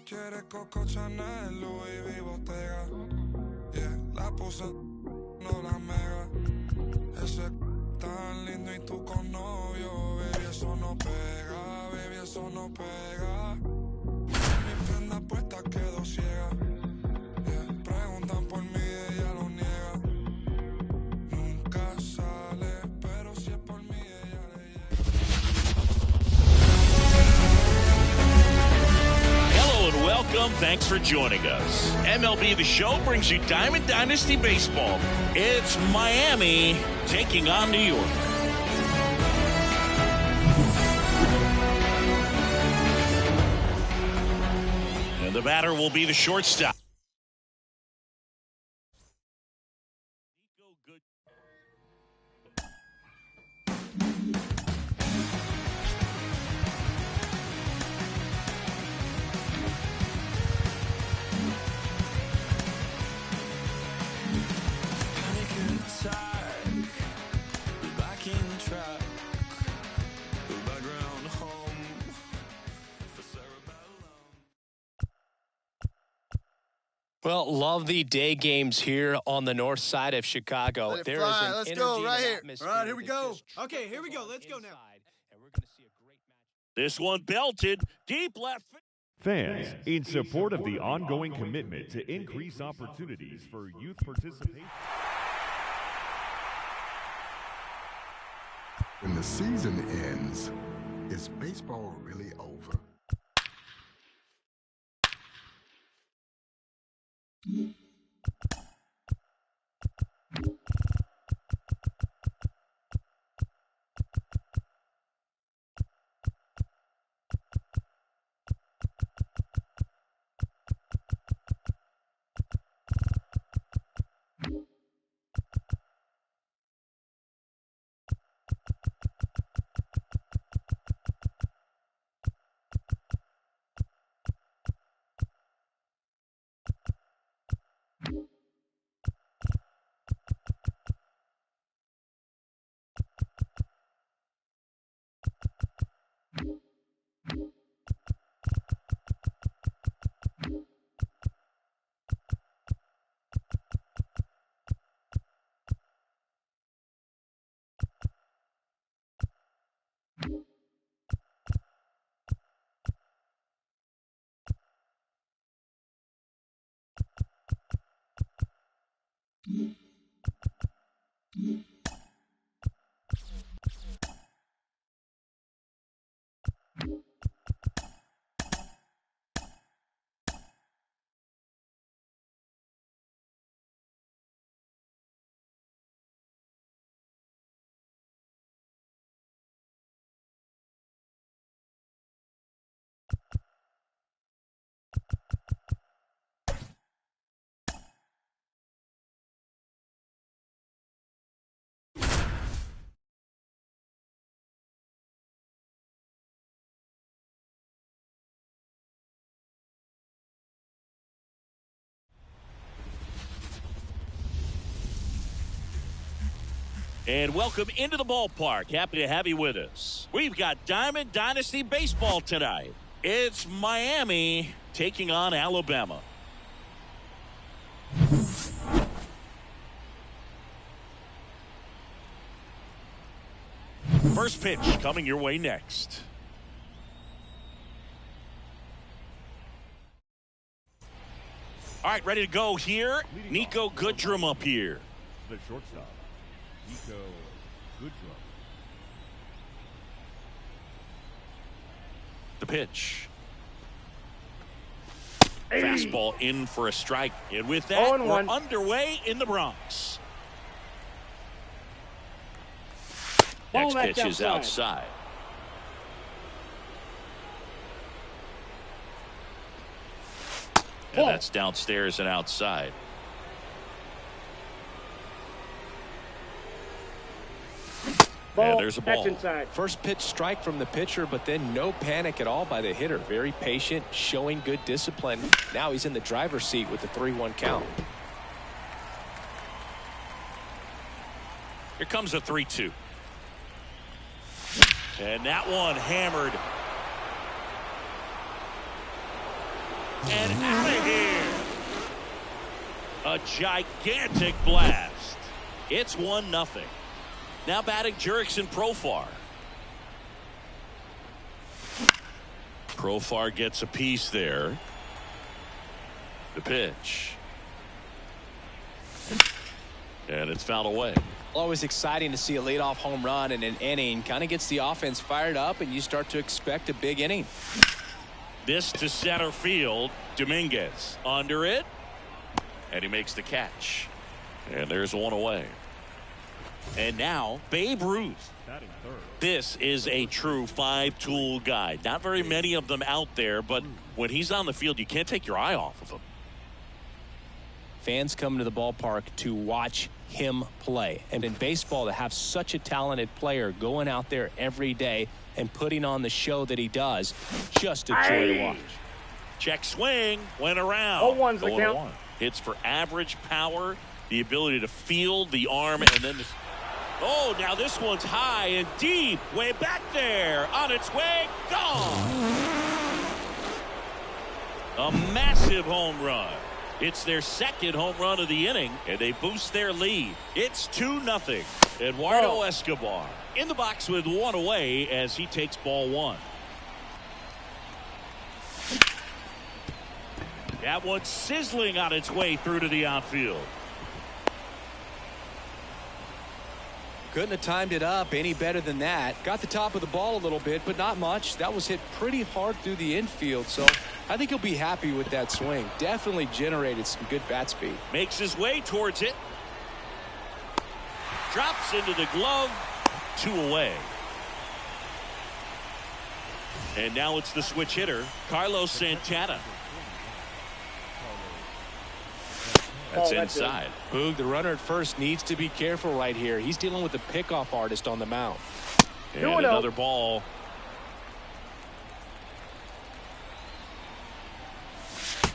Quieres Coco Chanel, Louis V, Bottega. Yeah, la puse, no la mega. Ese tan lindo y tú con novio. Baby, eso no pega, baby, eso no pega. Mi prenda puesta quedó ciega. Yeah, preguntan por mí, ella lo niega. Nunca sale, pero si es por mí, ella le llega. Hello and welcome. Thanks for joining us. MLB The Show brings you Diamond Dynasty Baseball. It's Miami taking on New York. And the batter will be the shortstop. Well, love the day games here on the north side of Chicago. Let it fly. Let's go right here. All right, here we go. Okay, here we go. Let's go now. And we're going to see a great match. This one belted deep left. Fans, in support of the ongoing commitment to increase opportunities for youth participation. When the season ends, is baseball really over? And welcome into the ballpark. Happy to have you with us. We've got Diamond Dynasty Baseball tonight. It's Miami taking on Alabama. First pitch coming your way next. All right, ready to go here. Nico Goodrum up here. The shortstop, Nico Goodrum. The pitch. Fastball in for a strike. And with that, we're underway in the Bronx. Next pitch is outside. And that's downstairs and outside. And there's a ball. First pitch strike from the pitcher, but then no panic at all by the hitter. Very patient, showing good discipline. Now he's in the driver's seat with the 3-1 count. Here comes a 3-2. And that one hammered. And out of here. A gigantic blast. It's 1-0. Now batting Jurickson Profar. Profar gets a piece there. The pitch. And it's fouled away. Always exciting to see a leadoff home run in an inning. Kind of gets the offense fired up, and you start to expect a big inning. This to center field. Dominguez under it. And he makes the catch. And there's one away. And now Babe Ruth. This is a true 5-tool guy. Not very many of them out there, but when he's on the field, you can't take your eye off of him. Fans come to the ballpark to watch him play. And in baseball, to have such a talented player going out there every day and putting on the show that he does, just a joy to watch. Check swing, went around. 0-1's the count. It's for average power, the ability to field the arm, and then oh, now this one's high and deep, way back there, on its way, gone. A massive home run. It's their second home run of the inning, and they boost their lead. It's 2-0. Eduardo Escobar in the box with one away as he takes ball one. That one's sizzling on its way through to the outfield. Couldn't have timed it up any better than that. Got the top of the ball a little bit, but not much. That was hit pretty hard through the infield, so I think he'll be happy with that swing. Definitely generated some good bat speed. Makes his way towards it. Drops into the glove. 2 away. And now it's the switch hitter, Carlos Santana. That's inside. Boog, the runner at first needs to be careful right here. He's dealing with the pickoff artist on the mound. And another ball.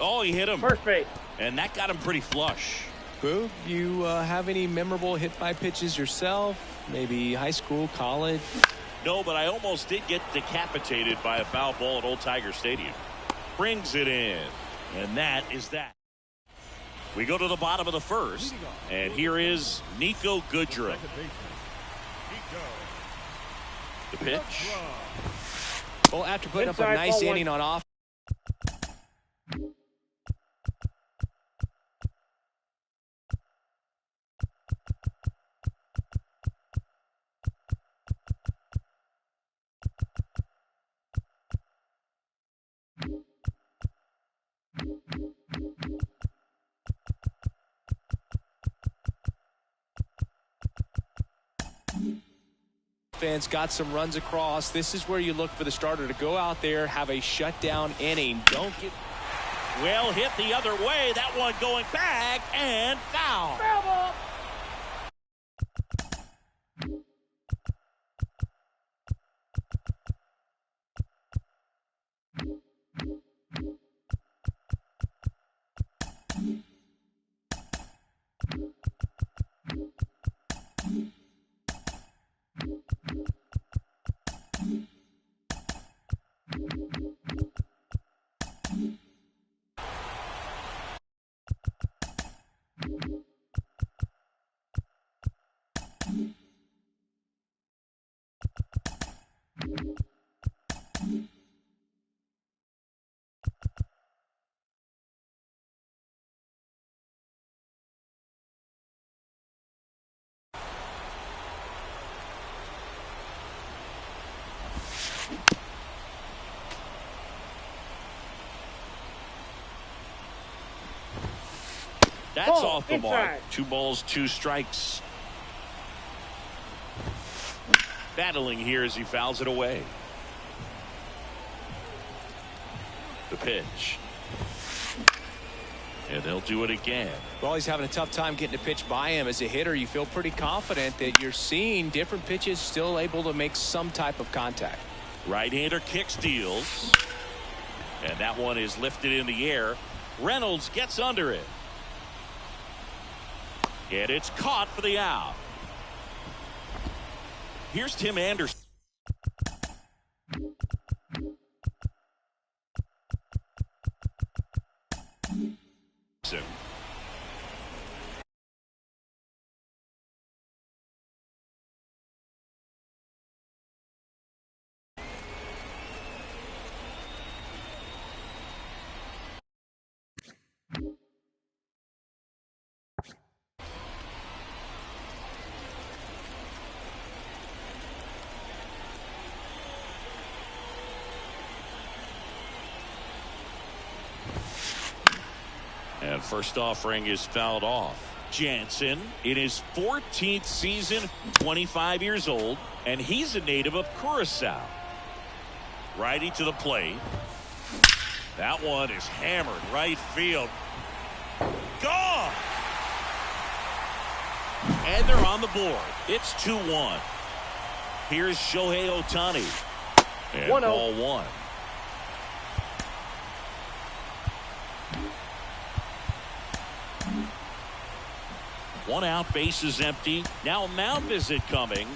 Oh, he hit him. First base. And that got him pretty flush. Boog, you have any memorable hit by pitches yourself? Maybe high school, college? No, but I almost did get decapitated by a foul ball at Old Tiger Stadium. Brings it in. And that is that. We go to the bottom of the first, and here is Nico Goodrum. The pitch. Well, after putting up a nice inning on offense. Fans got some runs across. This is where you look for the starter to go out there, have a shutdown inning. Don't get well hit the other way. That one going back and foul. Foul ball. That's off the mark. 2 balls, 2 strikes. Battling here as he fouls it away. The pitch. And they'll do it again. Well, he's having a tough time getting a pitch by him. As a hitter, you feel pretty confident that you're seeing different pitches still able to make some type of contact. Right-hander kick steals. And that one is lifted in the air. Reynolds gets under it. And it's caught for the out. Here's Tim Anderson. And first offering is fouled off. Jansen in his 14th season, 25 years old, and he's a native of Curacao. Righty to the plate. That one is hammered right field. Gone! And they're on the board. It's 2-1. Here's Shohei Ohtani. And ball 1. One out, base is empty. Now a mound visit coming.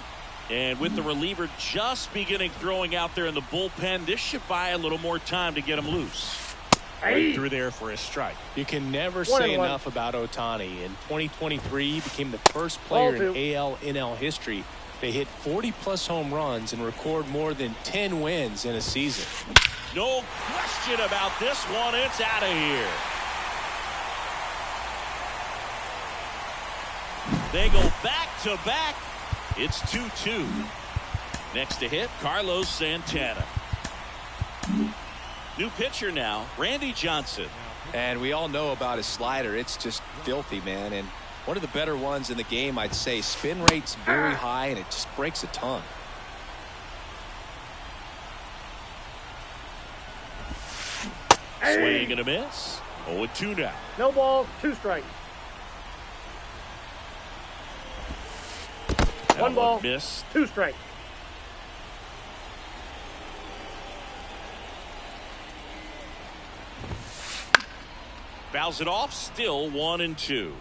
And with the reliever just beginning throwing out there in the bullpen, this should buy a little more time to get him loose. Right through there for a strike. You can never say enough about Ohtani. In 2023, he became the first player in AL/NL history to hit 40-plus home runs and record more than 10 wins in a season. No question about this one. It's out of here. They go back to back. It's 2-2. Next to hit, Carlos Santana. New pitcher now, Randy Johnson. And we all know about his slider. It's just filthy, man. And one of the better ones in the game, I'd say. Spin rate's very high, and it just breaks a ton. Swing and a miss. 0-2 now. No balls, 2 strikes. One ball, missed. 2 strikes. Fouls it off, still 1-2.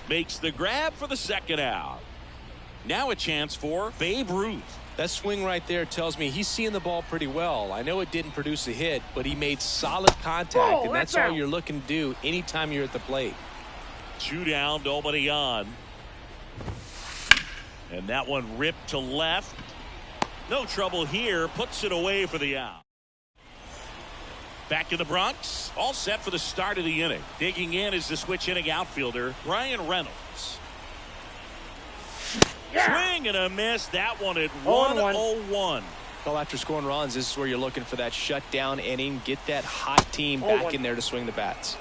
Makes the grab for the second out. Now a chance for Babe Ruth. That swing right there tells me he's seeing the ball pretty well. I know it didn't produce a hit, but he made solid contact, and that's all you're looking to do anytime you're at the plate. 2 down, nobody on. And that one ripped to left. No trouble here. Puts it away for the out. Back in the Bronx. All set for the start of the inning. Digging in is the switch inning outfielder, Ryan Reynolds. Swing and a miss. That one at 1-0-1. Well, after scoring runs, this is where you're looking for that shutdown inning. Get that hot team back in there to swing the bats.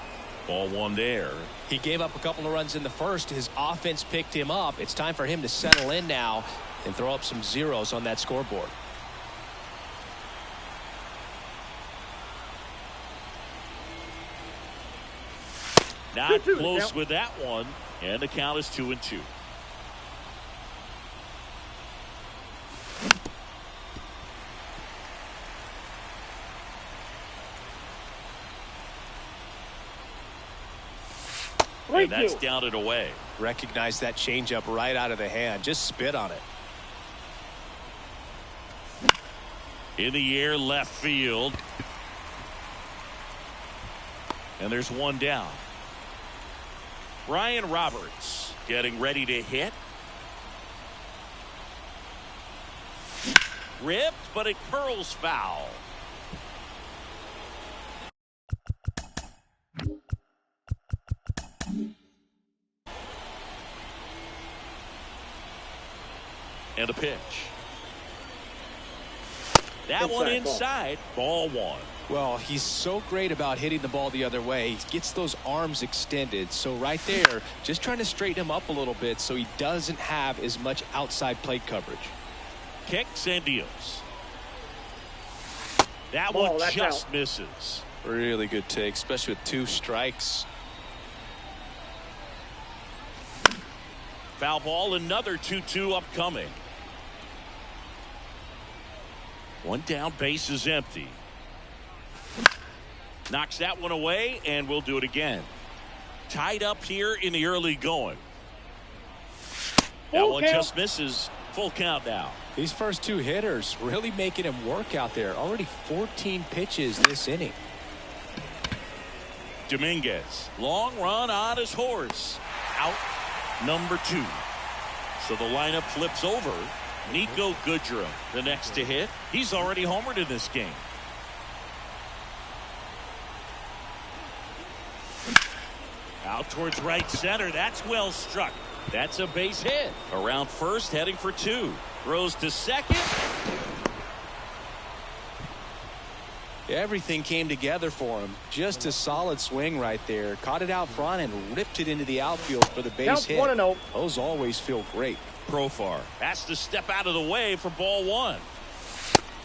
Ball 1 there. He gave up a couple of runs in the first. His offense picked him up. It's time for him to settle in now and throw up some zeros on that scoreboard. Not close with that one. And the count is 2-2. And that's down and away. Recognize that changeup right out of the hand. Just spit on it. In the air, left field. And there's one down. Ryan Roberts getting ready to hit. Ripped, but it curls foul. And a pitch. That one inside. Ball one. Well, he's so great about hitting the ball the other way. He gets those arms extended. So right there, just trying to straighten him up a little bit so he doesn't have as much outside plate coverage. Kicks and deals. That one just misses. Really good take, especially with 2 strikes. Foul ball, another 2-2 upcoming. One down, base is empty. Knocks that one away, and we'll do it again. Tied up here in the early going. That one just misses. Full count now. These first 2 hitters really making him work out there. Already 14 pitches this inning. Dominguez, long run on his horse. Out number 2. So the lineup flips over. Nico Goodrum, the next to hit. He's already homered in this game. Out towards right center. That's well struck. That's a base hit. Around first, heading for 2. Throws to second. Everything came together for him. Just a solid swing right there. Caught it out front and ripped it into the outfield for the base hit. 1-0. Those always feel great. Profar has to step out of the way for ball 1.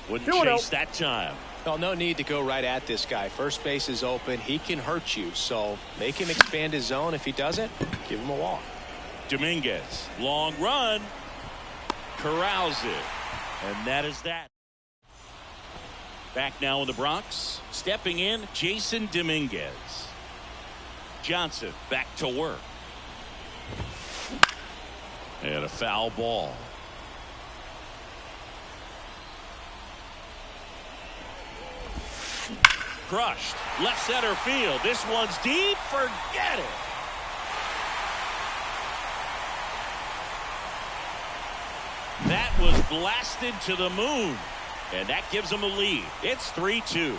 Wouldn't 2-0. chase that time. Well, no need to go right at this guy. First base is open. He can hurt you. So make him expand his zone. If he doesn't, give him a walk. Dominguez, long run. Corrals it. And that is that. Back now in the Bronx. Stepping in, Jason Dominguez. Johnson back to work. And a foul ball. Crushed. Left center field. This one's deep. Forget it. That was blasted to the moon. And that gives them a lead. It's 3-2.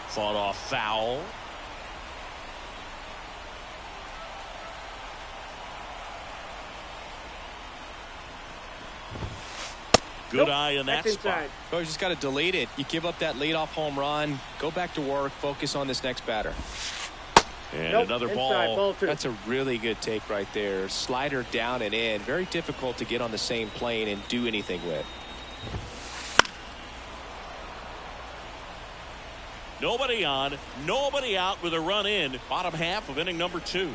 Fought off foul. Good eye in that spot. Oh, you just got to delete it. You give up that leadoff home run. Go back to work. Focus on this next batter. And another ball. That's a really good take right there. Slider down and in. Very difficult to get on the same plane and do anything with. Nobody on, nobody out with a run in. Bottom half of inning number 2.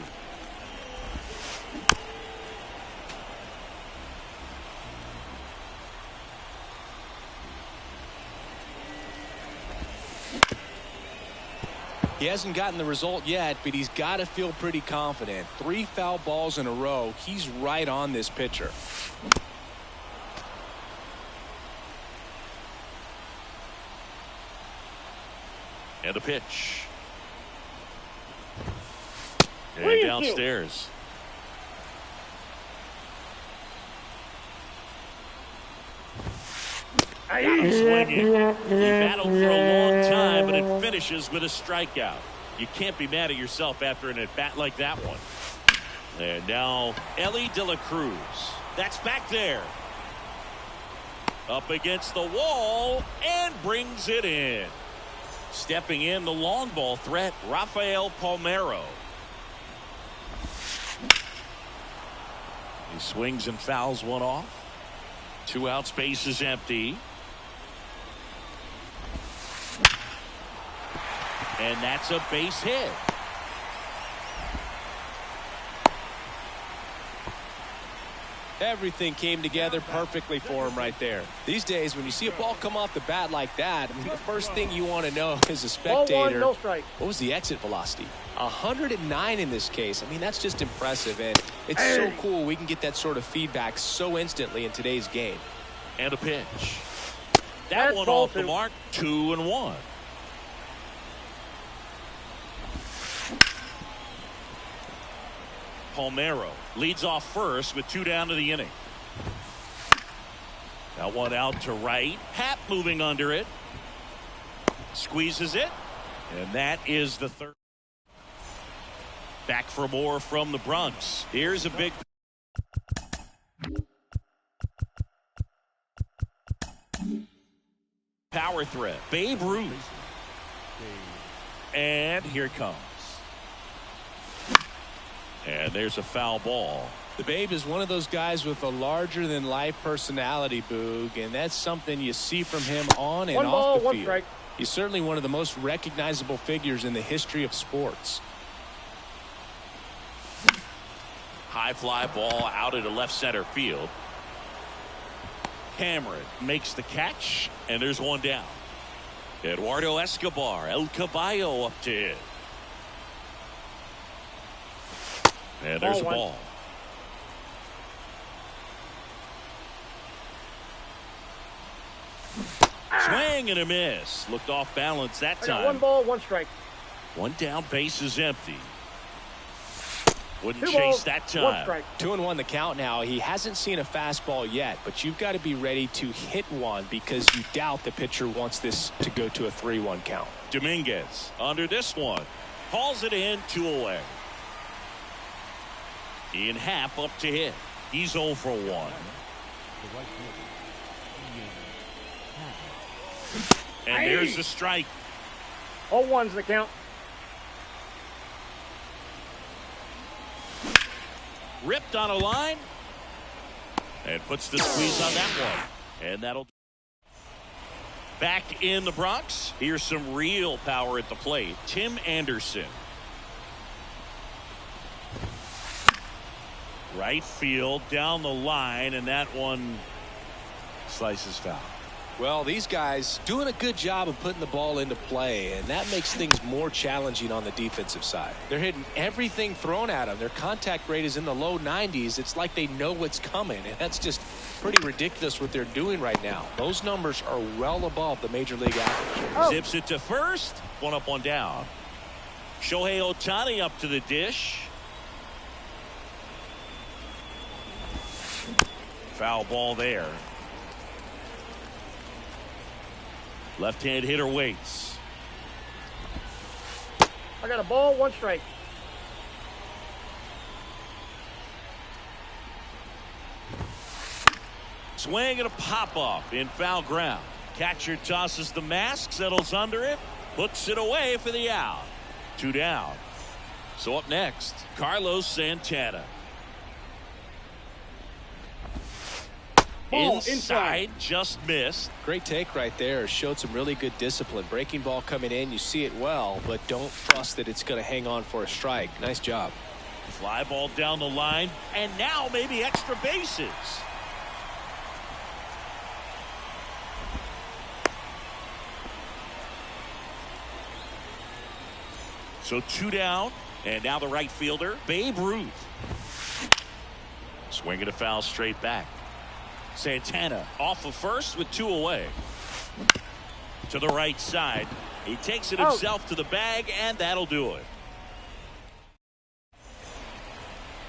He hasn't gotten the result yet, but he's got to feel pretty confident. 3 foul balls in a row. He's right on this pitcher. And a pitch. And downstairs. Got him swinging. He battled for a long time, but it finishes with a strikeout. You can't be mad at yourself after an at-bat like that one. And now Ellie De La Cruz. That's back there. Up against the wall and brings it in. Stepping in the long ball threat, Rafael Palmeiro. He swings and fouls one off. 2 outs, base is empty. And that's a base hit. Everything came together perfectly for him right there. These days, when you see a ball come off the bat like that, I mean, the first thing you want to know as a spectator, Ball 1, no strike. What was the exit velocity? 109 in this case. I mean, that's just impressive, and it's so cool we can get that sort of feedback so instantly in today's game. And a pitch. That one off the mark, 2-1. Palmeiro leads off first with 2 down to the inning. That one out to right. Happ moving under it. Squeezes it. And that is the third. Back for more from the Bronx. Here's a big. Power threat. Babe Ruth. And here it comes. And there's a foul ball. The Babe is one of those guys with a larger-than-life personality, Boog, and that's something you see from him on and off the field. Strike. He's certainly one of the most recognizable figures in the history of sports. High fly ball out into left center field. Cameron makes the catch, and there's one down. Eduardo Escobar, El Caballo up to hit. And there's a ball. Swing and a miss. Looked off balance that time. 1 ball, 1 strike. 1 down, base is empty. Wouldn't 2 chase balls, that 1 time. strike. 2-1 the count now. He hasn't seen a fastball yet, but you've got to be ready to hit one because you doubt the pitcher wants this to go to a 3-1 count. Dominguez under this one. Hauls it in, 2 away. Ian Happ up to hit. He's 0 for 1. And there's the strike. All ones the count. Ripped on a line. And puts the squeeze on that one. And that'll. Back in the Bronx. Here's some real power at the plate. Tim Anderson. Right field down the line, and that one slices foul. Well, these guys doing a good job of putting the ball into play, and that makes things more challenging on the defensive side. They're hitting everything thrown at them. Their contact rate is in the low 90s. It's like they know what's coming, and that's just pretty ridiculous what they're doing right now. Those numbers are well above the major league average. Zips it to first. 1 up, 1 down. Shohei Ohtani up to the dish. Foul ball there. Left-hand hitter waits. I got a ball, 1 strike. Swing and a pop-up in foul ground. Catcher tosses the mask, settles under it, puts it away for the out. 2 down. So up next, Carlos Santana. Ball inside, just missed. Great take right there. Showed some really good discipline. Breaking ball coming in, you see it well, but don't trust that it's going to hang on for a strike. Nice job. Fly ball down the line, and now maybe extra bases. So 2 down, and now the right fielder, Babe Ruth. Swinging a foul straight back. Santana off of first with 2 away. To the right side. He takes it himself to the bag, and that'll do it.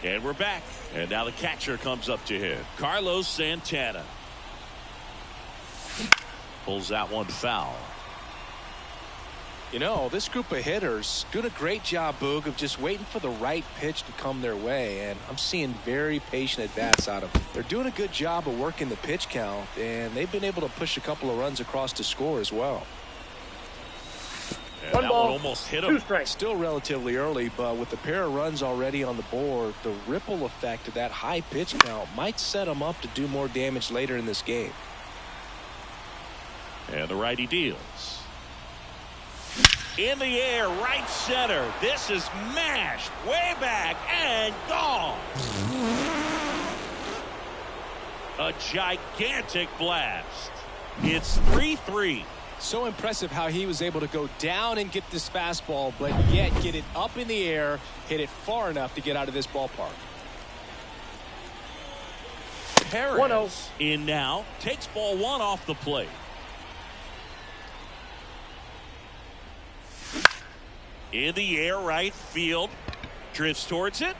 And we're back. And now the catcher comes up to hit. Carlos Santana. Pulls that one foul. You know, this group of hitters doing a great job, Boog, of just waiting for the right pitch to come their way, and I'm seeing very patient at-bats out of them. They're doing a good job of working the pitch count, and they've been able to push a couple of runs across to score as well. And that one almost hit him. 2 strikes. Still relatively early, but with the pair of runs already on the board, the ripple effect of that high pitch count might set them up to do more damage later in this game. And the righty deals. In the air, right center. This is mashed way back and gone. A gigantic blast. It's 3-3. So impressive how he was able to go down and get this fastball, but yet get it up in the air, hit it far enough to get out of this ballpark. Perez 1-0. in now, takes ball 1 off the plate. In the air, right field, drifts towards it.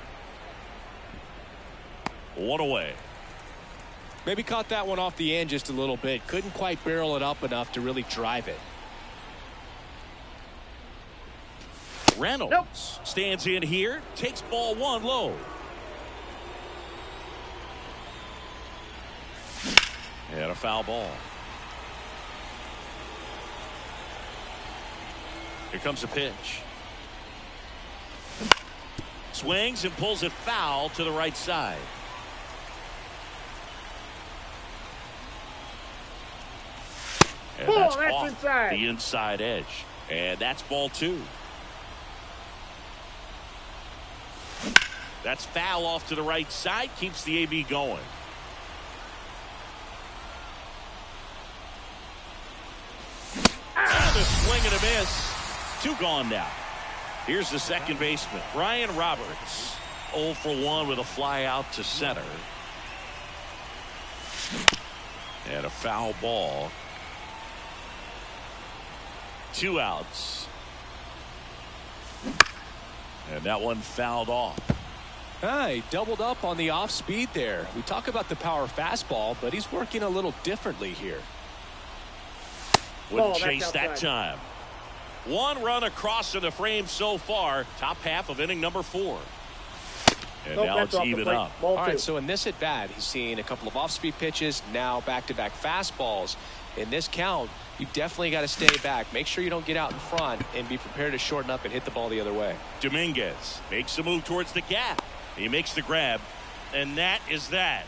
One away. Maybe caught that one off the end just a little bit. Couldn't quite barrel it up enough to really drive it. Reynolds stands in here, takes ball one low. And a foul ball. Here comes a pitch. Swings and pulls it foul to the right side. And that's off inside. the inside edge. And that's ball two. That's foul off to the right side. Keeps the AB going. And a swing and a miss. Two gone now. Here's the second baseman, Brian Roberts. 0 for 1 with a fly out to center. And a foul ball. 2 outs. And that one fouled off. He doubled up on the off speed there. We talk about the power fastball, but he's working a little differently here. Wouldn't chase that time. 1 run across in the frame so far. Top half of inning number 4. And now it's even up. All right, so in this at bat, he's seen a couple of off-speed pitches, now back-to-back fastballs. In this count, you definitely got to stay back. Make sure you don't get out in front and be prepared to shorten up and hit the ball the other way. Dominguez makes a move towards the gap. He makes the grab, and that is that.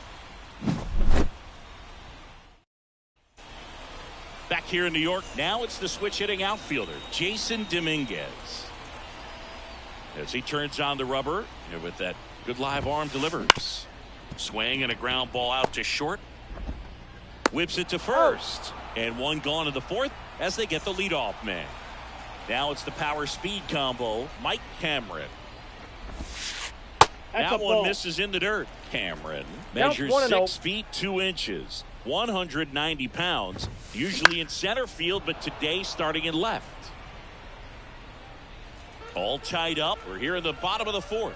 Back here in New York, now it's the switch hitting outfielder, Jason Dominguez. As he turns on the rubber, and with that good live arm delivers. Swing and a ground ball out to short. Whips it to first. And 1 gone in the 4th as they get the leadoff man. Now it's the power speed combo, Mike Cameron. That one misses in the dirt. Cameron measures 6 feet 2 inches, 190 pounds, usually in center field, but today starting in left. All tied up. We're here in the bottom of the 4th.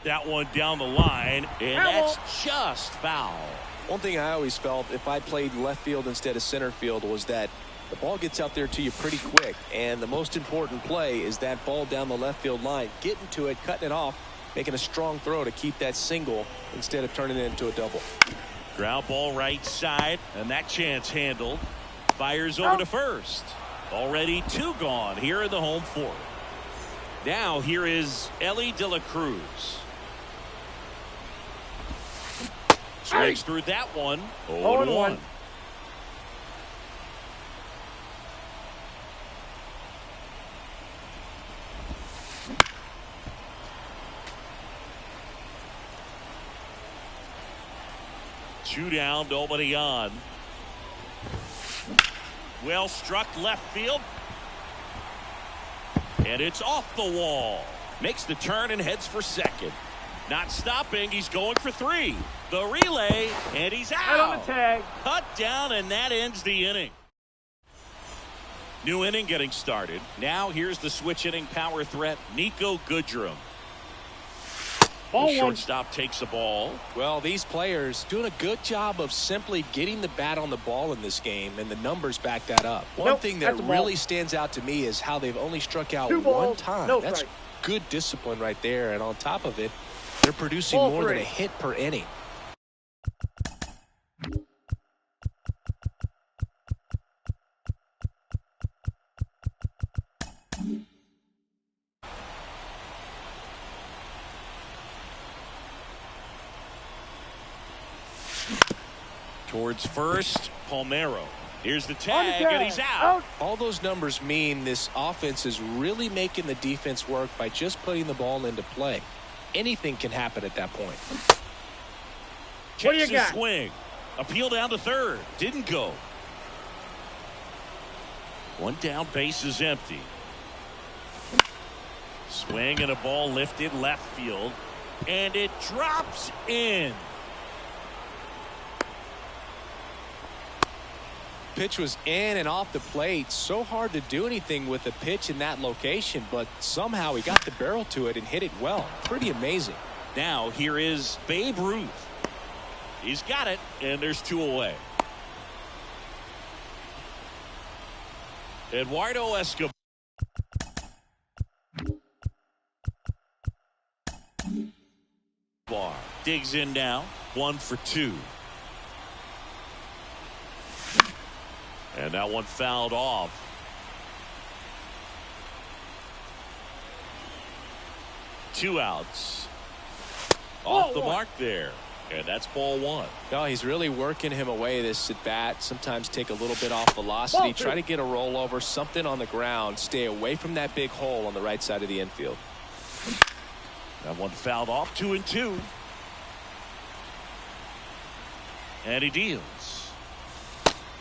That one down the line, and that's just foul. One thing I always felt if I played left field instead of center field was that the ball gets out there to you pretty quick, and the most important play is that ball down the left field line, getting to it, cutting it off, making a strong throw to keep that single instead of turning it into a double. Ground ball right side, and that chance handled. Fires over to first. Already 2 gone here in the home 4th. Now here is Ellie De La Cruz. Swings through that one. 0-1. Two down, nobody on. Well struck left field. And it's off the wall. Makes the turn and heads for second. Not stopping. He's going for 3. The relay, and he's out. On the tag. Cut down, and that ends the inning. New inning getting started. Now here's the switch hitting power threat, Nico Goodrum. The shortstop takes the ball. Well, these players doing a good job of simply getting the bat on the ball in this game, and the numbers back that up. One thing that really stands out to me is how they've only struck out 1 time. That's good discipline right there, and on top of it, they're producing more than a hit per inning. Towards first, Palmeiro. Here's the tag, and he's out. All those numbers mean this offense is really making the defense work by just putting the ball into play. Anything can happen at that point. What do you got? Swing. Appeal down to third. Didn't go. 1 down, base is empty. Swing and a ball lifted left field. And it drops in. Pitch was in and off the plate. So hard to do anything with a pitch in that location, but somehow he got the barrel to it and hit it well. Pretty amazing. Now here is Babe Ruth. He's got it, and there's 2 away. Eduardo Escobar. Digs in now. 1 for 2. And that one fouled off. Two outs. Off the mark there. And that's ball 1. No, he's really working him away this at bat. Sometimes take a little bit off velocity. Try to get a rollover, something on the ground. Stay away from that big hole on the right side of the infield. That one fouled off. 2-2. And he deals.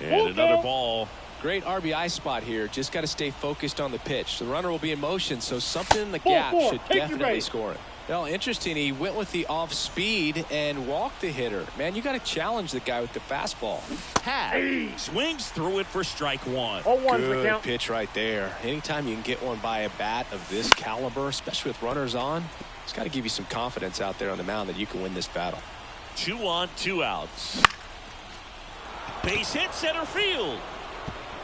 And another ball. Great RBI spot here. Just got to stay focused on the pitch. The runner will be in motion, so something in the gap should definitely score it. Well, interesting. He went with the off speed and walked the hitter. Man, you got to challenge the guy with the fastball. Swings through it for strike 1. Good pitch right there. Anytime you can get one by a bat of this caliber, especially with runners on, it's got to give you some confidence out there on the mound that you can win this battle. 2 on, 2 outs. Base hit center field.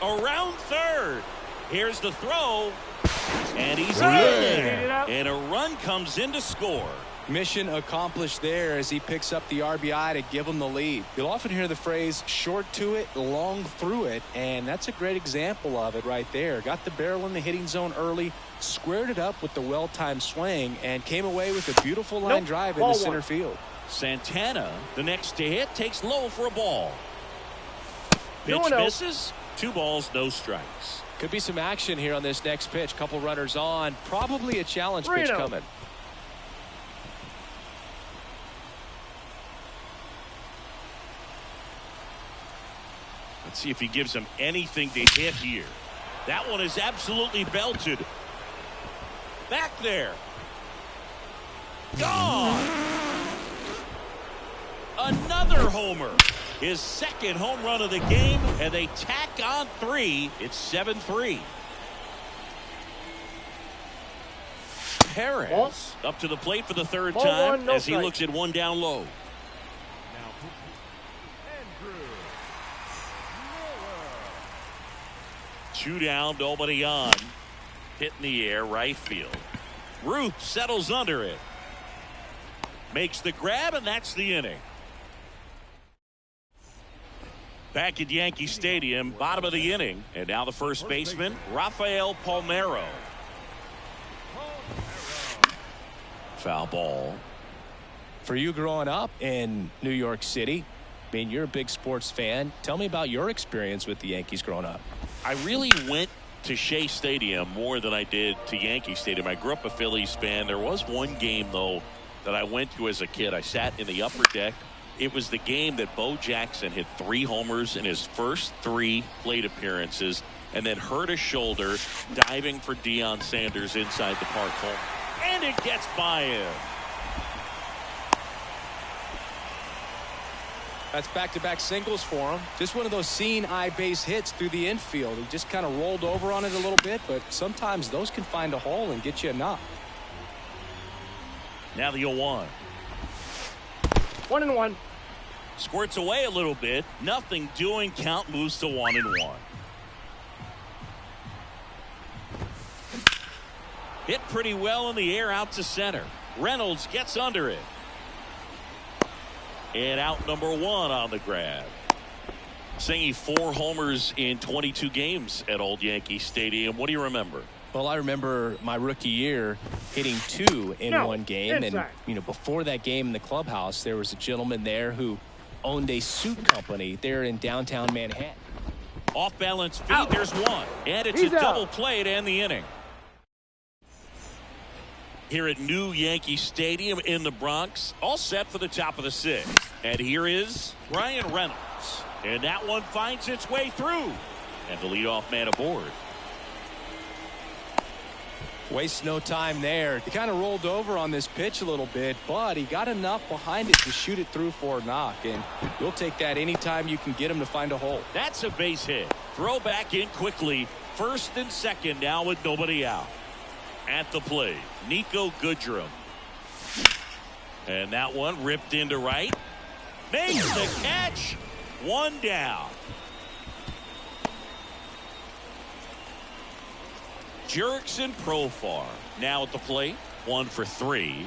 Around third. Here's the throw. And he's in there. And a run comes in to score. Mission accomplished there as he picks up the RBI to give him the lead. You'll often hear the phrase short to it, long through it, and that's a great example of it right there. Got the barrel in the hitting zone early, squared it up with the well-timed swing, and came away with a beautiful line drive into center field. Santana, the next to hit, takes low for a ball. Pitch misses. 2 balls, no strikes. Could be some action here on this next pitch. Couple runners on. Probably a challenge pitch coming. Let's see if he gives him anything to hit here. That one is absolutely belted. Back there. Gone. Another homer. His second home run of the game, and they tack on 3. It's 7-3. Perez up to the plate for the 3rd time as he looks at 1 down low. 2 down, nobody on. Hit in the air, right field. Ruth settles under it. Makes the grab, and that's the inning. Back at Yankee Stadium, bottom of the inning. And now the first baseman, Rafael Palmeiro. Foul ball. For you growing up in New York City, I mean, you're a big sports fan. Tell me about your experience with the Yankees growing up. I really went to Shea Stadium more than I did to Yankee Stadium. I grew up a Phillies fan. There was one game, though, that I went to as a kid. I sat in the upper deck. It was the game that Bo Jackson hit 3 homers in his first 3 plate appearances and then hurt his shoulder diving for Deion Sanders inside the park home. And it gets by him. That's back-to-back singles for him. Just one of those seeing eye base hits through the infield. He just kind of rolled over on it a little bit, but sometimes those can find a hole and get you a knock. Now the 0-1. 1-1. Squirts away a little bit. Nothing doing. Count moves to 1-1. Hit pretty well in the air out to center. Reynolds gets under it. And out number 1 on the grab. Saying 4 homers in 22 games at Old Yankee Stadium. What do you remember? Well, I remember my rookie year hitting 2 in one game. And, you know, before that game in the clubhouse, there was a gentleman there who owned a suit company there in downtown Manhattan. Off balance feet. There's 1. And it's a double play to end the inning. Here at New Yankee Stadium in the Bronx, all set for the top of the 6th. And here is Ryan Reynolds. And that one finds its way through. And the leadoff man aboard. Waste no time there. He kind of rolled over on this pitch a little bit, but he got enough behind it to shoot it through for a knock, and you'll take that anytime you can get him to find a hole. That's a base hit. Throw back in quickly. First and second now with nobody out. At the plate, Nico Goodrum. And that one ripped into right. Makes the catch. One down. Jurickson Profar now at the plate. 1 for 3.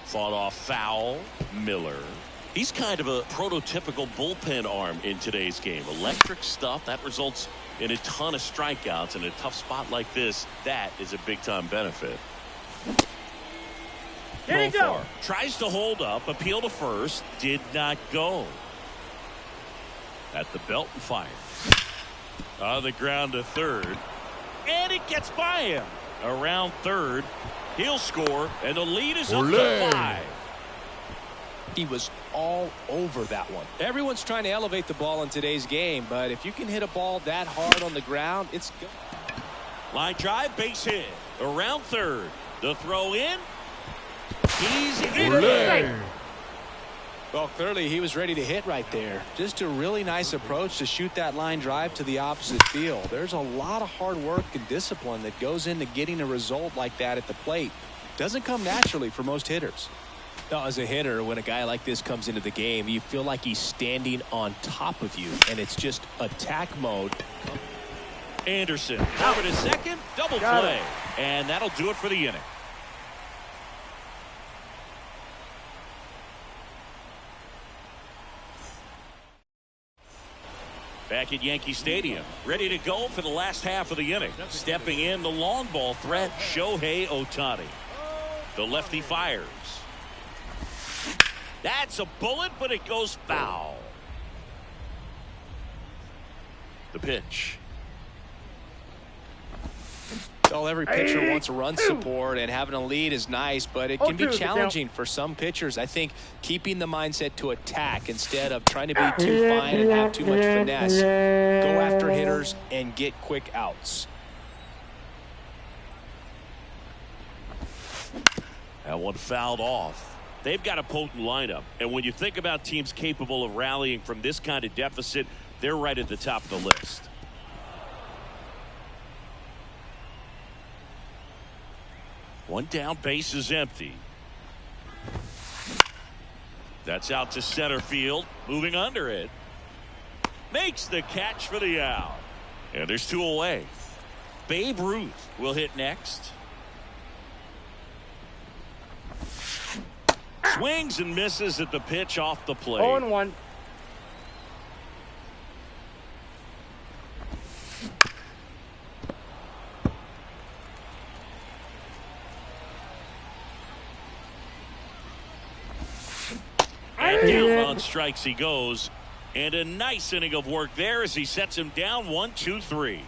Fought off foul. Miller. He's kind of a prototypical bullpen arm in today's game. Electric stuff that results in a ton of strikeouts. In a tough spot like this, that is a big-time benefit. Here you go. Tries to hold up, appeal to first, did not go. At the belt and fire. On the ground to third. And it gets by him. Around third. He'll score, and the lead is up to 5. He was all over that one. Everyone's trying to elevate the ball in today's game, but if you can hit a ball that hard on the ground, it's good. Line drive, base hit. Around third. The throw in. He's in there. Well, clearly he was ready to hit right there. Just a really nice approach to shoot that line drive to the opposite field. There's a lot of hard work and discipline that goes into getting a result like that at the plate. Doesn't come naturally for most hitters. Now, as a hitter, when a guy like this comes into the game, you feel like he's standing on top of you, and it's just attack mode. Anderson over to second, double play, and that'll do it for the inning. Back at Yankee Stadium, ready to go for the last half of the inning. Stepping in the long ball threat, Shohei Ohtani. The lefty fires. That's a bullet, but it goes foul. The pitch. Well, every pitcher wants run support, and having a lead is nice, but it can be challenging for some pitchers. I think keeping the mindset to attack instead of trying to be too fine and have too much finesse. Go after hitters and get quick outs. That one fouled off. They've got a potent lineup, and when you think about teams capable of rallying from this kind of deficit, they're right at the top of the list. One down, base is empty. That's out to center field. Moving under it. Makes the catch for the out. And there's 2 away. Babe Ruth will hit next. Swings and misses at the pitch off the plate. 0-1. And down on strikes he goes. And a nice inning of work there as he sets him down 1-2-3.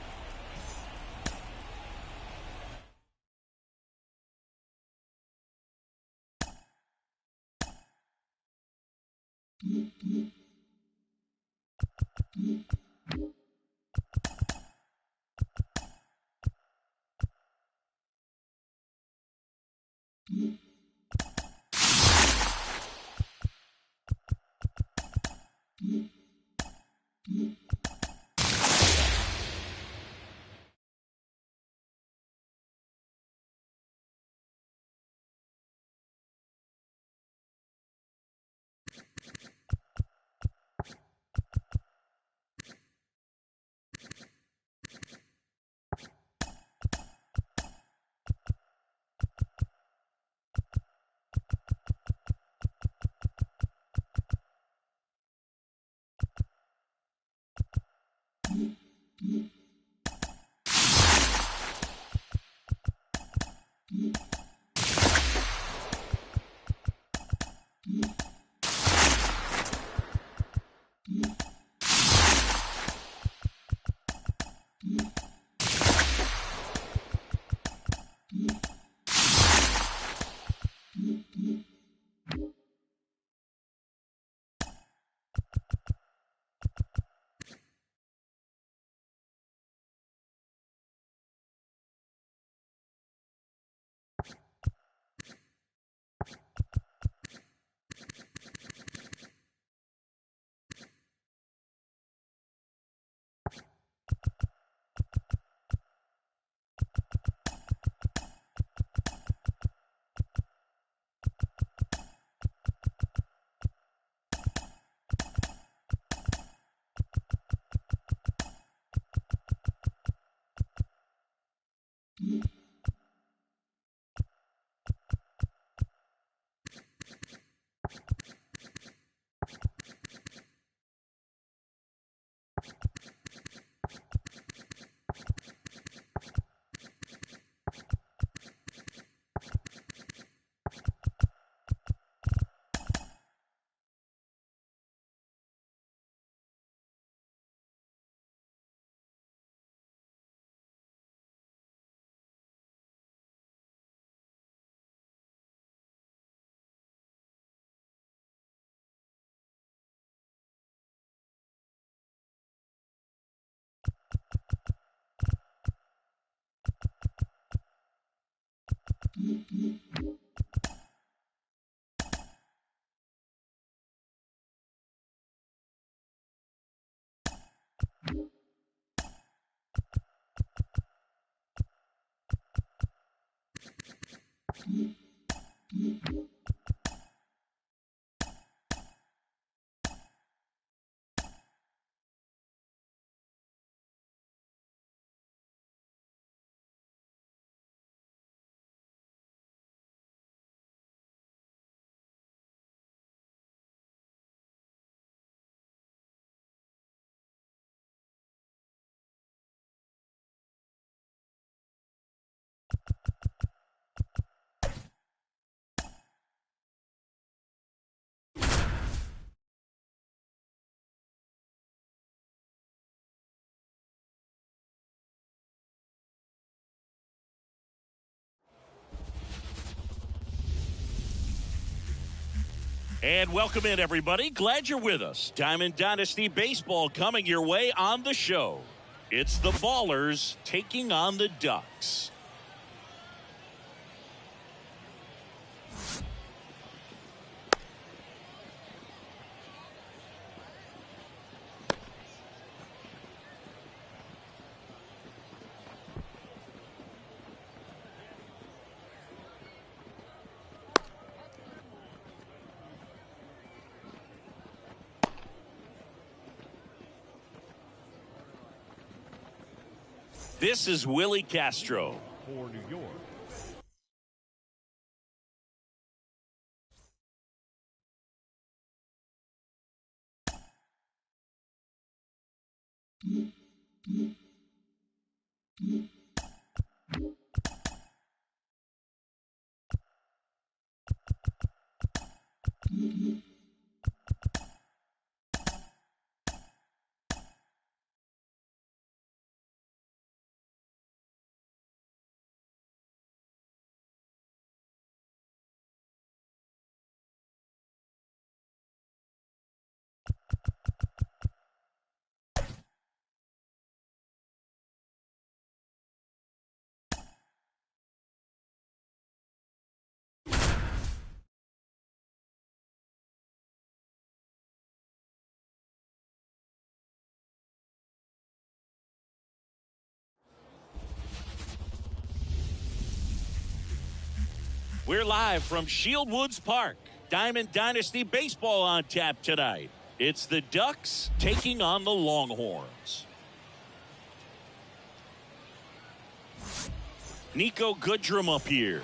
And welcome in, everybody. Glad you're with us. Diamond Dynasty Baseball coming your way on the show. It's the Ballers taking on the Ducks. This is Willie Castro. For New York. We're live from Shield Woods Park. Diamond Dynasty Baseball on tap tonight. It's the Ducks taking on the Longhorns. Nico Goodrum up here.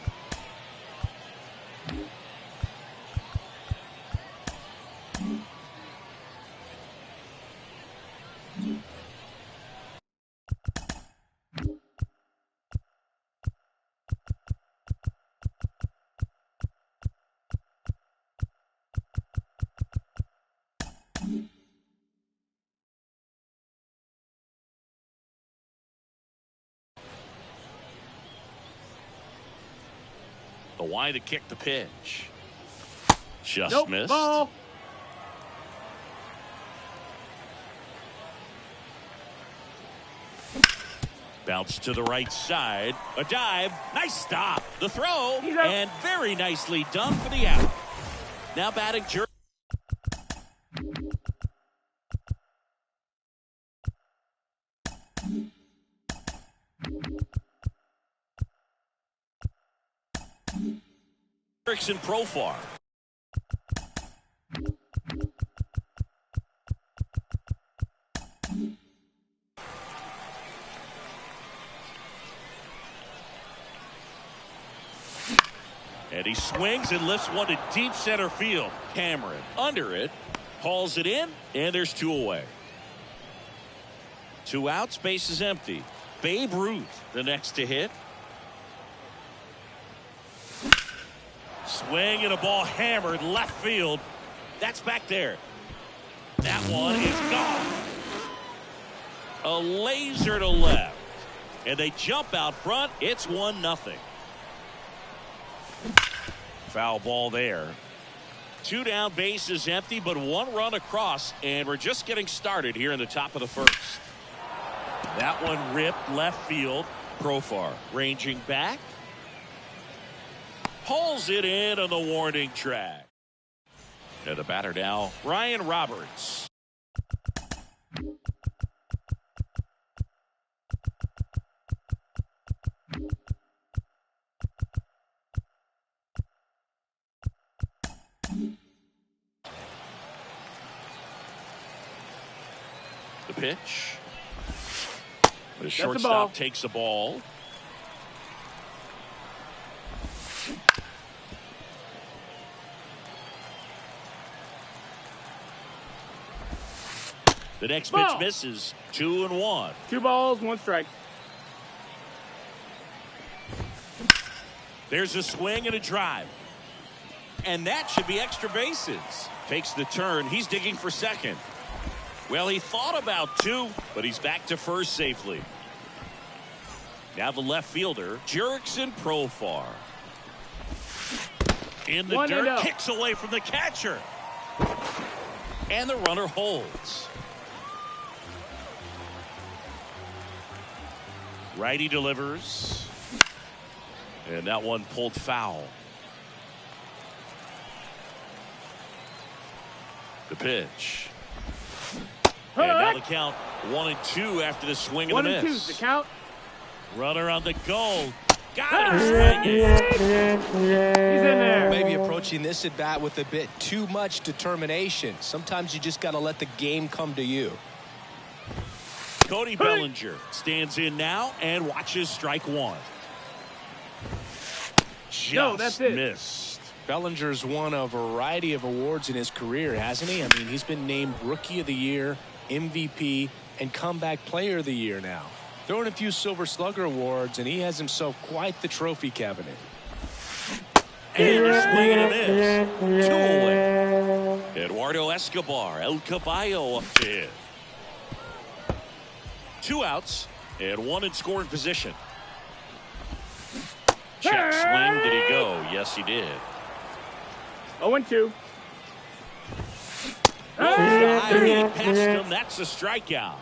The wide to kick the pitch. Just missed. Ball. Bounce to the right side. A dive. Nice stop. The throw. And very nicely done for the out. Now batting Jerry. Erickson Profar. And he swings and lifts one to deep center field. Cameron under it, hauls it in, and there's two away. 2 outs, base is empty. Babe Ruth, the next to hit. Swing and a ball hammered left field. That's back there. That one is gone. A laser to left. And they jump out front. It's 1-0. Foul ball there. 2 down, base is empty, but 1 run across, and we're just getting started here in the top of the first. That one ripped left field. Profar ranging back. Pulls it in on the warning track. And the batter now, Ryan Roberts. The pitch. The shortstop takes the ball. The next pitch misses. 2-1. 2 balls, 1 strike. There's a swing and a drive. And that should be extra bases. Takes the turn. He's digging for second. Well, he thought about 2, but he's back to first safely. Now the left fielder, Jurickson Profar. In the dirt, kicks away from the catcher. And the runner holds. Righty delivers. And that one pulled foul. The pitch. And now the count 1-2 after the swing and the miss. 1-2 the count. Runner on the goal. Got him swinging. He's in there. Maybe approaching this at bat with a bit too much determination. Sometimes you just got to let the game come to you. Cody Bellinger stands in now and watches strike 1. Just missed. Bellinger's won a variety of awards in his career, hasn't he? I mean, he's been named Rookie of the Year, MVP, and Comeback Player of the Year now. Throwing a few Silver Slugger awards, and he has himself quite the trophy cabinet. And a swing and a miss. 2 away. Eduardo Escobar, El Caballo up to hit. 2 outs and 1 in scoring position. Check swing. Did he go? Yes, he did. 0-2. Past him. That's a strikeout.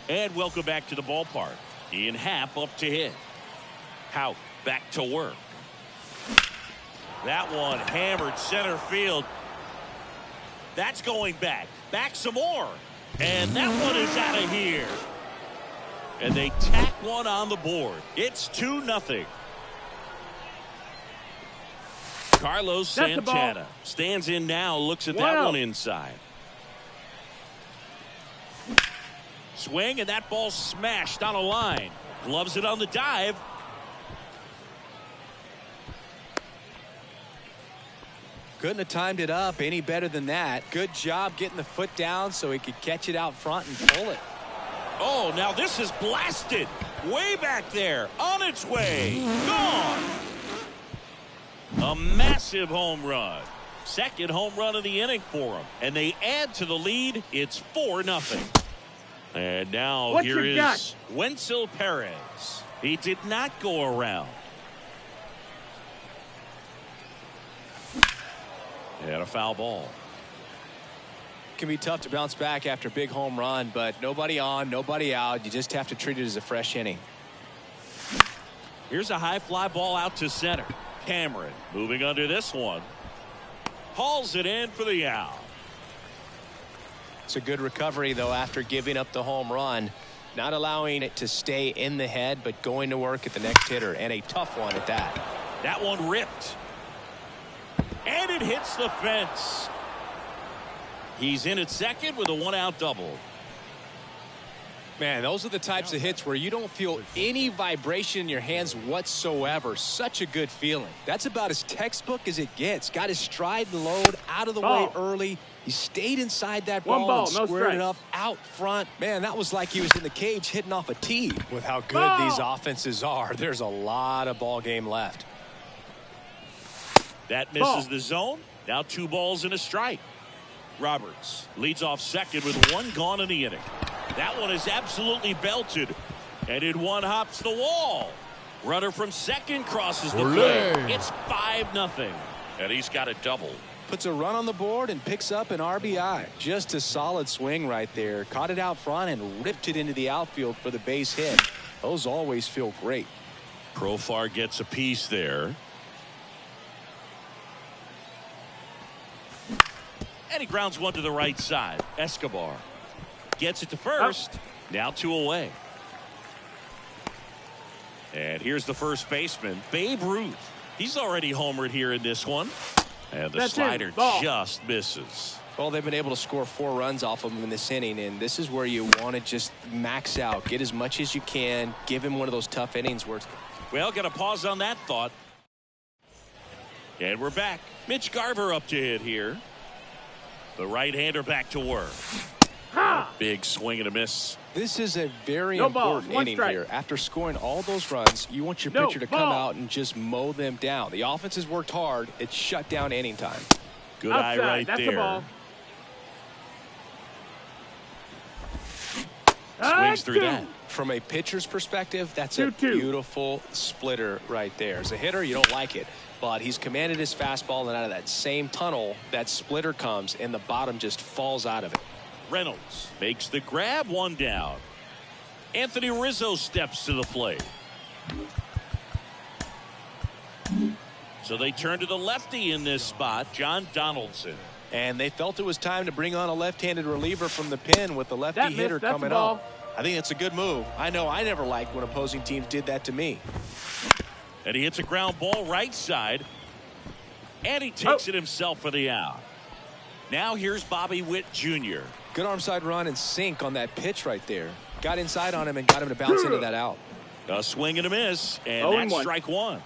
And welcome back to the ballpark. Ian Happ up to hit. Hout back to work. That one hammered center field. That's going back. Back some more. And that one is out of here. And they tack one on the board. It's 2-0. Carlos Santana stands in now, looks at that one inside. Swing, and that ball smashed on a line. Gloves it on the dive. Couldn't have timed it up any better than that. Good job getting the foot down so he could catch it out front and pull it. Oh, now this is blasted. Way back there. On its way. Gone. A massive home run. Second home run of the inning for him. And they add to the lead. It's 4-0. And now here is Wenzel Perez. He did not go around. And a foul ball. Can be tough to bounce back after a big home run, but nobody on, nobody out. You just have to treat it as a fresh inning. Here's a high fly ball out to center. Cameron moving under this one. Hauls it in for the out. It's a good recovery, though, after giving up the home run. Not allowing it to stay in the head, but going to work at the next hitter, and a tough one at that. That one ripped. And it hits the fence. He's in at second with a 1-out double. Man, those are the types of hits where you don't feel any vibration in your hands whatsoever. Such a good feeling. That's about as textbook as it gets. Got his stride and load out of the way early. He stayed inside that ball and squared it up out front. Man, that was like he was in the cage hitting off a tee. With how good these offenses are, there's a lot of ball game left. That misses the zone. Now 2 balls and a strike. Roberts leads off second with 1 gone in the inning. That one is absolutely belted. And in one hops the wall. Runner from second crosses the plate. It's 5-0. And he's got a double. Puts a run on the board and picks up an RBI. Just a solid swing right there. Caught it out front and ripped it into the outfield for the base hit. Those always feel great. Profar gets a piece there. And he grounds one to the right side. Escobar gets it to first. Now 2 away. And here's the first baseman, Babe Ruth. He's already homered here in this one. And the slider just misses. Well, they've been able to score 4 runs off of him in this inning, and this is where you want to just max out. Get as much as you can. Give him one of those tough innings where it's... Well, got to pause on that thought. And we're back. Mitch Garver up to hit here. The right-hander back to work. Big swing and a miss. This is a very important inning here. After scoring all those runs, you want your pitcher to come out and just mow them down. The offense has worked hard. It's shut down inning time. Good eye right there. Swings through that. From a pitcher's perspective, that's a beautiful splitter right there. As a hitter, you don't like it. But he's commanded his fastball, and out of that same tunnel, that splitter comes, and the bottom just falls out of it. Reynolds makes the grab, 1 down. Anthony Rizzo steps to the plate. So they turn to the lefty in this spot, John Donaldson. And they felt it was time to bring on a left-handed reliever from the pen with the lefty hitter coming up. I think it's a good move. I know I never liked when opposing teams did that to me. And he hits a ground ball right side. And he takes it himself for the out. Now here's Bobby Witt Jr. Good arm side run and sink on that pitch right there. Got inside on him and got him to bounce into that out. A swing and a miss. And that's strike 1.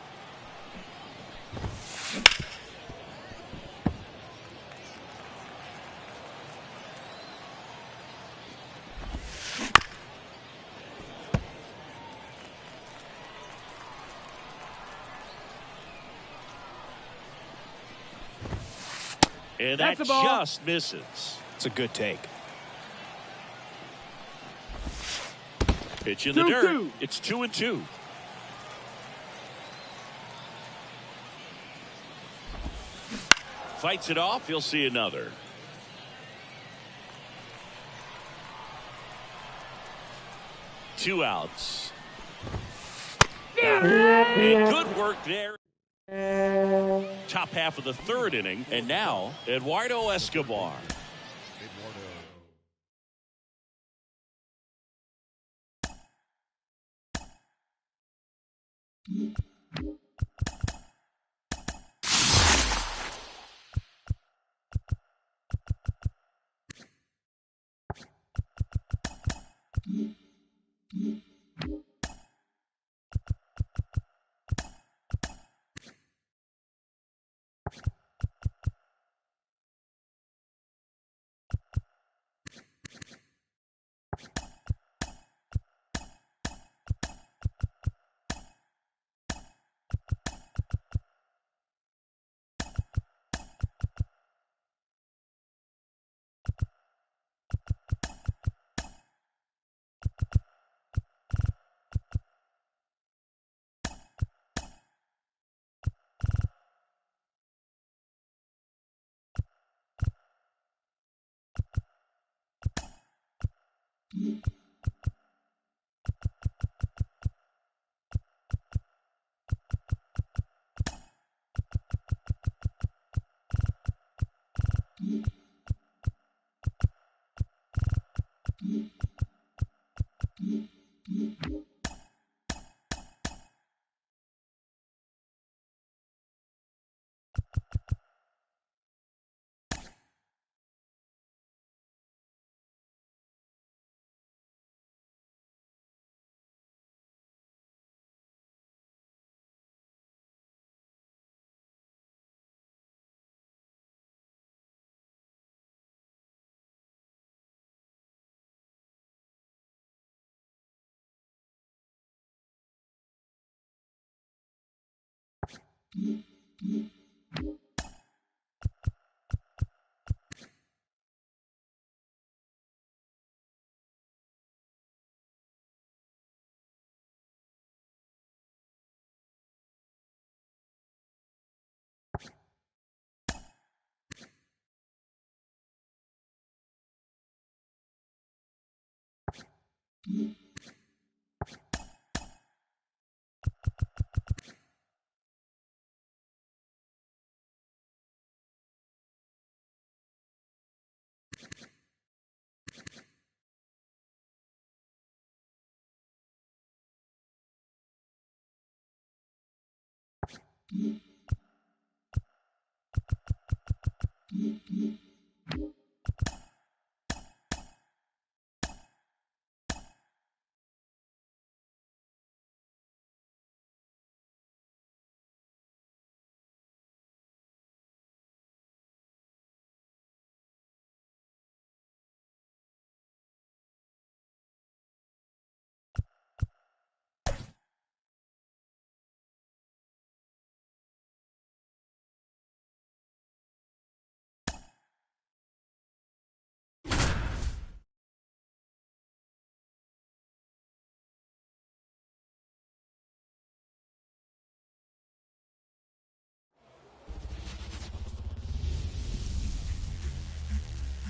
And that just misses. It's a good take. Pitch in the dirt. It's 2-2. Fights it off. He'll see another. Two outs. And good work there. Top half of the 3rd inning. And now Eduardo Escobar.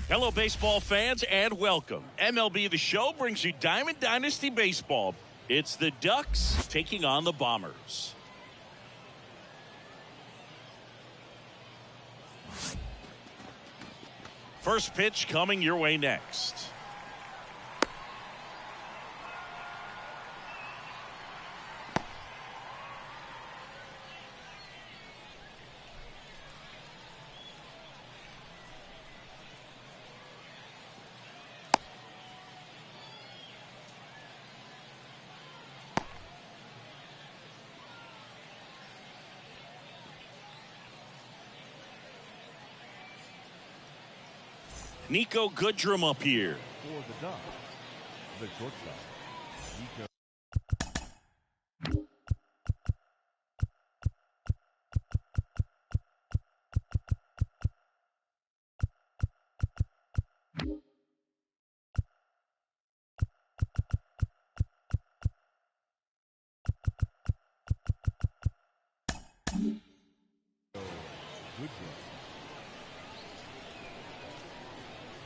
Hello, baseball fans, and welcome. MLB The Show brings you Diamond Dynasty Baseball. It's the Ducks taking on the Bombers. First pitch coming your way next. Nico Goodrum up here. For the Ducks, the shortstop, Nico.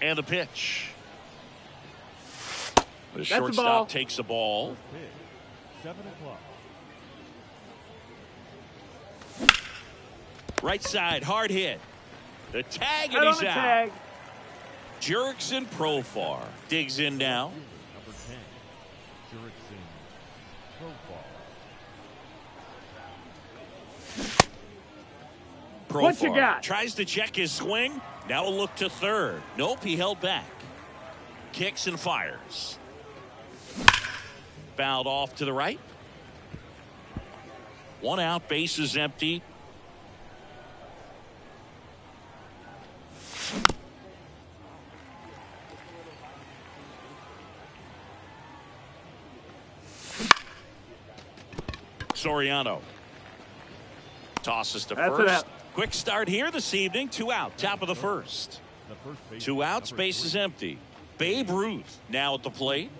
And the pitch. The The shortstop ball. takes the ball. Pitch, 7 o'clock. Right side, hard hit. The tag, Right and on he's the out. tag. Jurickson Profar digs in now. Number 10, Jurickson Profar. What you got? Tries to check his swing. Now a look to third. Nope, he held back. Kicks and fires. Fouled off to the right. One out, base is empty. Soriano tosses to That's it first. out. Quick start here this evening. 2 out, top of the first. The first base, 2 outs, number base is 3. empty. Babe Ruth now at the plate.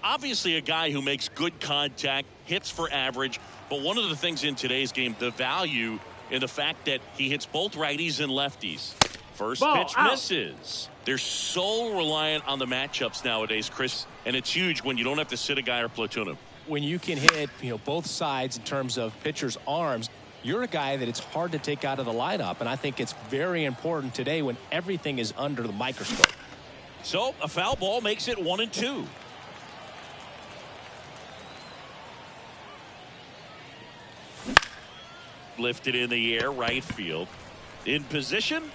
Obviously a guy who makes good contact, hits for average, but one of the things in today's game, the value in the fact that he hits both righties and lefties. First Ball pitch out. misses. They're so reliant on the matchups nowadays, Chris, and it's huge when you don't have to sit a guy or platoon him. When you can hit, both sides in terms of pitchers' arms, you're a guy that it's hard to take out of the lineup, and I think it's very important today when everything is under the microscope. So a foul ball makes it 1-2. Lifted in the air, right field. In position.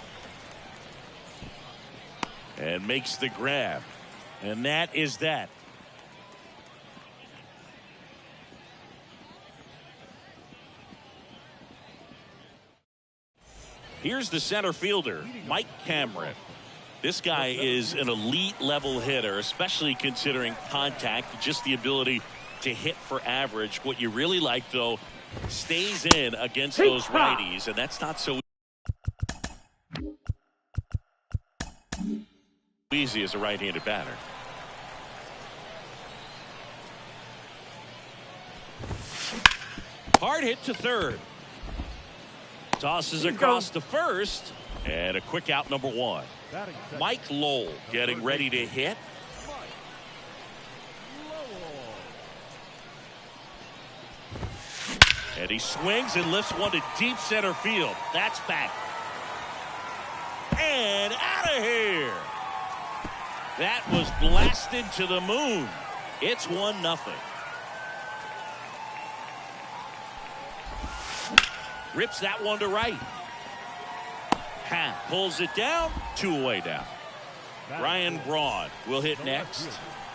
And makes the grab. And that is that. Here's the center fielder, Mike Cameron. This guy is an elite level hitter, especially considering contact, just the ability to hit for average. What you really like, though, stays in against those righties, and that's not so easy as a right-handed batter. Hard hit to third. Tosses across to first, and a quick out, number 1. Batting second, Mike Lowell getting ready to hit. And he swings and lifts one to deep center field. That's back. And out of here. That was blasted to the moon. It's 1-0. Rips that one to right. Pulls it down. 2 away now. Ryan Braun will hit next.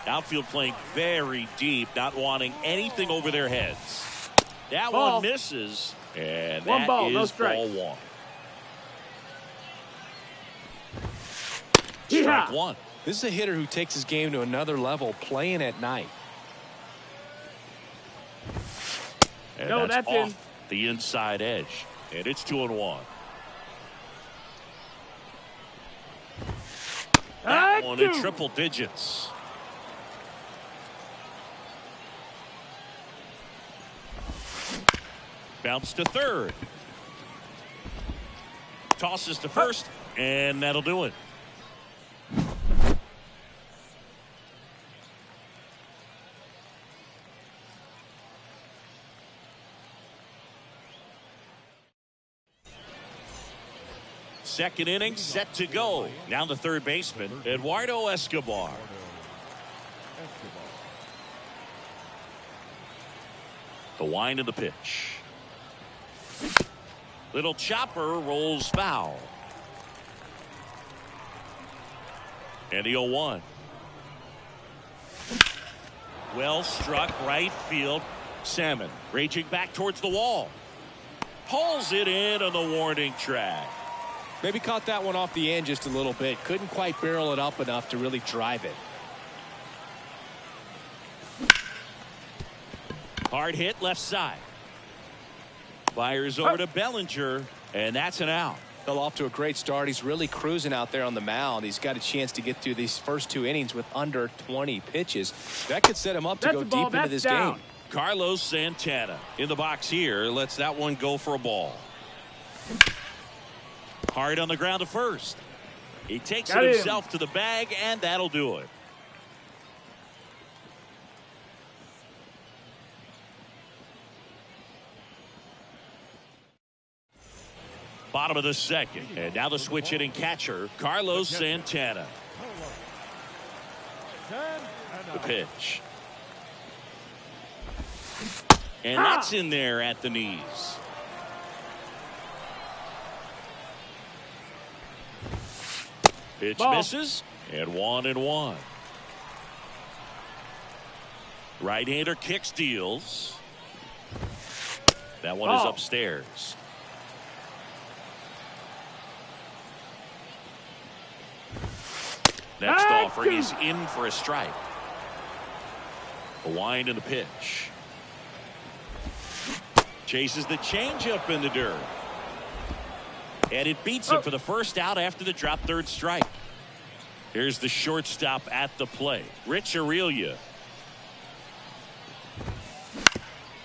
Outfield playing very deep, not wanting anything over their heads. That ball. One misses, and One that ball, is no strike. ball 1. Yeah. Strike 1. This is a hitter who takes his game to another level, playing at night. And No, that's in. off the inside edge, and it's 2-1. That one in triple digits. Bounce to third. Tosses to first, and that'll do it. Second inning set to go. Now the third baseman, Eduardo Escobar. The wind of the pitch. Little chopper rolls foul. And the 0-1. Well struck right field. Salmon raging back towards the wall. Pulls it in on the warning track. Maybe caught that one off the end just a little bit. Couldn't quite barrel it up enough to really drive it. Hard hit left side. Fires over to Bellinger, and that's an out. Fell off to a great start. He's really cruising out there on the mound. He's got a chance to get through these first 2 innings with under 20 pitches. That could set him up to go deep into this game. Carlos Santana in the box here. Lets that one go for a ball. Hard on the ground to first. He takes it himself to the bag, and that'll do it. Bottom of the second, and now the switch hitting catcher, Carlos Santana. The pitch. And that's in there at the knees. Pitch misses, and 1-1. Right-hander kick steals. That one is upstairs. Next offering is in for a strike. The wind and the pitch. Chases the changeup in the dirt. And it beats him for the first out after the drop third strike. Here's the shortstop at the plate, Rich Aurelia.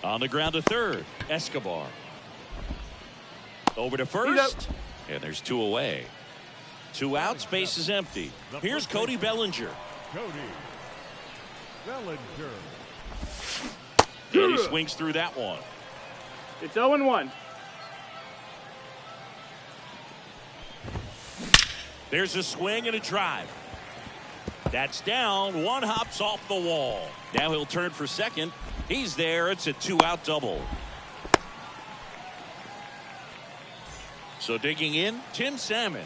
On the ground to third, Escobar. Over to first, and there's 2 away. 2 outs, base is empty. Here's Cody Bellinger. And he swings through that one. It's 0-1. There's a swing and a drive. That's down. One hops off the wall. Now he'll turn for second. He's there. It's a 2-out double. So digging in, Tim Salmon.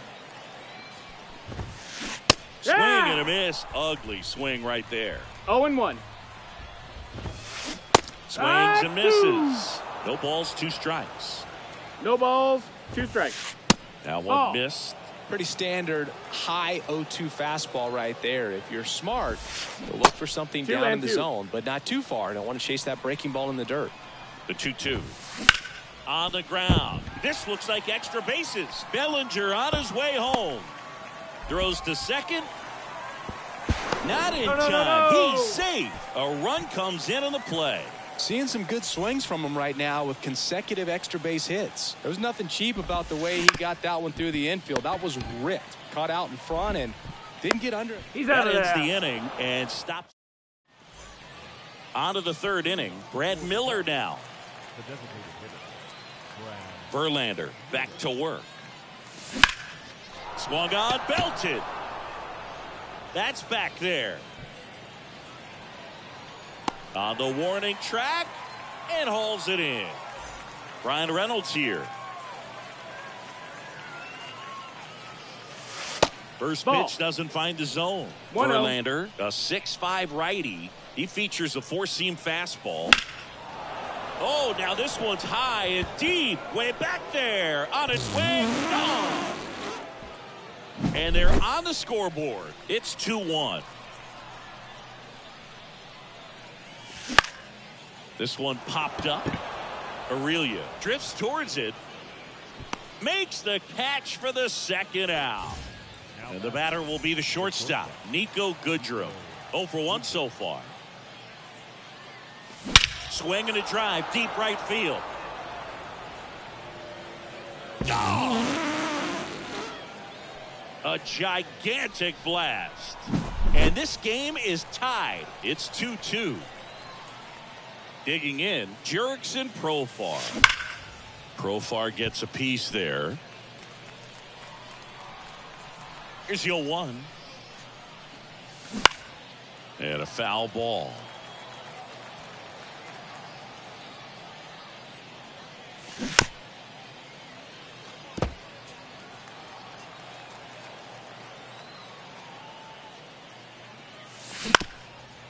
Swing and a miss. Ugly swing right there. 0-1. Swings and misses. No balls, 2 strikes. No balls, 2 strikes. Now one missed. Pretty standard high 0-2 fastball right there. If you're smart, you'll look for something down in the zone, but not too far. Don't want to chase that breaking ball in the dirt. The 2-2. On the ground. This looks like extra bases. Bellinger on his way home. Throws to second. Not in time. He's safe. A run comes in on the play. Seeing some good swings from him right now with consecutive extra base hits. There was nothing cheap about the way he got that one through the infield. That was ripped. Caught out in front and didn't get under. He's out of there. That ends the inning and stops. On to the third inning. Brad Miller now. Verlander back to work. Swung on, belted. That's back there. On the warning track and hauls it in. Ryan Reynolds here. First Ball. pitch doesn't find the zone. 1-0. Verlander, a 6'5" righty. He features a four-seam fastball. Oh, now this one's high and deep. Way back there. On its way. Gone. And they're on the scoreboard. It's 2-1. This one popped up. Aurelia drifts towards it. Makes the catch for the second out. And the batter will be the shortstop, Nico Goodrow. 0 for 1 so far. Swing and a drive, deep right field. Oh! A gigantic blast. And this game is tied. It's 2-2. Digging in, Jurickson Profar. Profar gets a piece there. Here's 0-1. And a foul ball.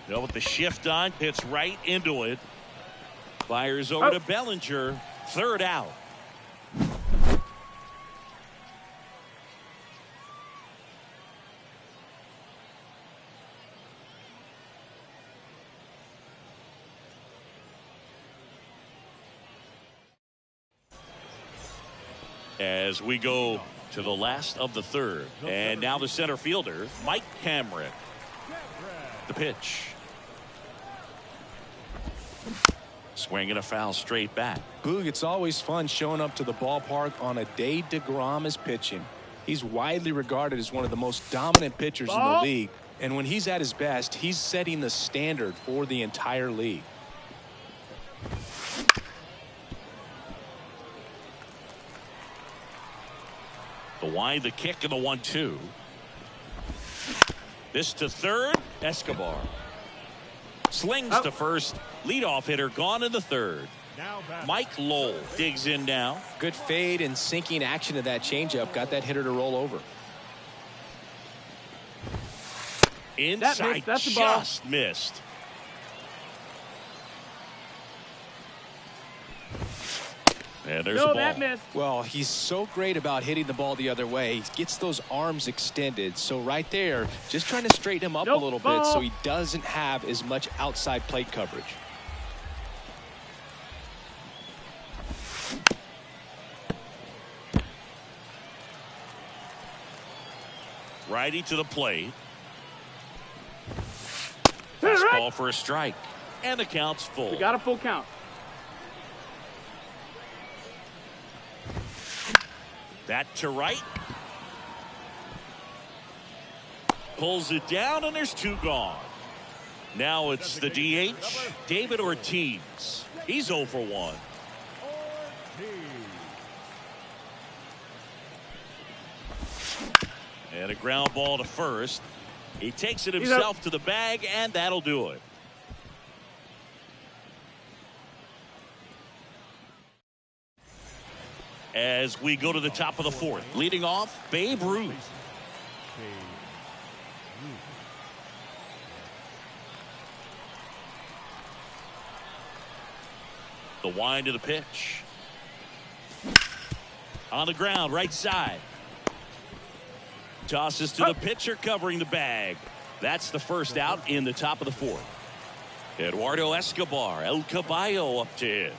Now with the shift on, hits right into it. Fires over to Bellinger. Third out. As we go to the last of the third. And now the center fielder, Mike Cameron. The pitch. Swing and a foul straight back. Boog, it's always fun showing up to the ballpark on a day DeGrom is pitching. He's widely regarded as one of the most dominant pitchers in the league. And when he's at his best, he's setting the standard for the entire league. The wind, the kick, and the 1-2. This to third. Escobar slings to first. Leadoff hitter gone in the third. Mike Lowell digs in now. Good fade and sinking action of that changeup. Got that hitter to roll over. Inside, that's the ball. just missed. And there's a ball. That missed. Well, he's so great about hitting the ball the other way. He gets those arms extended. So right there, just trying to straighten him up a little bit so he doesn't have as much outside plate coverage. Righty to the plate. Fastball for a strike. And the count's full. We got a full count. That to right. Pulls it down, and there's two gone. Now it's the DH, David Ortiz. He's 0 for 1. And a ground ball to first. He takes it himself to the bag, and that'll do it. As we go to the top of the fourth, leading off, Babe Ruth. The wind of the pitch. On the ground, right side. Tosses to the pitcher, covering the bag. That's the first out in the top of the fourth. Eduardo Escobar, El Caballo up to hit.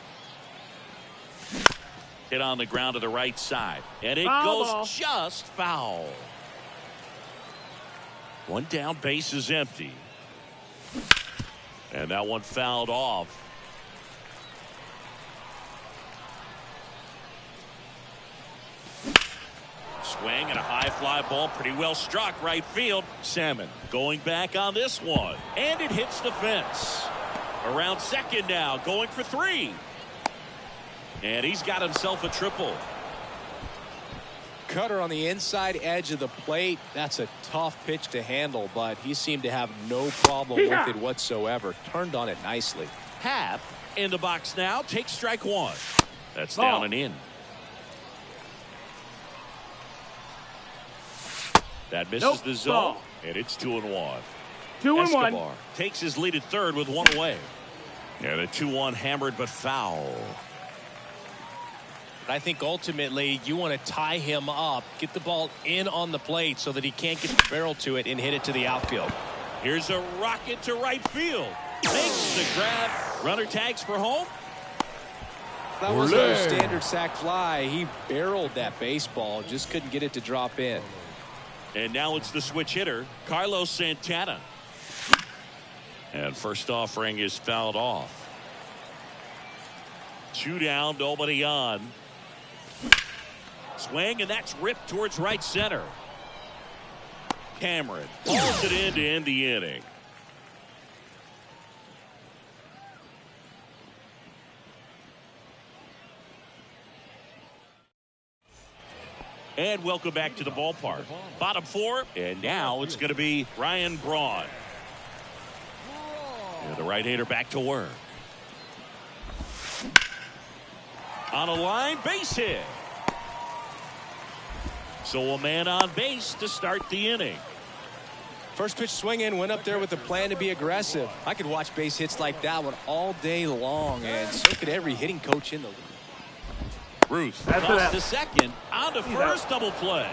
Hit on the ground to the right side. And it goes just foul. One down, base is empty. And that one fouled off. Swing and a high fly ball, pretty well struck right field. Salmon going back on this one, and it hits the fence. Around second now, going for 3. And he's got himself a triple. Cutter on the inside edge of the plate. That's a tough pitch to handle, but he seemed to have no problem with it whatsoever. Turned on it nicely. Happ in the box now, takes strike 1. That's down and in. That misses the zone, and it's 2-1. 2-1. Takes his lead at third with one away. And a 2-1 hammered but foul. I think ultimately you want to tie him up, get the ball in on the plate so that he can't get the barrel to it and hit it to the outfield. Here's a rocket to right field. Makes the grab. Runner tags for home. That was a standard sac fly. He barreled that baseball, just couldn't get it to drop in. And now it's the switch hitter, Carlos Santana. And first offering is fouled off. 2 down, nobody on. Swing, and that's ripped towards right center. Cameron hauls it in to end the inning. And welcome back to the ballpark. Bottom 4, and now it's going to be Ryan Braun. And the right-hander back to work. On a line, base hit. So a man on base to start the inning. First pitch swinging, went up there with a plan to be aggressive. I could watch base hits like that one all day long, and so could every hitting coach in the league. Ruth toss to second, on to first, double play.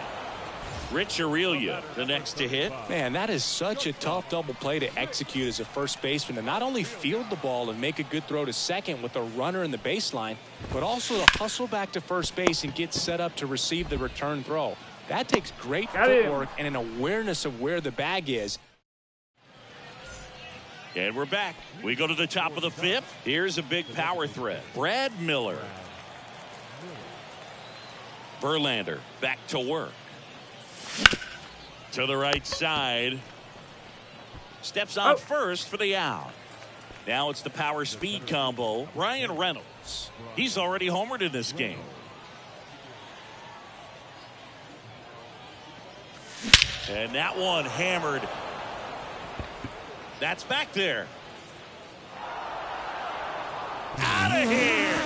Rich Aurelia, the next to hit. Man, that is such a tough double play to execute as a first baseman, to not only field the ball and make a good throw to second with a runner in the baseline, but also to hustle back to first base and get set up to receive the return throw. That takes great footwork and an awareness of where the bag is. And we're back. We go to the top of the 5th. Here's a big power threat. Brad Miller. Verlander back to work. To the right side. Steps on first for the out. Now it's the power speed combo. Ryan Reynolds. He's already homered in this game. And that one hammered. That's back there. Out of here.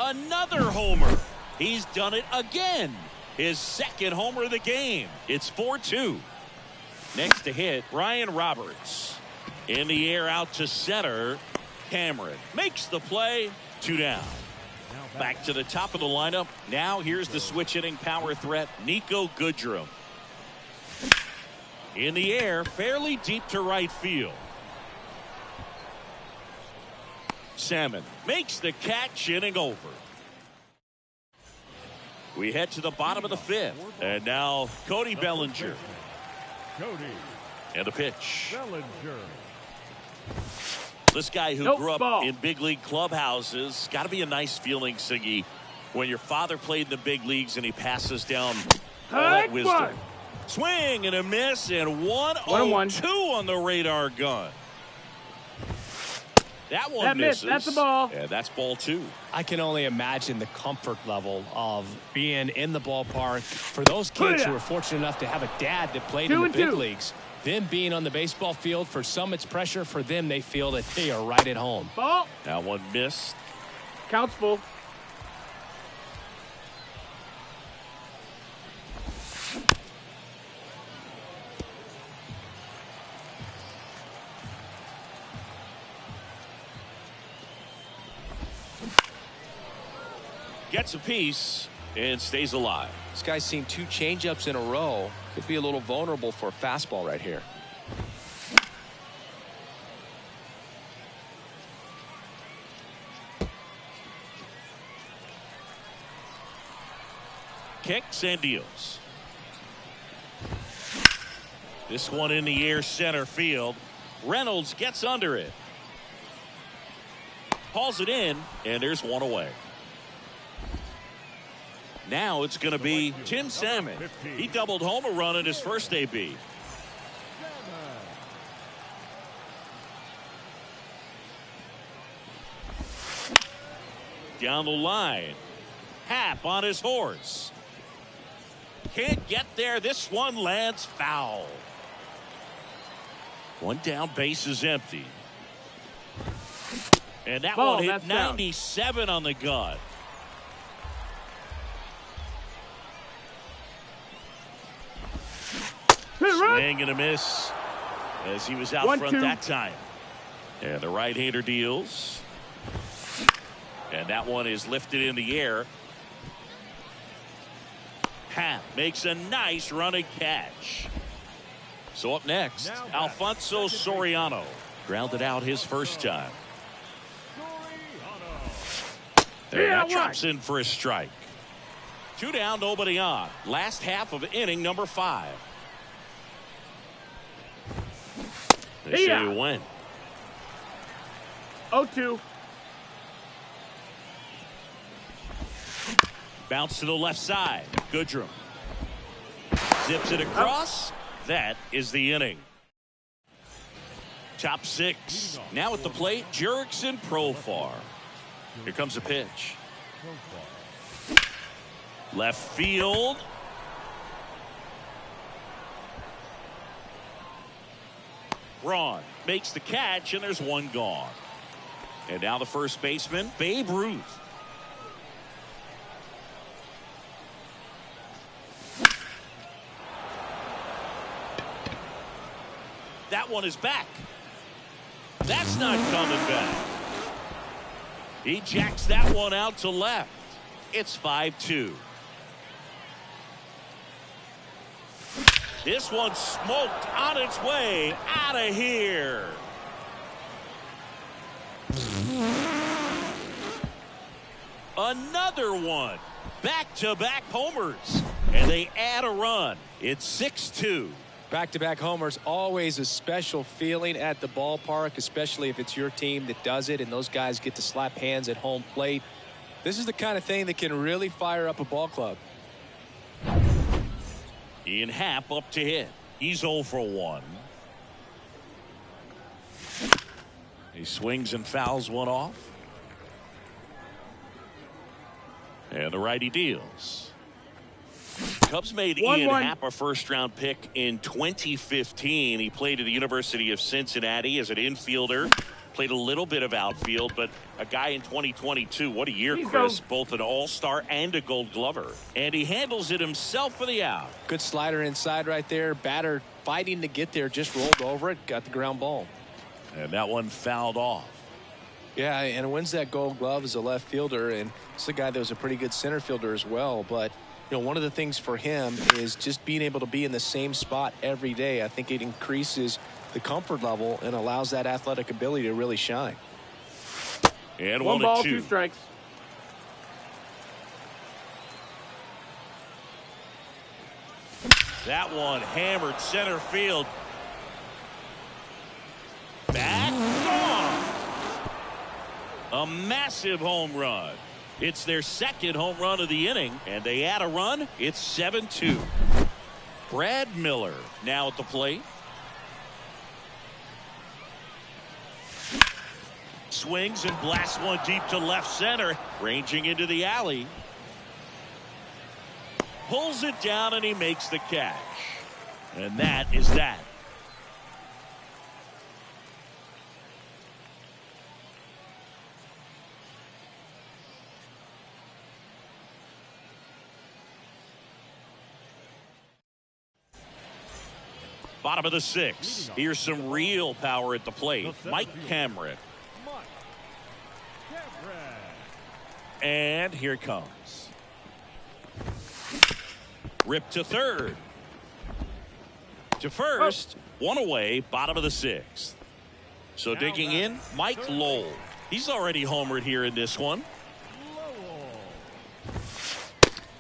Another homer. He's done it again. His second homer of the game. It's 4-2. Next to hit, Ryan Roberts. In the air out to center. Cameron makes the play. 2 down. Back to the top of the lineup. Now here's the switch hitting power threat, Nico Goodrum. In the air, fairly deep to right field. Salmon makes the catch, inning over. We head to the bottom of the 5th. And now Cody Bellinger. And the pitch. This guy who grew up in big league clubhouses, got to be a nice feeling, Siggy, when your father played in the big leagues and he passes down all that wisdom. Swing and a miss, and 1-0-2 on the radar gun. That one misses. That's a ball. And that's ball 2. I can only imagine the comfort level of being in the ballpark for those kids who are fortunate enough to have a dad that played in the big leagues. Them being on the baseball field, for some it's pressure. For them, they feel that they are right at home. Ball. That one missed. Counts full. Gets a piece and stays alive. This guy's seen 2 changeups in a row. Could be a little vulnerable for a fastball right here. Kicks and deals. This one in the air, center field. Reynolds gets under it. Hauls it in, and there's one away. Now it's going to be Tim Salmon. He doubled home a run in his first AB. Down the line. Happ on his horse. Can't get there. This one lands foul. One down, base is empty. And that Ball, one hit that's down. 97 on the gun. Swing and a miss as he was out front that time. And the right-hander deals. And that one is lifted in the air. Happ makes a nice running catch. So up next, Alfonso Soriano. Grounded out his first time. And that chops in for a strike. 2 down, nobody on. Last half of inning number 5. They say you win. 0-2. Bounce to the left side. Goodrum zips it across. That is the inning. Top 6. Now at the plate, Jurickson Profar. Here comes a pitch. Left field. Braun makes the catch, and there's one gone. And now the first baseman, Babe Ruth. That one is back. That's not coming back. He jacks that one out to left. It's 5-2. This one smoked on its way out of here. Another one. Back-to-back homers. And they add a run. It's 6-2. Back-to-back homers, always a special feeling at the ballpark, especially if it's your team that does it and those guys get to slap hands at home plate. This is the kind of thing that can really fire up a ball club. Ian Happ up to hit. He's 0 for 1. He swings and fouls one off. And the righty deals. Cubs made Ian Happ a first-round pick in 2015. He played at the University of Cincinnati as an infielder. Played a little bit of outfield, but a guy in 2022. What a year, Chris. Both an all-star and a gold glover. And he handles it himself for the out. Good slider inside right there. Batter fighting to get there. Just rolled over it. Got the ground ball. And that one fouled off. Yeah, and wins that gold glove as a left fielder. And it's a guy that was a pretty good center fielder as well. But you know, one of the things for him is just being able to be in the same spot every day. I think it increases the comfort level and allows that athletic ability to really shine. And 1 ball, 2 strikes. That one hammered center field. Back gone. A massive home run. It's their second home run of the inning, and they add a run. It's 7-2. Brad Miller now at the plate. Swings and blasts one deep to left center, ranging into the alley. Pulls it down, and he makes the catch. And that is that. Bottom of the 6th. Here's some real power at the plate. Mike Cameron. And here it comes. Rip to third. To first. One away. Bottom of the 6th. So digging in, Mike Lowell. He's already homered here in this one.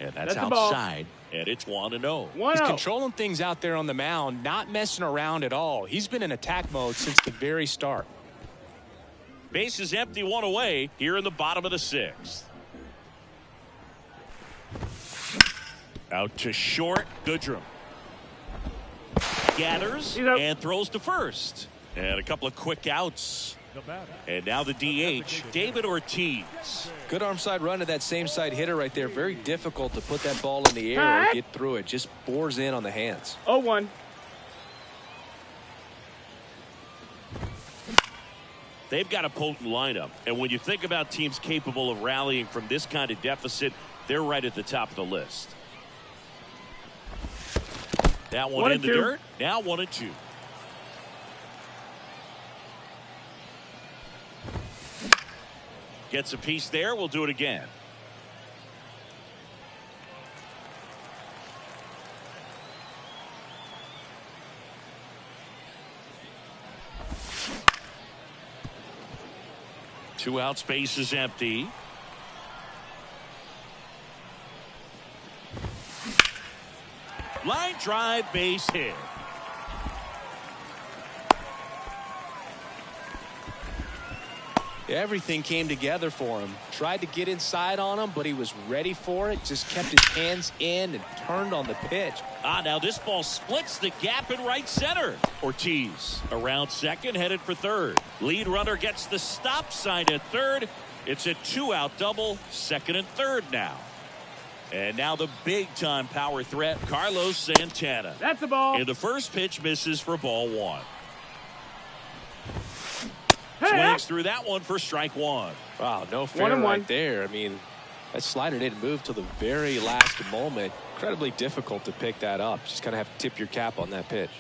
And that's outside. And it's 1-0. He's controlling things out there on the mound, not messing around at all. He's been in attack mode since the very start. Base is empty, 1 away here in the bottom of the 6th. Out to short, Goodrum. Gathers and throws to first. And a couple of quick outs. And now the DH, David Ortiz. Good arm side run to that same side hitter right there. Very difficult to put that ball in the air or get through it. Just bores in on the hands. 0-1. They've got a potent lineup, and when you think about teams capable of rallying from this kind of deficit, they're right at the top of the list. That one in the dirt. Now 1-2. Gets a piece there. We'll do it again. Two out, space is empty. Line drive, base hit. Everything came together for him. Tried to get inside on him, but he was ready for it. Just kept his hands in and turned on the pitch. Now this ball splits the gap in right center. Ortiz around second, headed for third. Lead runner gets the stop sign at third. It's a 2-out double, second and third now. And now the big-time power threat, Carlos Santana. That's the ball. And the first pitch misses for ball one. Hey, swings through that one for strike one. Wow, no fair right there. I mean, that slider didn't move till the very last moment. Incredibly difficult to pick that up. Just kind of have to tip your cap on that pitch.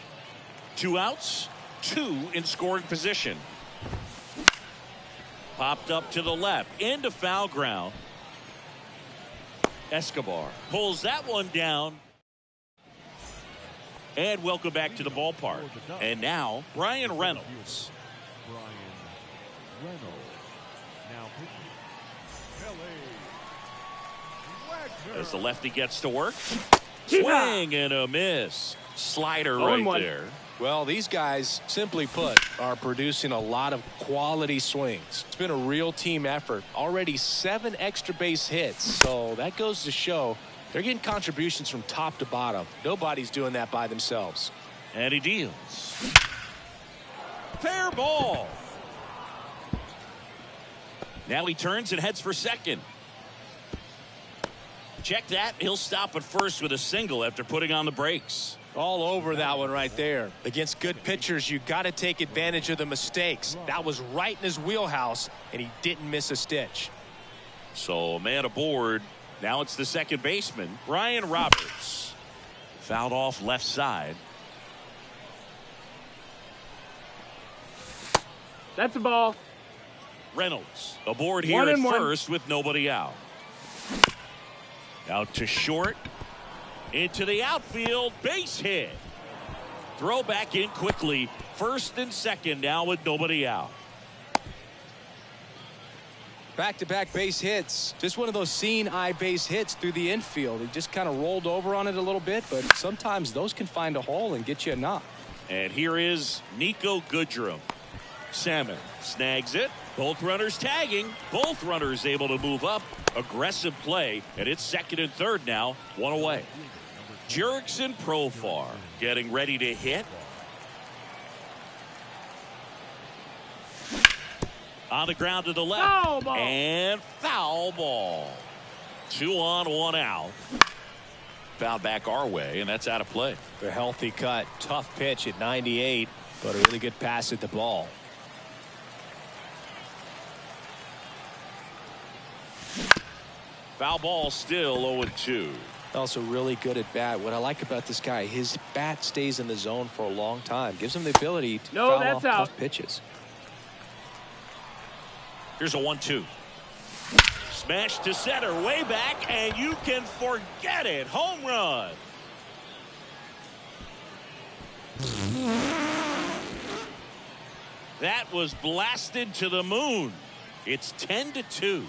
2 outs, 2 in scoring position. Popped up to the left, into foul ground. Escobar pulls that one down. And welcome back to the ballpark. And now, Brian Reynolds. As the lefty gets to work. Swing and a miss. Slider right there. Well, these guys, simply put, are producing a lot of quality swings. It's been a real team effort. Already 7 extra base hits. So that goes to show they're getting contributions from top to bottom. Nobody's doing that by themselves. And he deals. Fair ball. Now he turns and heads for second. Check that. He'll stop at first with a single after putting on the brakes. All over that one right there. Against good pitchers, you got to take advantage of the mistakes. That was right in his wheelhouse, and he didn't miss a stitch. So a man aboard. Now it's the second baseman, Ryan Roberts. Fouled off left side. That's a ball. Reynolds aboard here at first with nobody out. Out to short. Into the outfield. Base hit. Throw back in quickly. First and second now with nobody out. Back-to-back base hits. Just one of those seeing eye base hits through the infield. He just kind of rolled over on it a little bit, but sometimes those can find a hole and get you a knock. And here is Nico Goodrum. Salmon snags it. Both runners tagging. Both runners able to move up. Aggressive play. And it's second and third now. One away. Jurickson Profar getting ready to hit. On the ground to the left. Foul ball. And foul ball. 2 on, 1 out. Foul back our way, and that's out of play. A healthy cut. Tough pitch at 98, but a really good pass at the ball. Foul ball still 0-2. Also really good at bat. What I like about this guy, his bat stays in the zone for a long time. Gives him the ability to foul off tough pitches. Here's a 1-2. Smash to center, way back, and you can forget it. Home run. That was blasted to the moon. It's 10-2.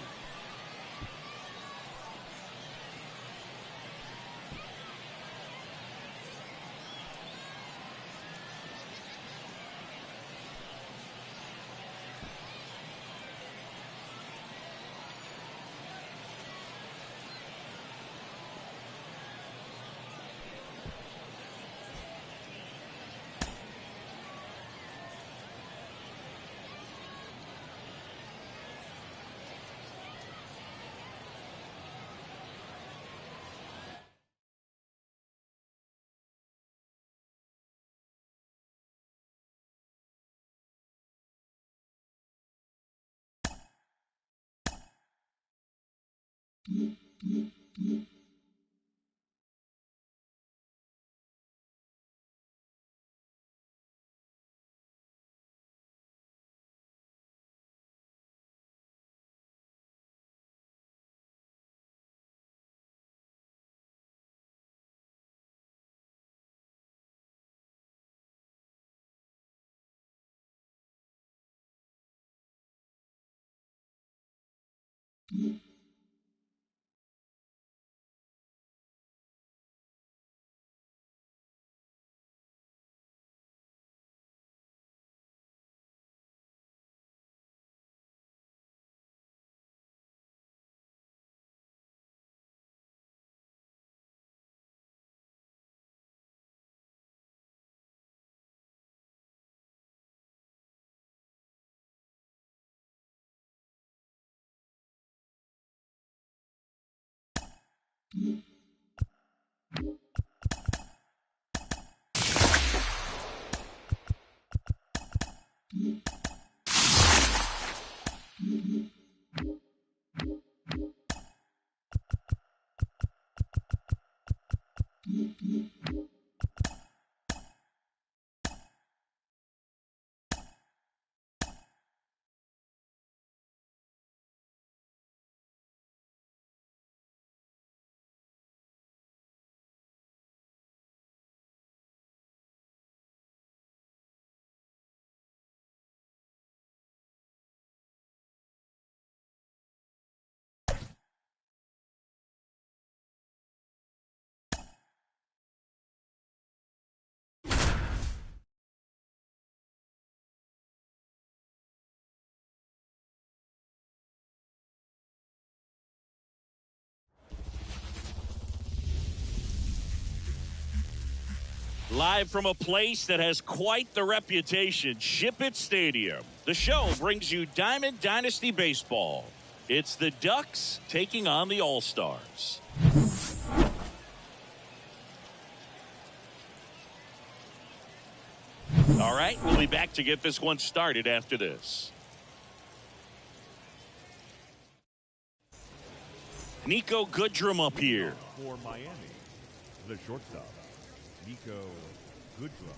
Live from a place that has quite the reputation, Ship It Stadium. The show brings you Diamond Dynasty Baseball. It's the Ducks taking on the All-Stars. All right, we'll be back to get this one started after this. Nico Goodrum up here. For Miami, the shortstop, Nico Goodrum.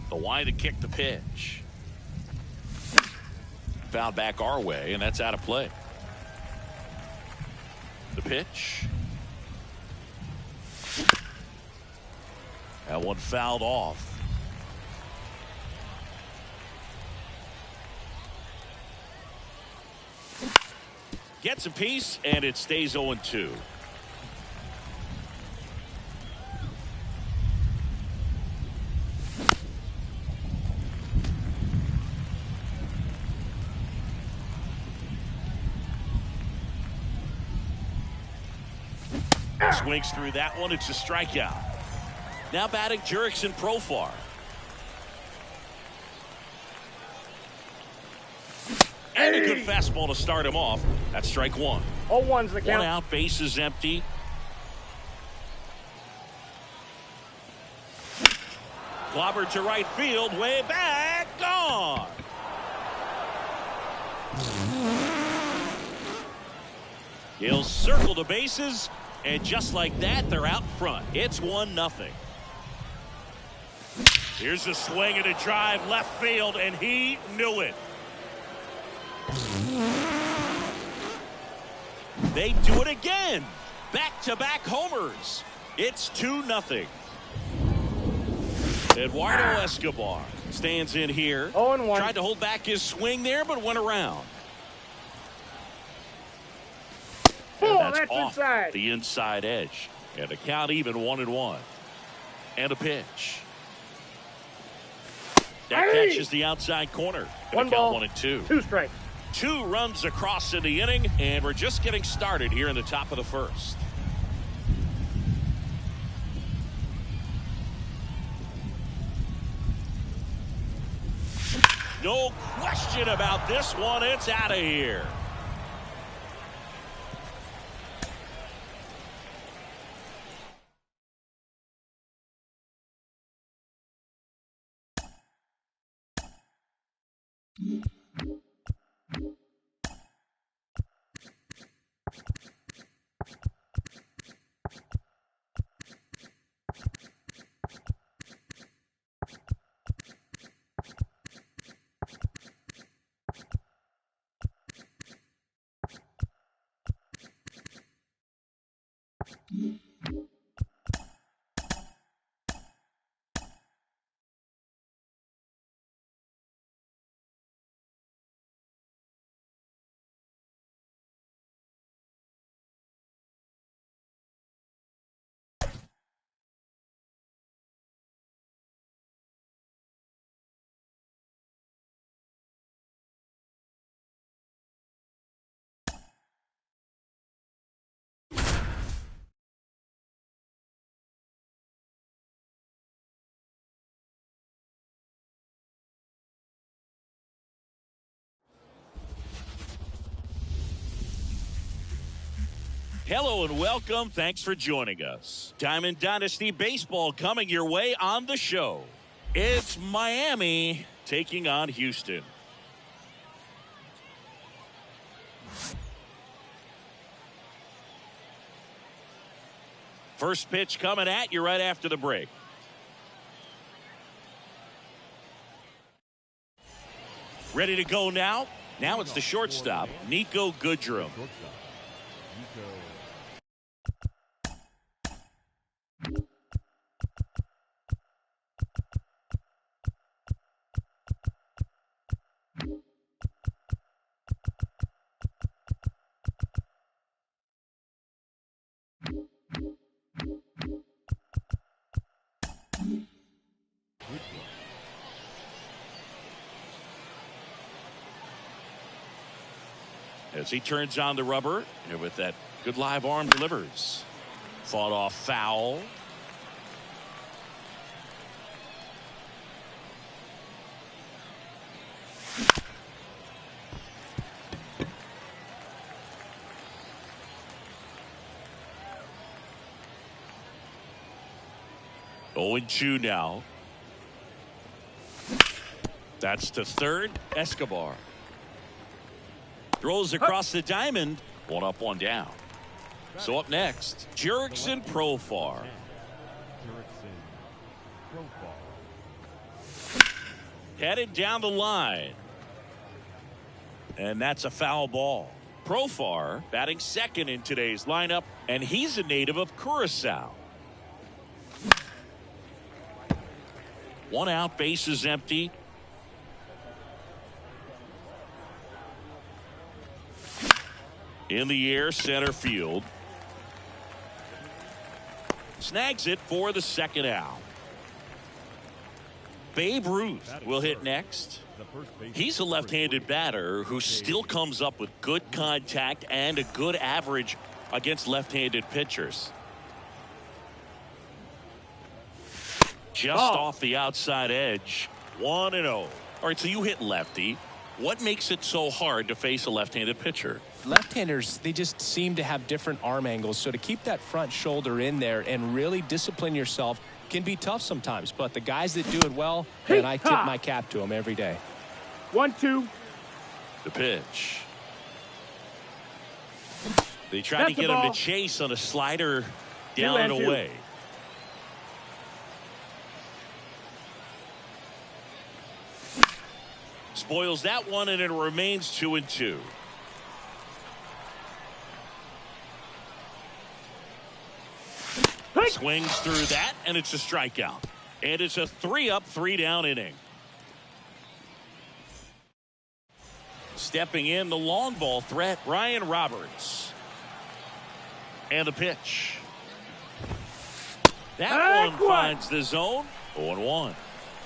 The wide to kick the pitch. Fouled back our way, and that's out of play. The pitch. That one fouled off. Gets a piece, and it stays 0-2. Swings through that one. It's a strikeout. Now batting Jurickson Profar. And a good fastball to start him off. That's strike one. 0-1's the count. One out, base is empty. Clobbered to right field, way back, gone. He'll circle the bases, and just like that, they're out front. It's 1-0. Here's a swing and a drive left field, and he knew it. They do it again. Back-to-back homers. It's 2-0. Eduardo Escobar stands in here. 0-1. Tried to hold back his swing there, but went around. Oh, That's off inside. the inside edge. And the count even 1-1. And a pitch. That catches the outside corner. One ball, 1-2. 2 strikes. 2 runs across in the inning, and we're just getting started here in the top of the first. No question about this one. It's out of here. Hello and welcome. Thanks for joining us. Diamond Dynasty Baseball coming your way on the show. It's Miami taking on Houston. First pitch coming at you right after the break. Ready to go now? Now it's the shortstop, Nico Goodrum. As he turns on the rubber, and with that good live arm delivers. Fought off foul. Oh, 0-2 now. That's to third. Escobar throws across the diamond. 1 up, 1 down. So up next, Jurickson Profar. Headed down the line. And that's a foul ball. Profar batting second in today's lineup, and he's a native of Curacao. 1 out, bases empty. In the air, center field. Snags it for the second out. Babe Ruth will hit next. He's a left-handed batter who still comes up with good contact and a good average against left-handed pitchers. Just off the outside edge. 1-0. All right, so you hit lefty. What makes it so hard to face a left-handed pitcher? Left-handers, they just seem to have different arm angles. So to keep that front shoulder in there and really discipline yourself can be tough sometimes. But the guys that do it well, and I tip my cap to them every day. 1-2. The pitch. They tried to get him to chase on a slider down and away. Spoils that one, and it remains 2-2. Swings through that, and it's a strikeout. And it's a 3-up, 3-down inning. Stepping in, the long ball threat, Ryan Roberts. And the pitch. That one finds the zone. 0-1.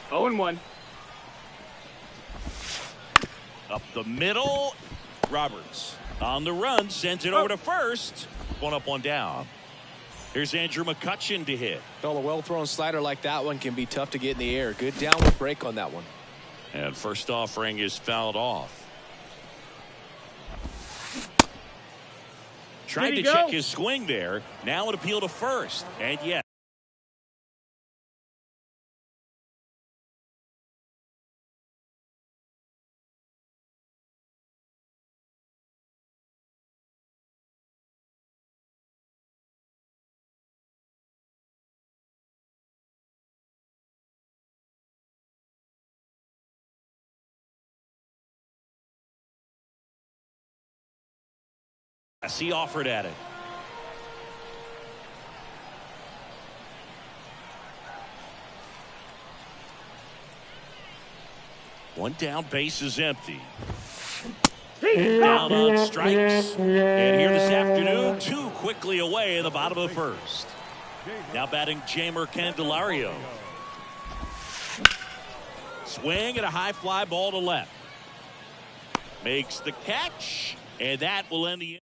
0-1. Up the middle. Roberts on the run, sends it over to first. One up, one down. Here's Andrew McCutchen to hit. Well, a well-thrown slider like that one can be tough to get in the air. Good downward break on that one. And first offering is fouled off. Tried to check his swing there. Now an appeal to first. And yes. He offered at it. One down, base is empty. Down on strikes. And here this afternoon, two quickly away in the bottom of the first. Now batting Jamer Candelario. Swing and a high fly ball to left. Makes the catch. And that will end the inning.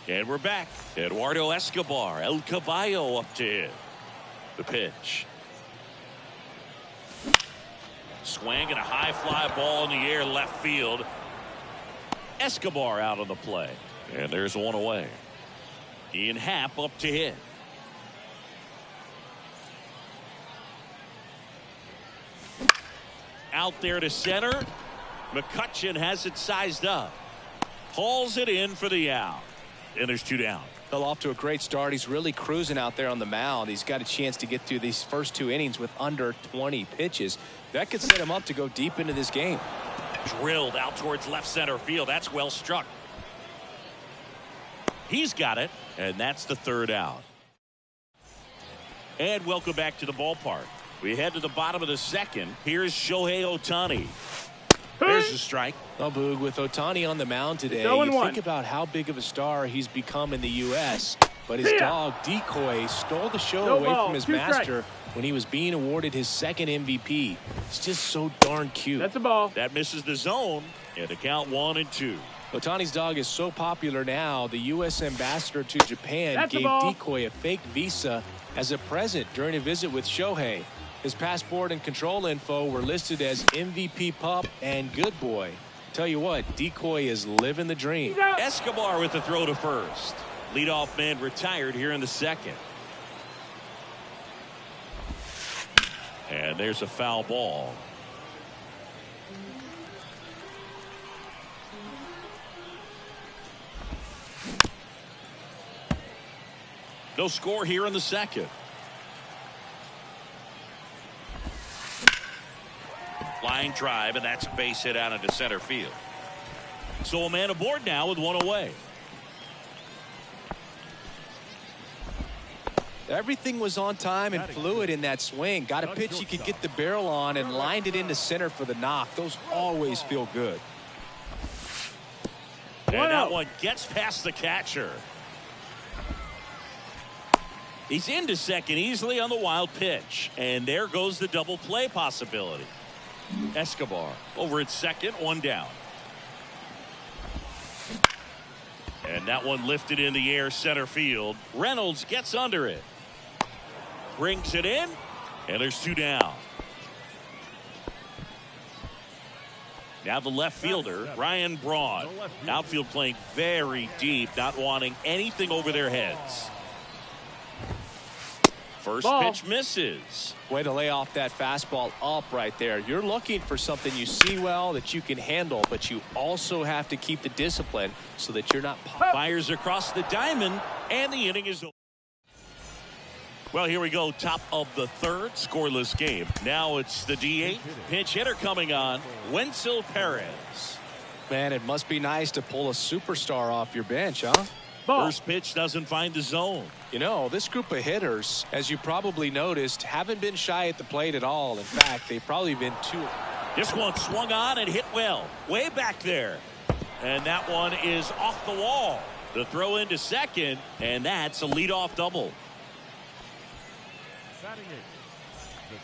And we're back. Eduardo Escobar, El Caballo up to hit. The pitch. Swing and a high fly ball in the air left field. Escobar out on the play. And there's one away. Ian Happ up to hit. Out there to center. McCutchen has it sized up. Hauls it in for the out. And there's two down. Well, off to a great start. He's really cruising out there on the mound. He's got a chance to get through these first two innings with under 20 pitches. That could set him up to go deep into this game. Drilled out towards left center field. That's well struck. He's got it, and that's the third out. And welcome back to the ballpark. We head to the bottom of the second. Here's Shohei Ohtani. There's the strike. Well, Boog, with Ohtani on the mound today, you think about how big of a star he's become in the U.S., but his dog, Decoy, stole the show away from his master when he was being awarded his second MVP. It's just so darn cute. That's a ball. That misses the zone, and the count 1-2. Ohtani's dog is so popular now, the U.S. ambassador to Japan gave Decoy a fake visa as a present during a visit with Shohei. His passport and control info were listed as MVP pup and good boy. Tell you what, Decoy is living the dream. Escobar with the throw to first. Leadoff man retired here in the second. And there's a foul ball. No score here in the second. Line drive, and that's a base hit out into center field. So a man aboard now with one away. Everything was on time and fluid in that swing. Got a pitch he could get the barrel on and lined it into center for the knock. Those always feel good. And that one gets past the catcher. He's into second easily on the wild pitch. And there goes the double play possibility. Escobar over at second, one down. And that one lifted in the air center field. Reynolds gets under it. Brings it in. And there's two down. Now the left fielder, Ryan Braun. Outfield playing very deep, not wanting anything over their heads. First pitch misses. Way to lay off that fastball up right there. You're looking for something you see well that you can handle, but you also have to keep the discipline so that you're not. Fires across the diamond, and the inning is over. Well, here we go. Top of the third, scoreless game. Now it's the DH pinch hitter coming on, Wenzel Perez. Man, it must be nice to pull a superstar off your bench, huh? First pitch doesn't find the zone. You know, this group of hitters, as you probably noticed, haven't been shy at the plate at all. In fact, they've probably been too. This one swung on and hit well. Way back there. And that one is off the wall. The throw into second, and that's a leadoff double.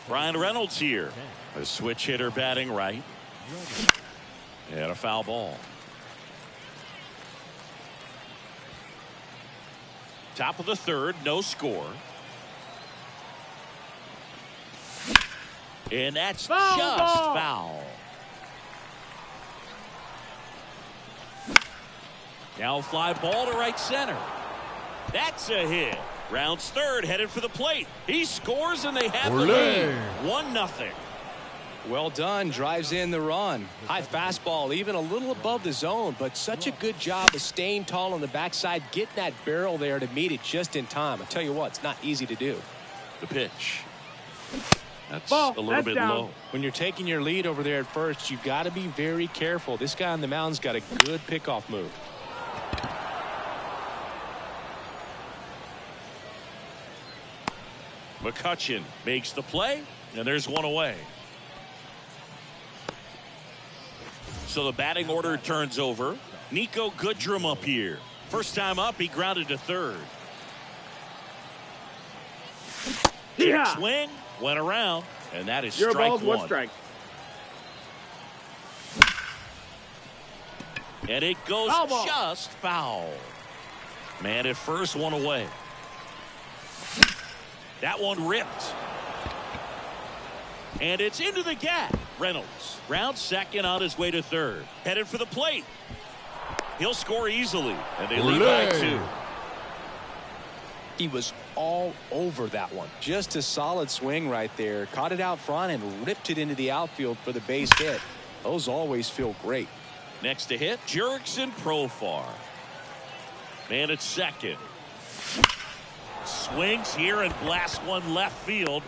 Brian Reynolds here. A switch hitter batting right. And a foul ball. Top of the third, no score. And that's Foul just ball. foul. Now fly ball to right center. That's a hit. Rounds third, headed for the plate. He scores and they have the lead. 1-0. Well done. Drives in the run. High fastball, even a little above the zone, but such a good job of staying tall on the backside, getting that barrel there to meet it just in time. I tell you what, it's not easy to do. The pitch. That's Ball. a little That's bit down. low. When you're taking your lead over there at first, you've got to be very careful. This guy on the mound's got a good pickoff move. McCutchen makes the play, and there's one away. So the batting order turns over. Nico Goodrum up here. First time up, he grounded to third. Check swing, went around, and that is Zero strike balls, one. 1 strike. And it goes Foul ball. just foul. Man at first, one away. That one ripped. And it's into the gap. Reynolds rounds second on his way to third. Headed for the plate. He'll score easily. And they lead by 2. He was all over that one. Just a solid swing right there. Caught it out front and ripped it into the outfield for the base hit. Those always feel great. Next to hit, Jurickson Profar. Man at second. Swings here and blasts one left field.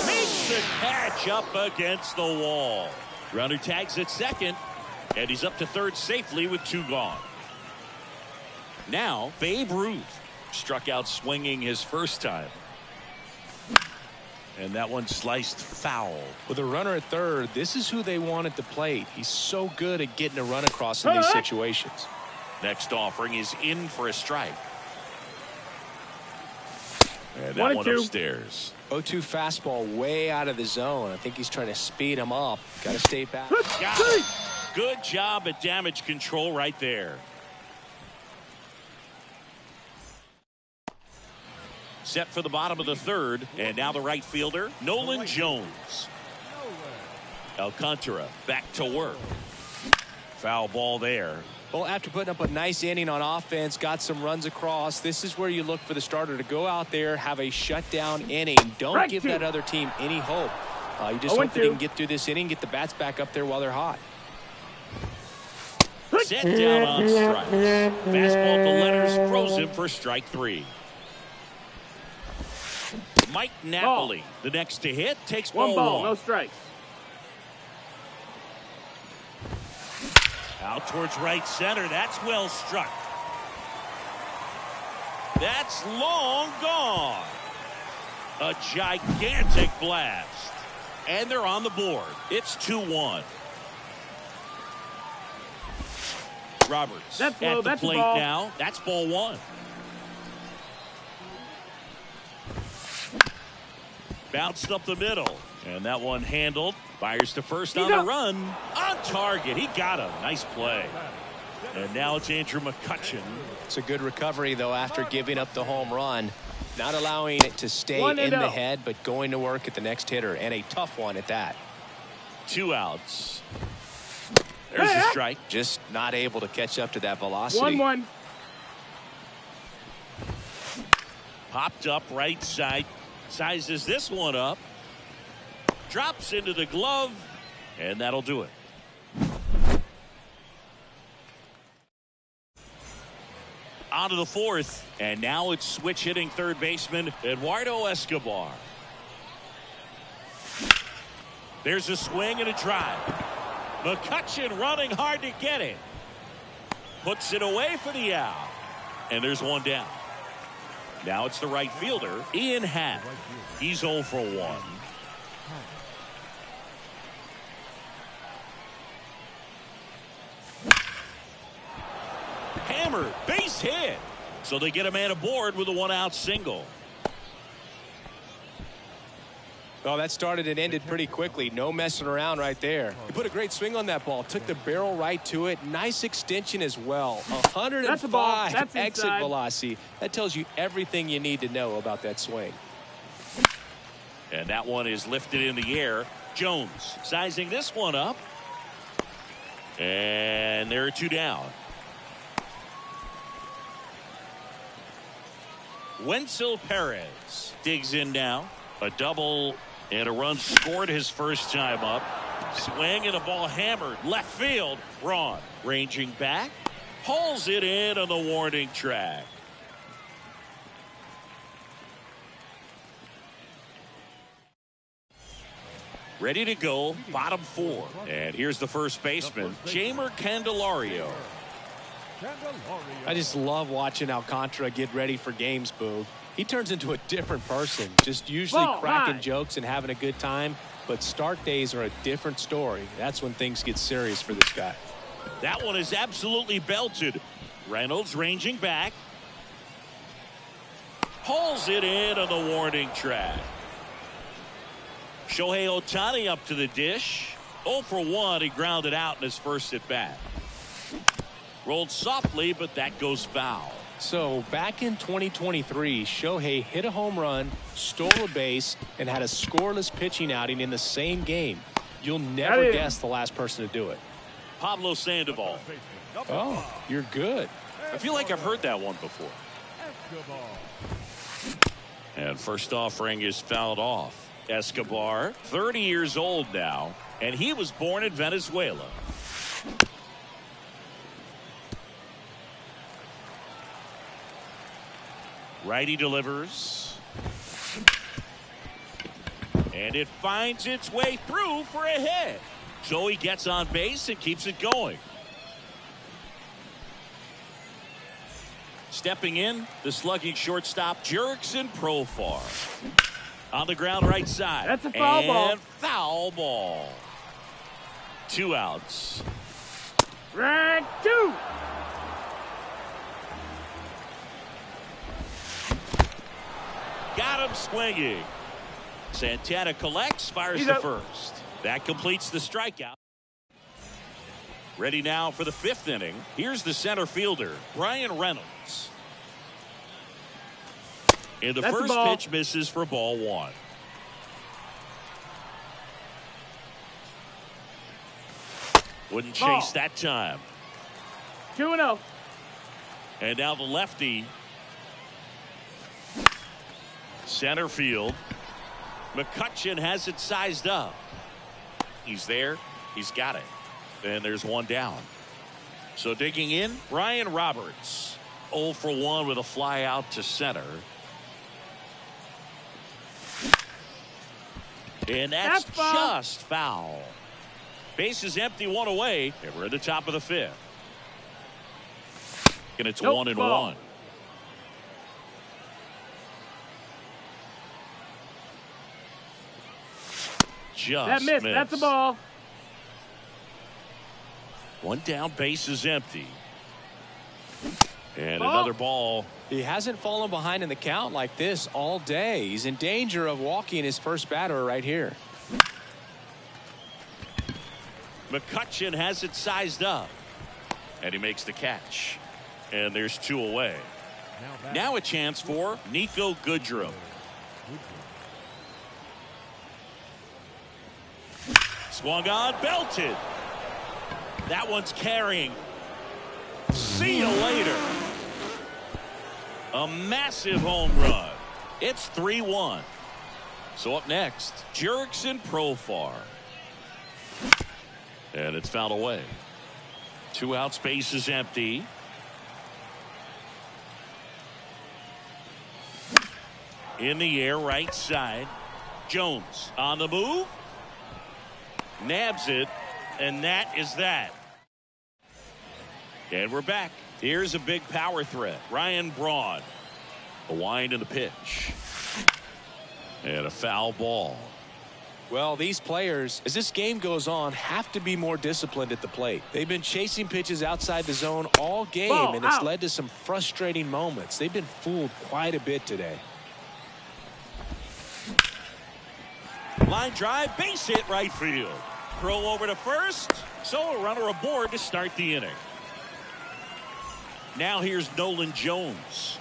Makes the catch up against the wall. Runner tags at second, and he's up to third safely with 2 gone. Now, Babe Ruth struck out swinging his first time. And that one sliced foul. With a runner at third, this is who they want at the plate. He's so good at getting a run across in these situations. Next offering is in for a strike. And that 1 and one 2. upstairs. 0-2 fastball way out of the zone. I think he's trying to speed him up. Got to stay back. Got it. Good job at damage control right there. Set for the bottom of the third, and now the right fielder, Nolan Jones. Alcantara back to work. Foul ball there. Well, after putting up a nice inning on offense, got some runs across, this is where you look for the starter to go out there, have a shutdown inning. Don't give that other team any hope. You just hope that he can get through this inning, get the bats back up there while they're hot. Set down on strikes. Fastball to Letters, throws him for strike 3. Mike Napoli, the next to hit, takes ball 1. No strikes. Out towards right center. That's well struck. That's long gone. A gigantic blast. And they're on the board. It's 2-1. Roberts That's low. at the That's plate ball. now. That's ball 1. Bounced up the middle. And that one handled. Fires to first on the run. On target. He got him. Nice play. And now it's Andrew McCutchen. It's a good recovery, though, after giving up the home run. Not allowing it to stay in the head, but going to work at the next hitter. And a tough one at that. 2 outs. There's a strike. Just not able to catch up to that velocity. 1-1. Popped up right side. Sizes this one up. Drops into the glove. And that'll do it. On to the fourth. And now it's switch hitting third baseman Eduardo Escobar. There's a swing and a drive. McCutchen running hard to get it. Puts it away for the out. And there's one down. Now it's the right fielder, Ian Happ. He's 0 for 1. Hammered, base hit. So they get a man aboard with a 1-out single. Well, that started and ended pretty quickly. No messing around right there. He put a great swing on that ball. Took the barrel right to it. Nice extension as well. 105 exit velocity. That tells you everything you need to know about that swing. And that one is lifted in the air. Jones sizing this one up. And there are 2 down. Wenzel Perez digs in now. A double and a run scored his first time up. Swing and a ball hammered left field. Braun ranging back. Hauls it in on the warning track. Ready to go, bottom 4. And here's the first baseman, Jeimer Candelario. I just love watching Alcantara get ready for games, Boog. He turns into a different person, just usually cracking jokes and having a good time. But start days are a different story. That's when things get serious for this guy. That one is absolutely belted. Reynolds ranging back. Hauls it in on the warning track. Shohei Ohtani up to the dish. 0 for 1. He grounded out in his first at bat. Rolled softly, but that goes foul. So back in 2023, Shohei hit a home run, stole a base, and had a scoreless pitching outing in the same game. You'll never guess the last person to do it. Pablo Sandoval. Oh, you're good. I feel like I've heard that one before. And first offering is fouled off. Escobar, 30 years old now, and he was born in Venezuela. Righty delivers. And it finds its way through for a hit. So he gets on base and keeps it going. Stepping in, the slugging shortstop, Jurickson Profar. On the ground right side. That's a foul ball. And foul ball. 2 outs. Strike 2. Got him swinging. Santana collects, fires the first. That completes the strikeout. Ready now for the 5th inning. Here's the center fielder, Brian Reynolds. And the first pitch misses for ball 1. Wouldn't chase that time. 2-0. And now the lefty. Center field. McCutchen has it sized up. He's there. He's got it. And there's 1 down. So digging in, Ryan Roberts. 0 for 1 with a fly out to center. And that's just foul. Base is empty, 1 away. And we're at the top of the 5th. And it's 1-1. Just that missed. That's a ball. 1 down, base is empty. And another ball. He hasn't fallen behind in the count like this all day. He's in danger of walking his first batter right here. McCutchen has it sized up. And he makes the catch. And there's 2 away. Now a chance for Nico Goodrum. Swung on, belted. That one's carrying. See you later. A massive home run. It's 3-1. So up next, Jurickson Profar. And it's fouled away. 2 outs, base is empty. In the air, right side. Jones on the move. Nabs it, and that is that. And we're back. Here's a big power threat. Ryan Braun. A wind in the pitch. And a foul ball. Well, these players, as this game goes on, have to be more disciplined at the plate. They've been chasing pitches outside the zone all game, and it's led to some frustrating moments. They've been fooled quite a bit today. Line drive, base hit right field. Throw over to first. So a runner aboard to start the inning. Now here's Nolan Jones.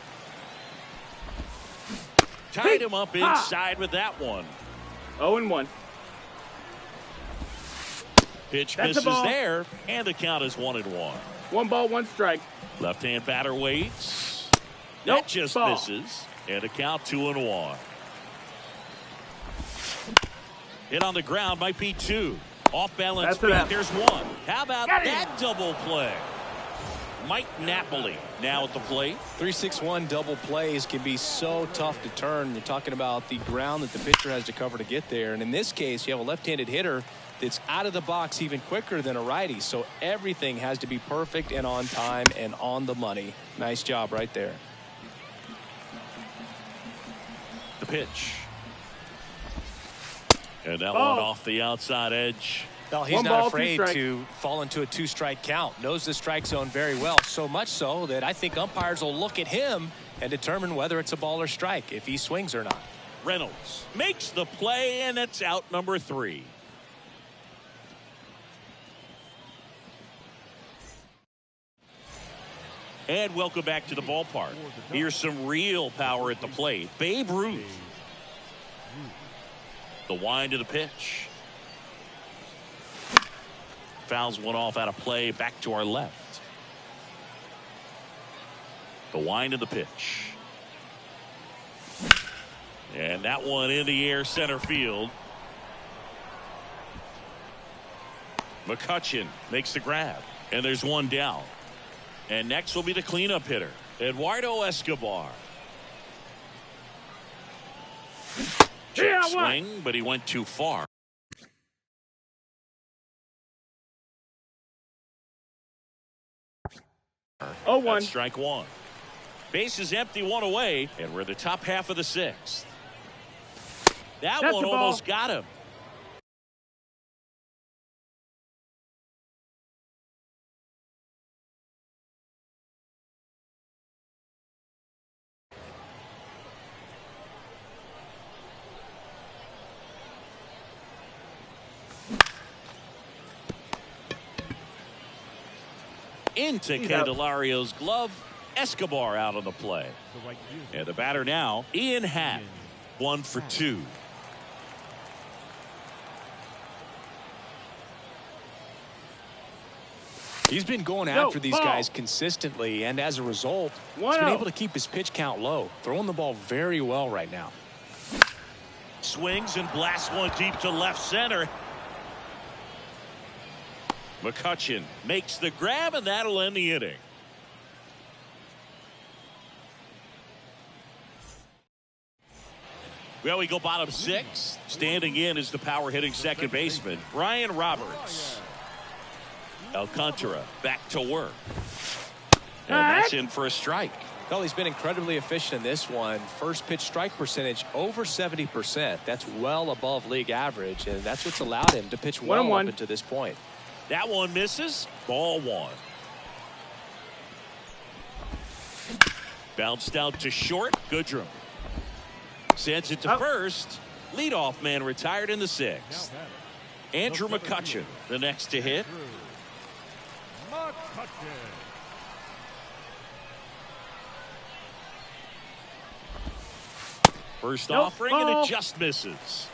Tied him up inside with that one. 0-1. Pitch That's misses a ball. there, and the count is 1-1. 1 ball, 1 strike. Left-hand batter waits. Nope, That just ball. misses, and a count 2-1. Hit on the ground might be 2. Off balance That's feet, it. there's 1. How about Got that him. double play? Mike Napoli now at the plate. 3-6-1 double plays can be so tough to turn. You're talking about the ground that the pitcher has to cover to get there. And in this case, you have a left-handed hitter that's out of the box even quicker than a righty. So everything has to be perfect and on time and on the money. Nice job right there. The pitch. And that Ball. one off the outside edge. Well, he's 1 not ball, 2 afraid strike. to fall into a 2-strike count. Knows the strike zone very well. So much so that I think umpires will look at him and determine whether it's a ball or strike, if he swings or not. Reynolds makes the play, and it's out number 3. And welcome back to the ballpark. Here's some real power at the plate. Babe Ruth. The wind of the pitch. Fouls one off out of play, back to our left. The wind of the pitch. And that one in the air center field. McCutchen makes the grab. And there's one down. And next will be the cleanup hitter, Eduardo Escobar. Check swing, but he went too far. Oh, 1. That's strike 1. Base is empty, 1 away, and we're in the top half of the 6th. That That's one the ball. almost got him. Into Candelario's glove. Escobar out on the play. And the batter now, Ian Happ. 1 for 2. He's been going after these guys consistently, and as a result, he's been able to keep his pitch count low, throwing the ball very well right now. Swings and blasts one deep to left center. McCutchen makes the grab, and that'll end the inning. Well, we go bottom 6. Standing in is the power hitting second baseman, Brian Roberts. Alcantara back to work. And that's in for a strike. Well, he's been incredibly efficient in this one. First pitch strike percentage over 70%. That's well above league average, and that's what's allowed him to pitch well up until this point. That one misses. Ball 1. Bounced out to short. Goodrum sends it to first. Leadoff man retired in the 6th. Andrew McCutchen, the next to hit. First offering, and it just misses.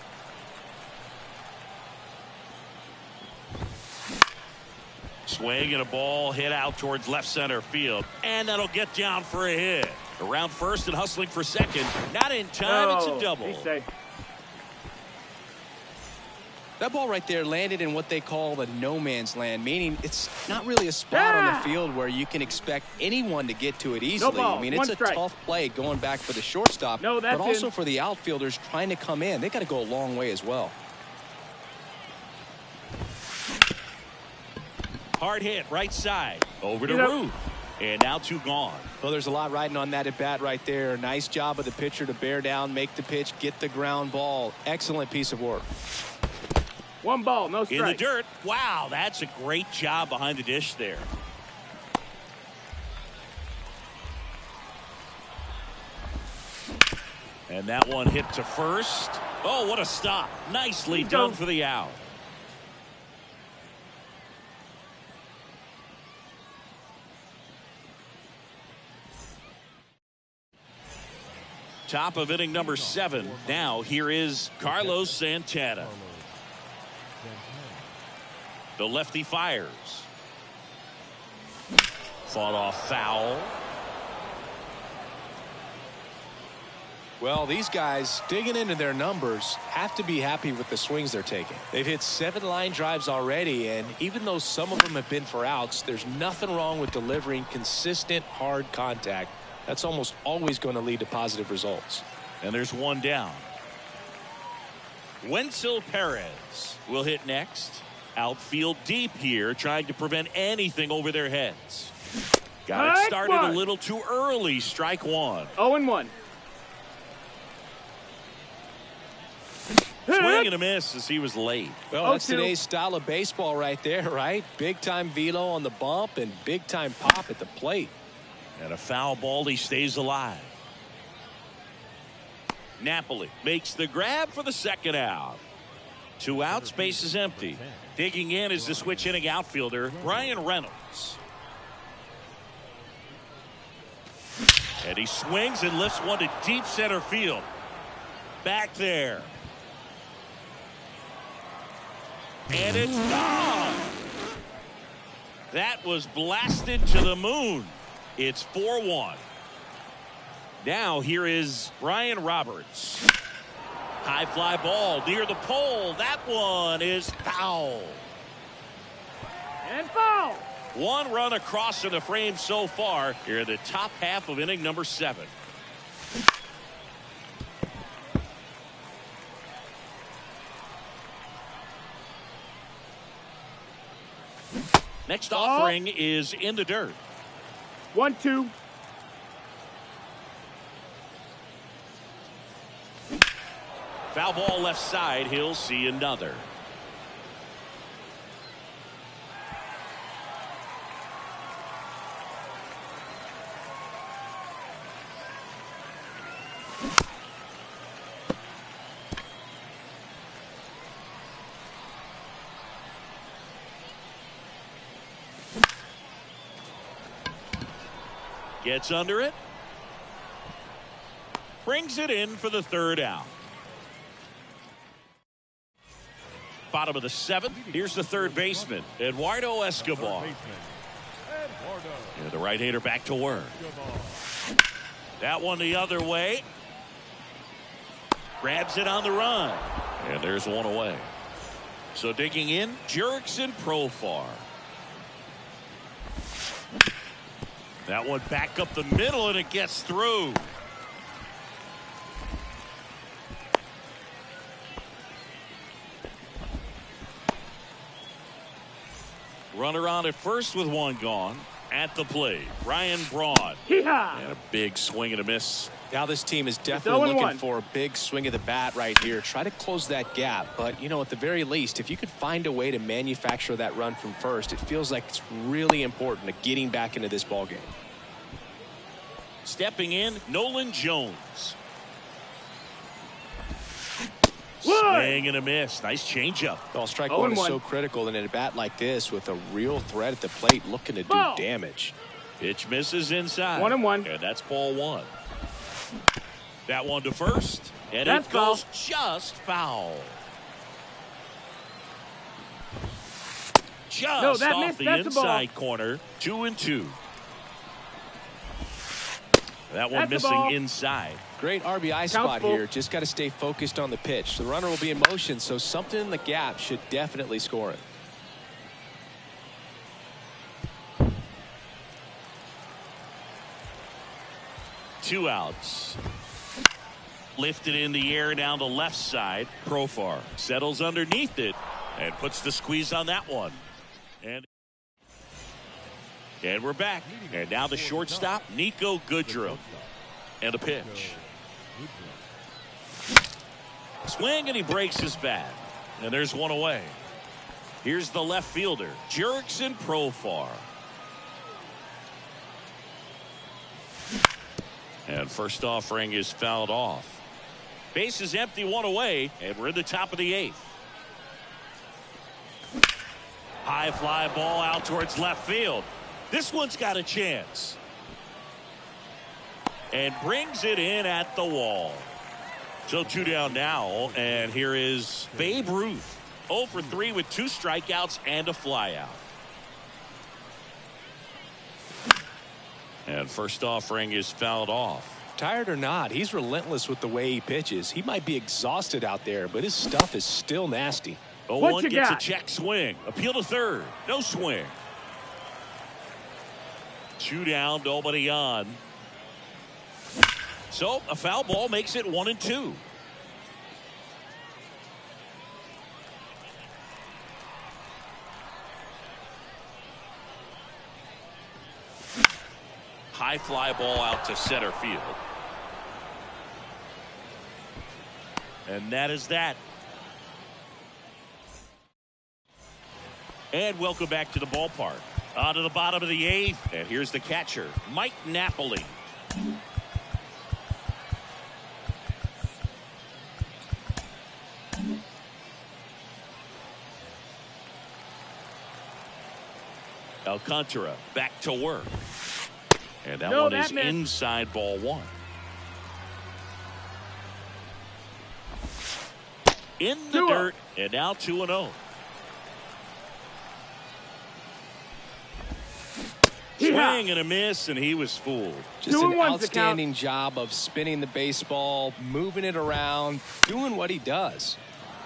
Swing and a ball hit out towards left center field, and that'll get down for a hit. Around first and hustling for second. Not in time. It's a double. That ball right there landed in what they call the no man's land, meaning it's not really a spot on the field where you can expect anyone to get to it easily. I mean, it's a tough play going back for the shortstop, but also for the outfielders trying to come in. They got to go a long way as well. Hard hit, right side, over to Ruth. And now 2 gone. Well, there's a lot riding on that at bat right there. Nice job of the pitcher to bear down, make the pitch, get the ground ball. Excellent piece of work. 1 ball, no strike. In the dirt. Wow, that's a great job behind the dish there. And that one hit to first. Oh, what a stop. Nicely done for the out. Top of inning number 7. Now here is Carlos Santana. The lefty fires. Fought off foul. Well, these guys digging into their numbers have to be happy with the swings they're taking. They've hit 7 line drives already, and even though some of them have been for outs, there's nothing wrong with delivering consistent hard contact. That's almost always going to lead to positive results. And there's one down. Wenzel Perez will hit next. Outfield deep here, trying to prevent anything over their heads. Got it started a little too early. Strike one. 0-1. Swing and a miss as he was late. Well, that's today's style of baseball right there, right? Big time velo on the bump and big time pop at the plate. And a foul ball, he stays alive. Napoli makes the grab for the second out. 2 outs, base is empty. Digging in is the switch hitting outfielder, Brian Reynolds. And he swings and lifts one to deep center field. Back there. And it's gone. That was blasted to the moon. It's 4-1. Now here is Ryan Roberts. High fly ball near the pole. That one is foul. And foul. 1 run across in the frame so far here in the top half of inning number 7. Next offering is in the dirt. 1-2. Foul ball left side. He'll see another. Gets under it. Brings it in for the 3rd out. Bottom of the 7th. Here's the 3rd baseman, Eduardo Escobar. And the right-hander back to work. That one the other way. Grabs it on the run. And there's one away. So digging in, Jurickson Profar. That one back up the middle, and it gets through. Runner on at first with 1 gone. At the plate, Ryan Braun. And a big swing and a miss. Now this team is definitely looking for a big swing of the bat right here. Try to close that gap. But, you know, at the very least, if you could find a way to manufacture that run from first, it feels like it's really important to getting back into this ball game. Stepping in, Nolan Jones. Swing and a miss. Nice changeup. Well, strike one is so critical in a bat like this with a real threat at the plate looking to do damage. Pitch misses inside. 1-1. And that's ball 1. That one to first. And that's it goes just foul. Just off the inside corner. 2-2. That one missing inside. Great RBI spot here. Just got to stay focused on the pitch. The runner will be in motion, so something in the gap should definitely score it. Two outs. Lifted in the air down the left side. Profar settles underneath it and puts the squeeze on that one. And we're back. And now the shortstop, Nico Goodrum. And a pitch. Swing, and he breaks his bat. And there's one away. Here's the left fielder, Jurickson Profar. And first offering is fouled off. Base is empty, one away, and we're in the top of the 8th. High fly ball out towards left field. This one's got a chance. And brings it in at the wall. So 2 down now, and here is Babe Ruth. 0 for 3 with 2 strikeouts and a flyout. And first offering is fouled off. Tired or not, he's relentless with the way he pitches. He might be exhausted out there, but his stuff is still nasty. 0-1 gets a check swing. Appeal to third. No swing. 2 down, nobody on. So a foul ball makes it 1-2. High fly ball out to center field. And that is that. And welcome back to the ballpark. On to the bottom of the 8th. And here's the catcher, Mike Napoli. Alcantara back to work. And that one is inside ball 1. In the dirt, and now 2-0. Swing and a miss, and he was fooled. Just an outstanding job of spinning the baseball, moving it around, doing what he does.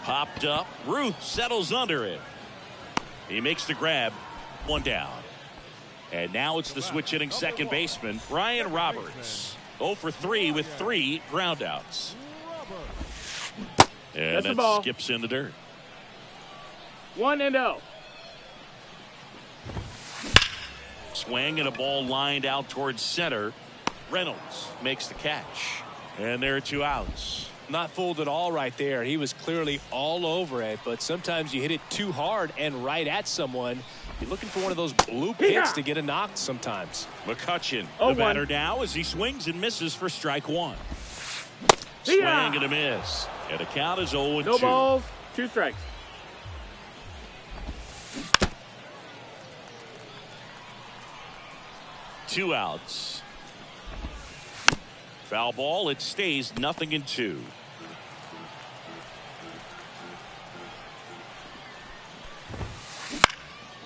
Popped up. Ruth settles under it. He makes the grab. 1 down. And now it's the switch hitting second baseman, Ryan Roberts. 0 for 3 with 3 groundouts. And that skips in the dirt. 1-0. Swing and a ball lined out towards center. Reynolds makes the catch. And there are 2 outs. Not fooled at all right there. He was clearly all over it, but sometimes you hit it too hard and right at someone. You're looking for one of those bloop hits to get a knock sometimes. McCutchen, the batter now as he swings and misses for strike 1. Swing and a miss. And the count is 0-2. No balls, 2 strikes. Two outs. Foul ball. It stays 0-2.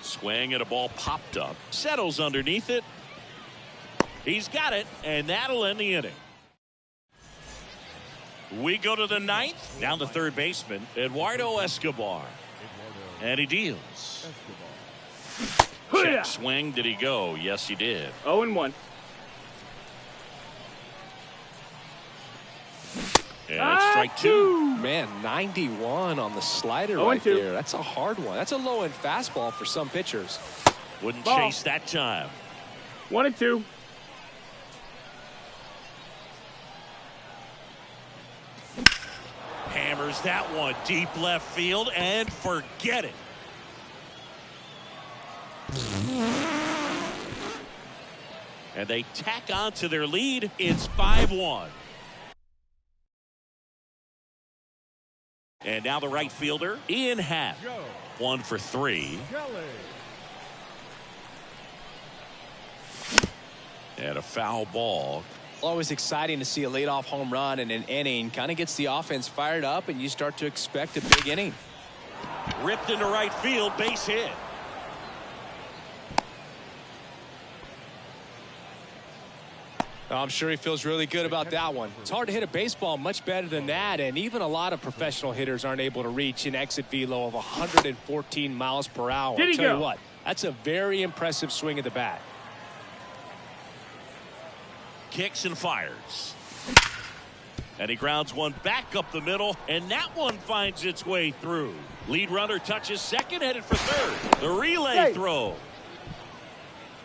Swing and a ball popped up. Settles underneath it. He's got it, and that'll end the inning. We go to the 9th. Down to third baseman, Eduardo Escobar. And he deals. Check swing. Did he go? Yes, he did. 0-1. And it's strike 2. Man, 91 on the slider right there. That's a hard one. That's a low-end fastball for some pitchers. Wouldn't chase that time. 1-2. Hammers that one deep left field and forget it. And they tack on to their lead. It's 5-1. And now the right fielder, Ian Happ. 1 for 3. And a foul ball. Always exciting to see a leadoff home run in an inning. Kind of gets the offense fired up, and you start to expect a big inning. Ripped into right field, base hit. I'm sure he feels really good about that one. It's hard to hit a baseball much better than that, and even a lot of professional hitters aren't able to reach an exit velo of 114 miles per hour. I'll tell you what, that's a very impressive swing of the bat. Kicks and fires. And he grounds one back up the middle, and that one finds its way through. Lead runner touches second, headed for third. The relay throw.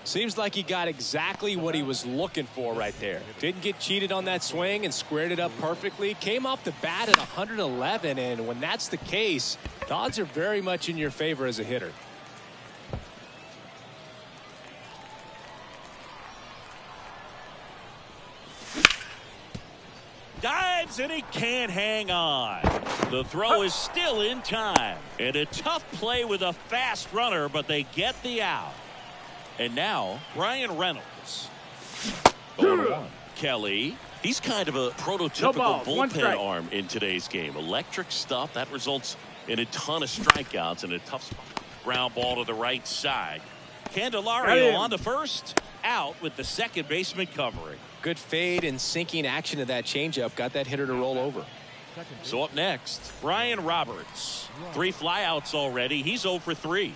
Seems like he got exactly what he was looking for right there. Didn't get cheated on that swing and squared it up perfectly. Came off the bat at 111, and when that's the case, the odds are very much in your favor as a hitter. Dives drives, and he can't hang on. The throw is still in time. And a tough play with a fast runner, but they get the out. And now, Brian Reynolds. 0-1. Kelly. He's kind of a prototypical bullpen arm in today's game. Electric stuff that results in a ton of strikeouts and a tough spot. Ground ball to the right side. Candelario on the first, out with the second baseman covering. Good fade and sinking action of that changeup got that hitter to roll over. So up next, Brian Roberts. 3 flyouts already. He's 0 for 3.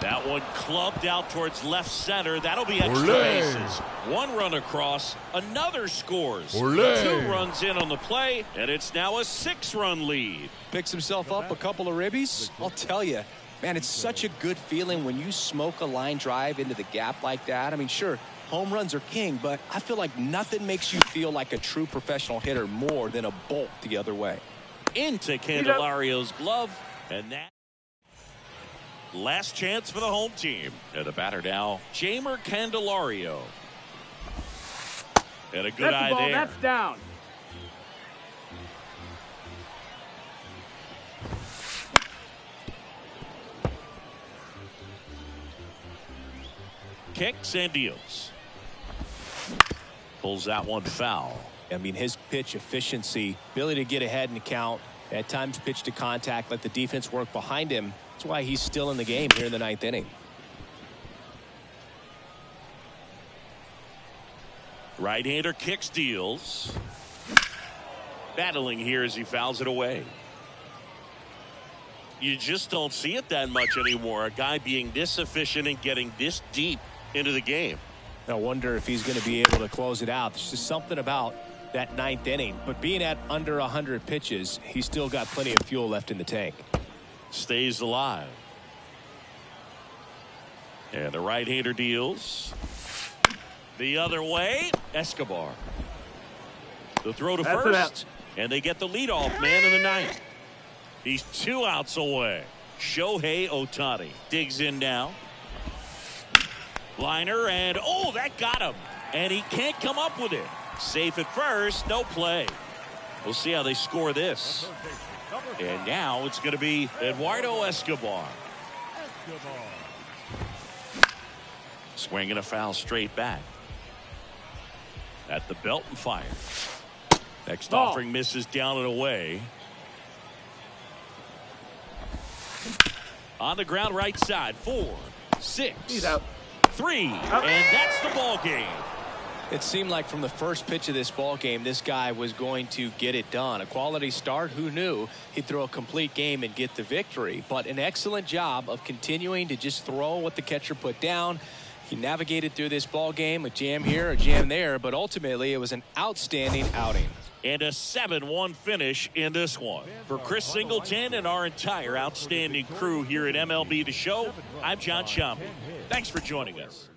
That one clubbed out towards left center. That'll be extra bases. 1 run across. Another scores. 2 runs in on the play, and it's now a 6-run lead. Picks himself up a couple of ribbies. I'll tell you, man, it's such a good feeling when you smoke a line drive into the gap like that. I mean, sure, home runs are king, but I feel like nothing makes you feel like a true professional hitter more than a bolt the other way. Into Candelario's glove, and that last chance for the home team. And the batter now, Jeimer Candelario. And a good eye there. That's down. Kicks and deals. Pulls that one foul. I mean, his pitch efficiency, ability to get ahead in the count, at times pitch to contact, let the defense work behind him. That's why he's still in the game here in the 9th inning. Right-hander kicks, deals. Battling here as he fouls it away. You just don't see it that much anymore. A guy being this efficient and getting this deep into the game. I wonder if he's going to be able to close it out. There's just something about that 9th inning. But being at under 100 pitches, he's still got plenty of fuel left in the tank. Stays alive. And the right-hander deals. The other way, Escobar. The throw to first, and they get the leadoff man in the 9th. He's 2 outs away. Shohei Ohtani digs in now. Liner, and oh, that got him. And he can't come up with it. Safe at first, no play. We'll see how they score this. And now it's going to be Eduardo Escobar. Swinging a foul straight back. At the belt and fire. Next offering misses down and away. On the ground right side. 4, 6, He's out. 3, and that's the ball game. It seemed like from the first pitch of this ball game, this guy was going to get it done. A quality start. Who knew he'd throw a complete game and get the victory? But an excellent job of continuing to just throw what the catcher put down. He navigated through this ball game, a jam here, a jam there, but ultimately it was an outstanding outing. And a 7-1 finish in this one. For Chris Singleton and our entire outstanding crew here at MLB The Show, I'm John Sciambi. Thanks for joining us.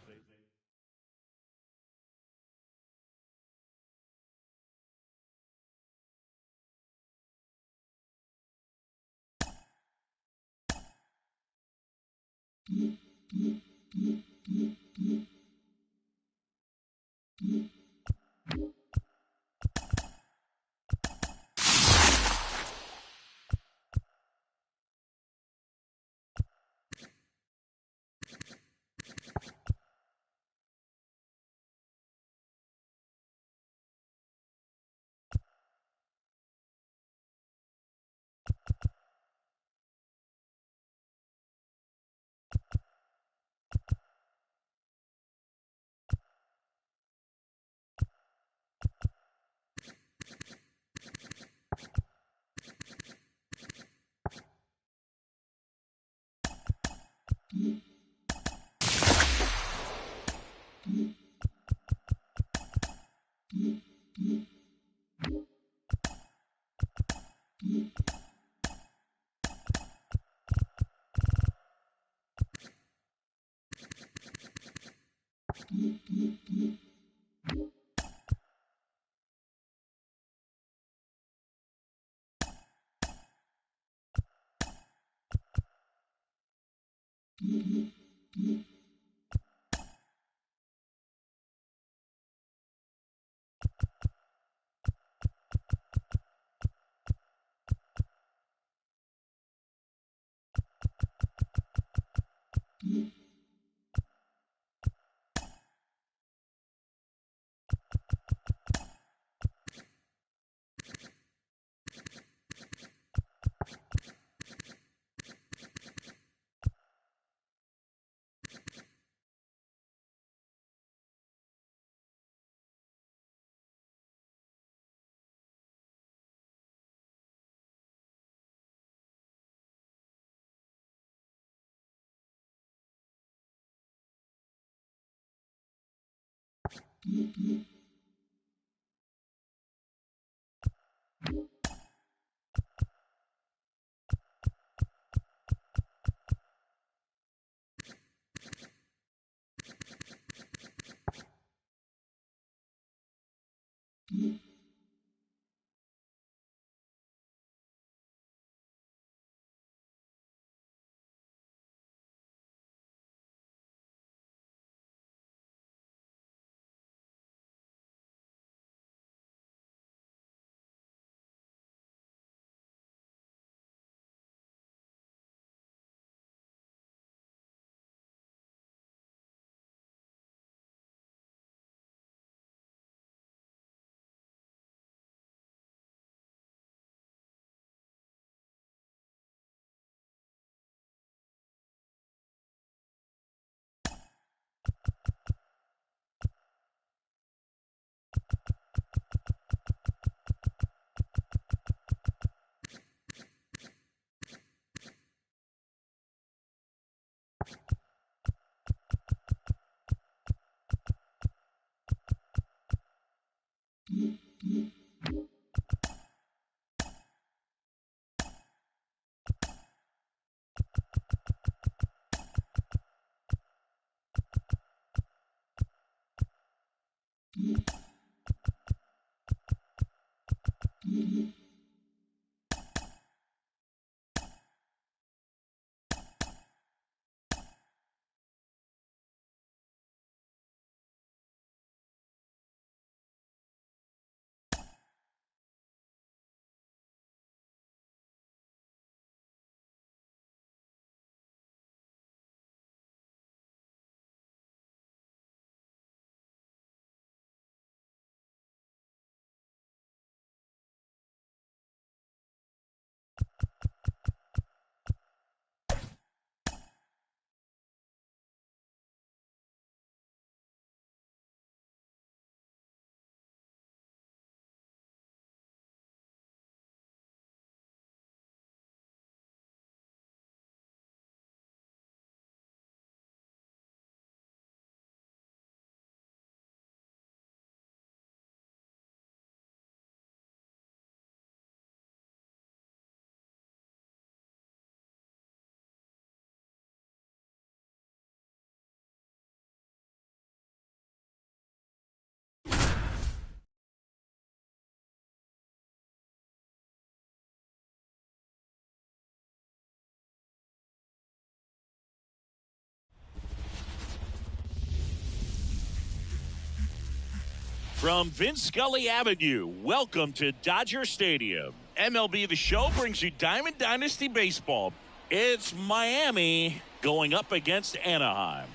From Vince Scully Avenue, welcome to Dodger Stadium. MLB The Show brings you Diamond Dynasty Baseball. It's Miami going up against Anaheim.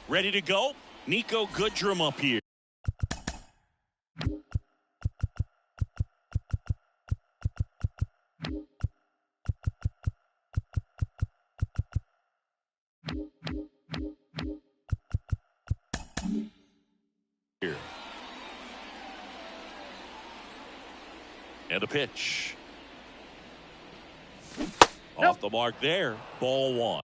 Ready to go? Nico Goodrum up here. And a pitch. Off the mark there. Ball one.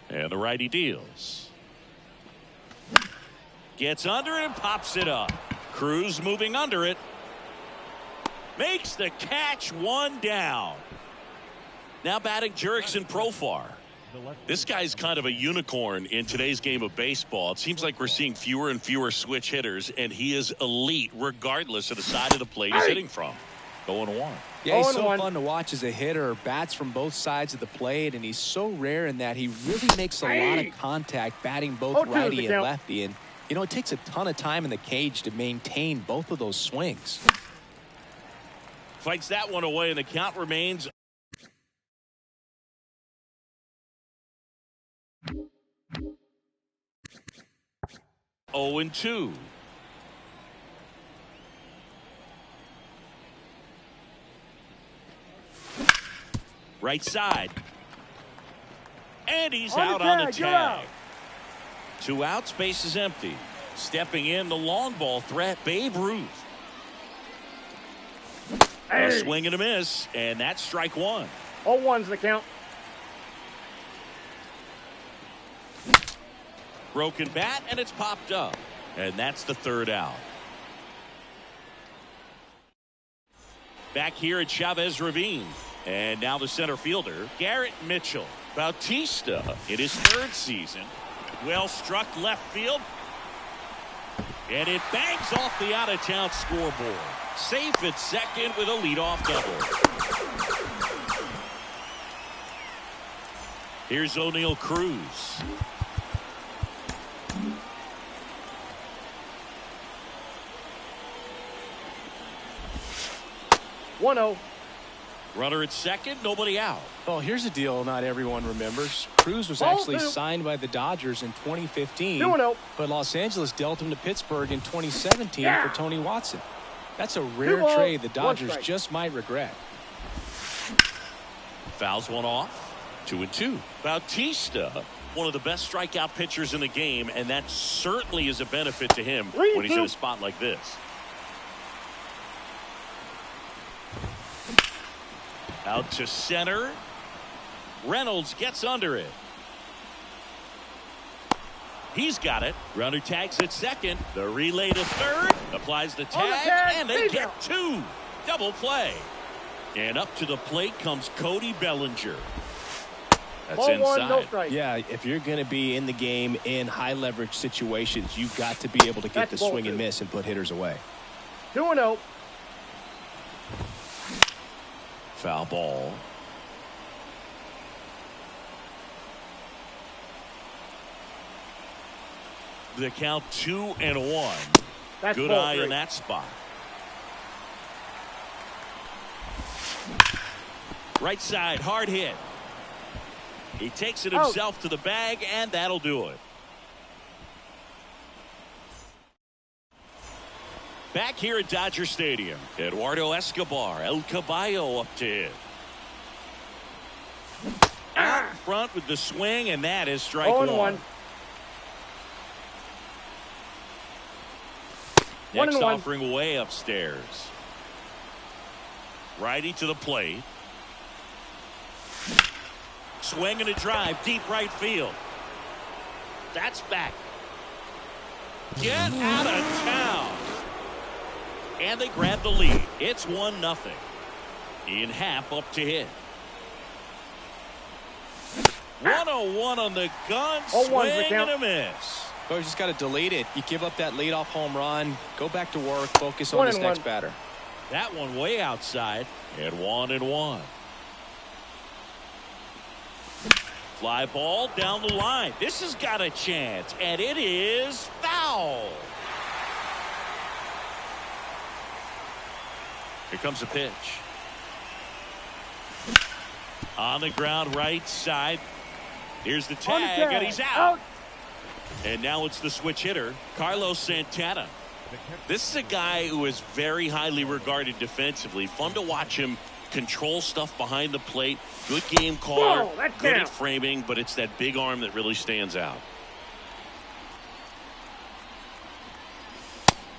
And the righty deals. Gets under it and pops it up. Cruz moving under it. Makes the catch, one down. Now batting Jurickson Profar. This guy's kind of a unicorn in today's game of baseball. It seems like we're seeing fewer and fewer switch hitters, and he is elite regardless of the side of the plate he's hitting from. 0-1. Yeah, he's so fun to watch as a hitter. Bats from both sides of the plate, and he's so rare in that he really makes a lot of contact batting both righty and lefty. And, you know, it takes a ton of time in the cage to maintain both of those swings. Fights that one away, and the count remains. Oh and 2. Right side. And he's out on the tag. 2 outs, base is empty. Stepping in the long ball threat, Babe Ruth. A swing and a miss, and that's strike 1. 0-1's the count. Broken bat, and it's popped up. And that's the 3rd out. Back here at Chavez Ravine. And now the center fielder, Garrett Mitchell. Bautista in his 3rd season. Well struck left field. And it bangs off the out-of-town scoreboard. Safe at second with a leadoff double. Here's O'Neal Cruz. One-0. Runner at second, nobody out. Well, here's a deal not everyone remembers. Cruz was actually signed by the Dodgers in 2015, 2-0. but Los Angeles dealt him to Pittsburgh in 2017 for Tony Watson. That's a rare trade the Dodgers just might regret. Fouls one off. 2-2. Bautista, one of the best strikeout pitchers in the game, and that certainly is a benefit to him when he's in a spot like this. Out to center. Reynolds gets under it. He's got it. Runner tags at second. The relay to third. Applies the tag, and they get 2. Double play. And up to the plate comes Cody Bellinger. That's inside. No strike. Yeah, if you're going to be in the game in high leverage situations, you've got to be able to get the swing and miss and put hitters away. 2-0. Foul ball. The count 2-1. That's good eye in that spot. Right side, hard hit. He takes it himself to the bag, and that'll do it. Back here at Dodger Stadium, Eduardo Escobar, El Caballo up to hit. Out in front with the swing, and that is strike 1. Next offering way upstairs. Righty to the plate. Swing and a drive, deep right field. That's back. Get out of town. And they grab the lead. It's 1-0. Ian Happ up to hit. 1-0-1 on the gun. Swing and a miss. Well, you just got to delete it. You give up that leadoff home run. Go back to work. Focus on his next batter. That one way outside. And 1-1. Fly ball down the line. This has got a chance, and it is foul. Here comes a pitch. On the ground, right side. Here's the tag, and he's out. And now it's the switch hitter, Carlos Santana. This is a guy who is very highly regarded defensively. Fun to watch him control stuff behind the plate. Good game caller, good at framing, but it's that big arm that really stands out.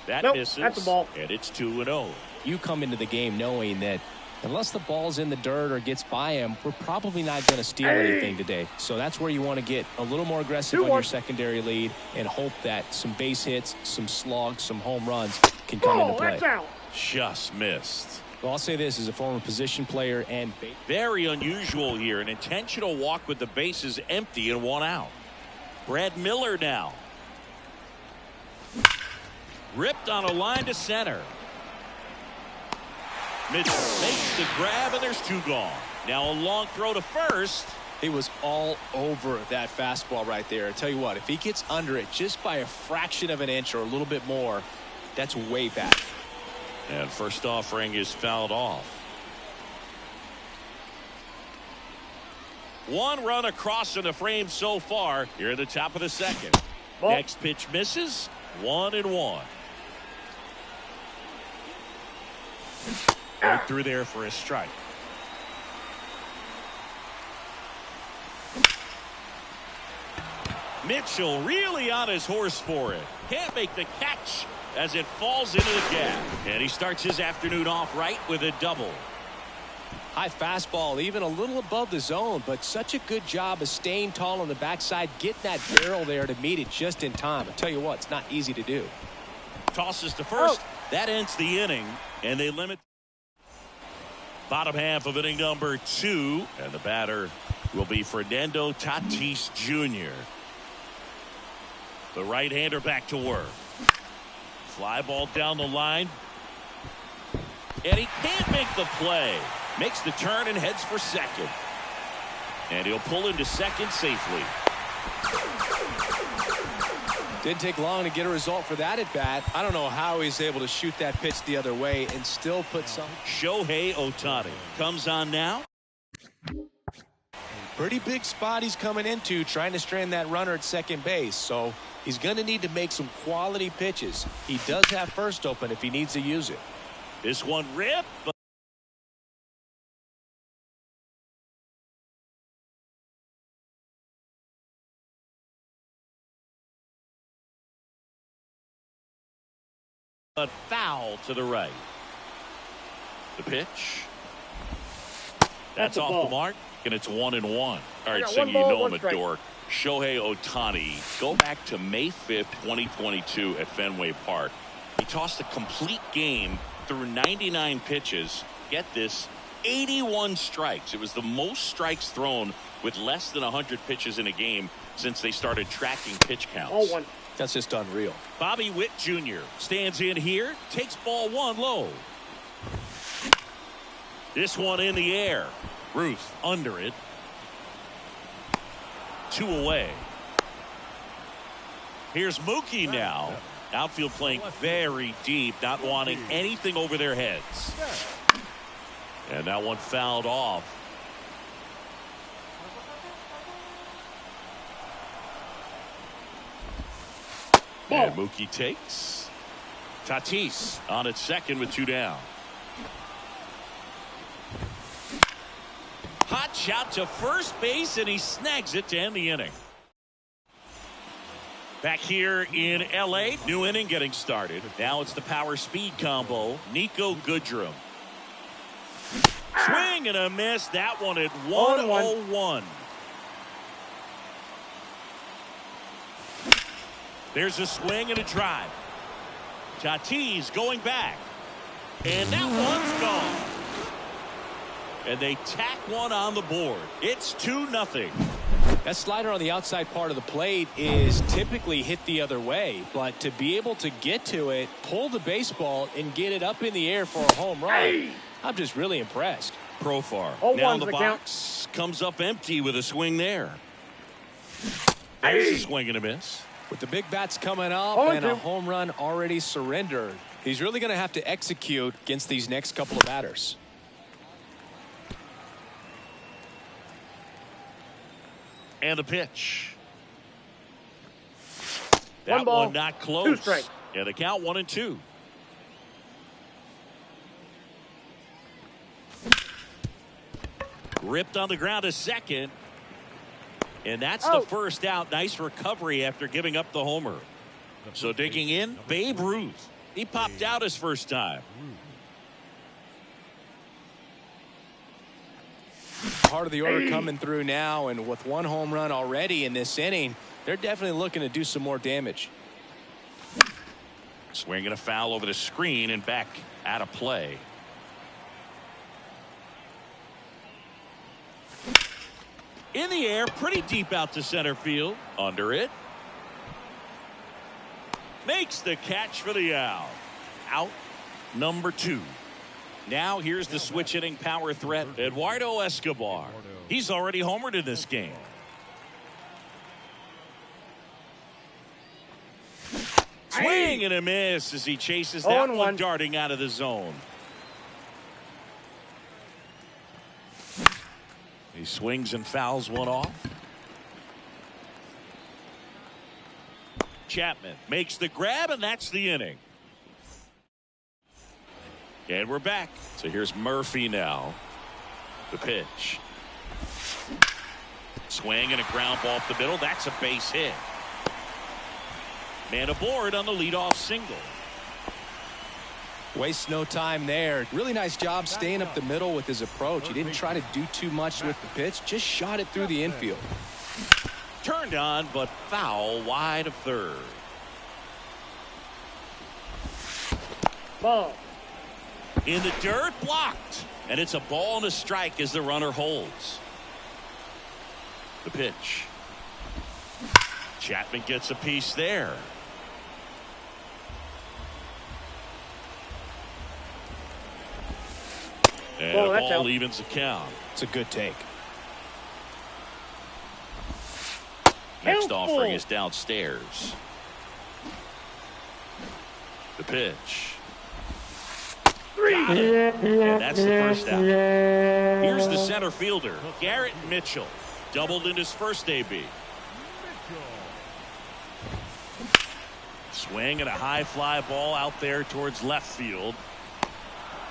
That misses, that's the ball. And it's 2-0. You come into the game knowing that unless the ball's in the dirt or gets by him, we're probably not going to steal anything today. So that's where you want to get a little more aggressive on your secondary lead and hope that some base hits, some slugs, some home runs can come into play. Just missed. Well, I'll say this as a former position player and very unusual here. An intentional walk with the bases empty and 1 out. Brad Miller now. Ripped on a line to center. Mitchell makes the grab, and there's 2 gone. Now a long throw to first. He was all over that fastball right there. I tell you what, if he gets under it just by a fraction of an inch or a little bit more, that's way back. And first offering is fouled off. 1 run across in the frame so far. Here at the top of the second. Next pitch misses. 1-1. Right through there for a strike. Mitchell really on his horse for it. Can't make the catch as it falls into the gap. And he starts his afternoon off right with a double. High fastball, even a little above the zone, but such a good job of staying tall on the backside, getting that barrel there to meet it just in time. I tell you what, it's not easy to do. Tosses to first. That ends the inning, and they limit. Bottom half of inning number 2, and the batter will be Fernando Tatis Jr. The right-hander back to work. Fly ball down the line. And he can't make the play. Makes the turn and heads for second. And he'll pull into second safely. Didn't take long to get a result for that at bat. I don't know how he's able to shoot that pitch the other way and still put some. Shohei Ohtani comes on now. Pretty big spot he's coming into, trying to strand that runner at second base. So he's going to need to make some quality pitches. He does have first open if he needs to use it. This one ripped. But foul to the right. The pitch. That's off the mark, and it's 1-1. All right, so you know I'm a dork. Shohei Ohtani, go back to May 5th, 2022 at Fenway Park. He tossed a complete game through 99 pitches. Get this, 81 strikes. It was the most strikes thrown with less than 100 pitches in a game since they started tracking pitch counts. That's just unreal. Bobby Witt Jr. stands in here, takes ball 1 low. This one in the air. Ruth under it. 2 away. Here's Mookie now. Outfield playing very deep, not wanting anything over their heads. And that one fouled off. And Mookie takes. Tatis on at second with 2 down. Hot shot to first base, and he snags it to end the inning. Back here in L.A., new inning getting started. Now it's the power speed combo. Nico Goodrum. Swing and a miss. That one at 1-0-1. There's a swing and a drive. Tatis going back. And that one's gone. And they tack one on the board. It's 2-0. That slider on the outside part of the plate is typically hit the other way, but to be able to get to it, pull the baseball, and get it up in the air for a home run, I'm just really impressed. Profar now the box comes up empty with a swing there. There's a swing and a miss. With the big bats coming up and a home run already surrendered, he's really going to have to execute against these next couple of batters. And the pitch. That one not close. 2 strikes. Yeah, the count 1-2. Ripped on the ground to second. And that's the first out. Nice recovery after giving up the homer. So digging in, Babe Ruth. He popped out his first time. Part of the order coming through now, and with 1 home run already in this inning, they're definitely looking to do some more damage. Swinging a foul over the screen and back out of play. In the air, pretty deep out to center field. Under it. Makes the catch for the out. Out number 2. Now here's the switch hitting power threat, Eduardo Escobar. He's already homered in this game. Swing and a miss as he chases that one darting out of the zone. He swings and fouls one off. Chapman makes the grab, and that's the inning. And we're back. So here's Murphy now. The pitch. Swing and a ground ball up the middle. That's a base hit. Man aboard on the leadoff single. Wastes no time there. Really nice job staying up the middle with his approach. He didn't try to do too much with the pitch, just shot it through the infield. Turned on, but foul wide of third. Ball. In the dirt, blocked. And it's a ball and a strike as the runner holds. The pitch. Chapman gets a piece there. And Well, the that's ball out. evens the count. It's a good take. Next Helpful. offering is downstairs. The pitch. Got it. And that's the first out. Here's the center fielder, Garrett Mitchell. Doubled in his first AB. Swing and a high fly ball out there towards left field.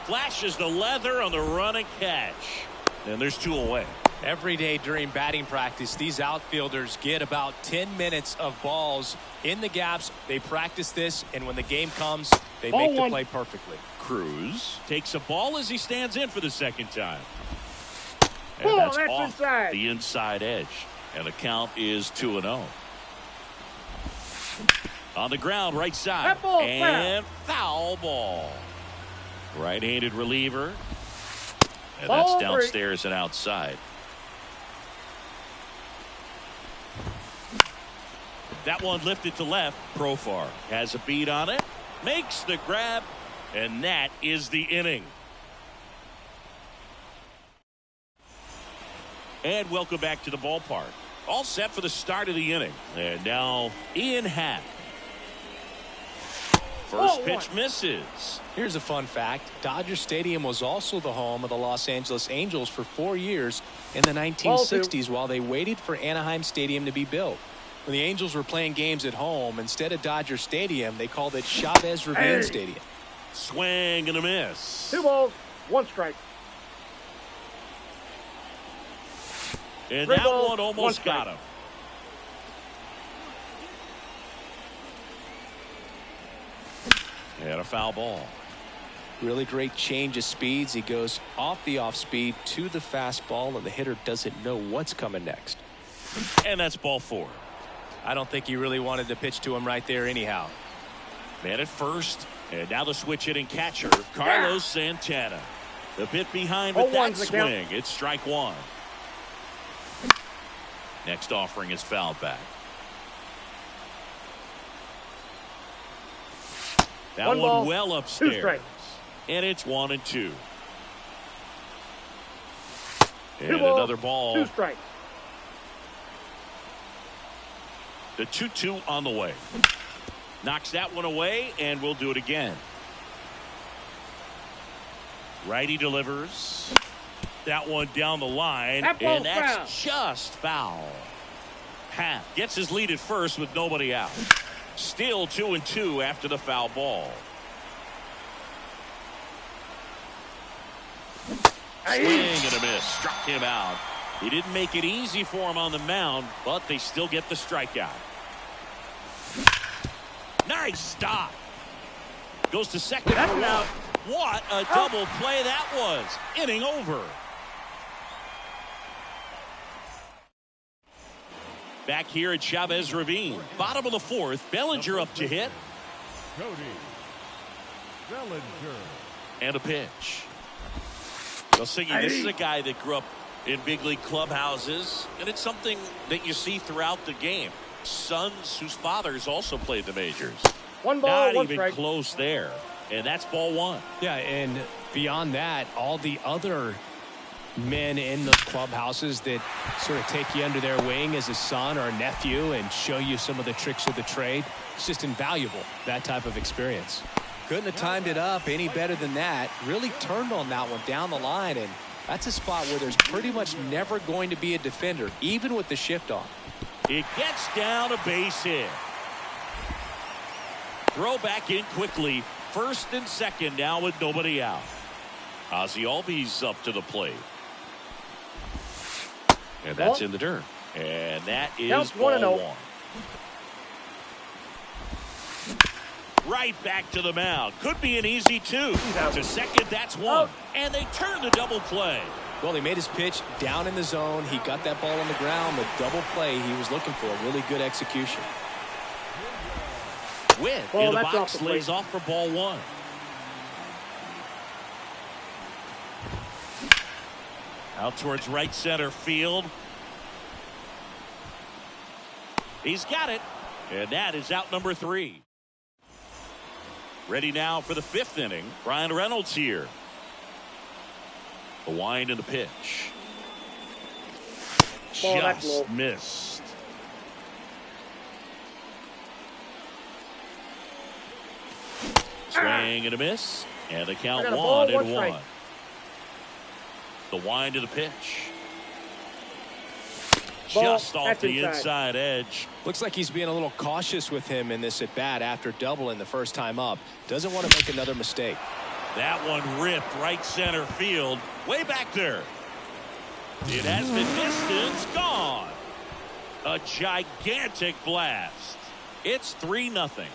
Flashes the leather on the run and catch. And there's 2 away. Every day during batting practice, these outfielders get about 10 minutes of balls in the gaps. They practice this, and when the game comes, they Ball make the one. play perfectly. Cruz takes a ball as he stands in for the second time. And Ball, that's that's off inside. the inside edge. And the count is 2-0. On the ground, right side. That ball, and foul ball. Right-handed reliever. And Ball that's three. downstairs and outside. That one lifted to left. Profar has a beat on it. Makes the grab. And that is the inning. And welcome back to the ballpark. All set for the start of the inning. And now Ian Happ. First pitch misses. Here's a fun fact. Dodger Stadium was also the home of the Los Angeles Angels for 4 years in the 1960s while they waited for Anaheim Stadium to be built. When the Angels were playing games at home, instead of Dodger Stadium, they called it Chavez Ravine Stadium. Swing and a miss. 2 balls, 1 strike. And 3 that balls, one 1 almost strike. got him. And a foul ball. Really great change of speeds. He goes off the off speed to the fastball, and the hitter doesn't know what's coming next. And that's ball 4. I don't think he really wanted to pitch to him right there anyhow. Man at first. And now the switch hitting catcher, Carlos Santana. The bit behind with that 0-1's the count. swing. It's strike 1. Next offering is fouled back. That 1 one ball, well 2 upstairs. strikes. And it's 1-2. 2 And balls, another ball. 2 strikes. The 2-2 on the way. Knocks that one away, and we'll do it again. Righty delivers. That one down the line, That ball's and that's just foul. Happ gets his lead at first with nobody out. Still 2-2 after the foul ball. Swing and a miss. Struck him out. He didn't make it easy for him on the mound, but they still get the strikeout. Nice stop. Goes to second for out. What a double play that was. Inning over. Back here at Chavez Ravine. Bottom of the 4th. Bellinger up to hit. Cody Bellinger. And a pitch. Well, Siggy, this is a guy that grew up in big league clubhouses, and it's something that you see throughout the game. Sons whose fathers also played the majors. 1 ball, Not 1 even strike. close there. And that's ball 1. Yeah, and beyond that, all the other men in those clubhouses that sort of take you under their wing as a son or a nephew and show you some of the tricks of the trade. It's just invaluable, that type of experience. Couldn't have timed it up any better than that. Really turned on that one down the line, and that's a spot where there's pretty much never going to be a defender, even with the shift on. It gets down a base hit. Throw back in quickly. First and second now with nobody out. Ozzie Albies up to the plate. And that's in the dirt. And that is Counts ball 1-0. 1. right back to the mound. Could be an easy two. To second, that's one. And they turn the double play. Well, he made his pitch down in the zone. He got that ball on the ground. The double play he was looking for. Really good execution. Wynn in the box lays off for ball one. Out towards right center field. He's got it. And that is out number 3. Ready now for the 5th inning. Brian Reynolds here. The wind and the pitch. Just missed. Swing and a miss. And the count 1-1. The wind to the pitch. Just off the inside edge. Looks like he's being a little cautious with him in this at bat after doubling the first time up. Doesn't want to make another mistake. That one ripped right center field. Way back there. It has been distanced. Gone. A gigantic blast. It's 3-0.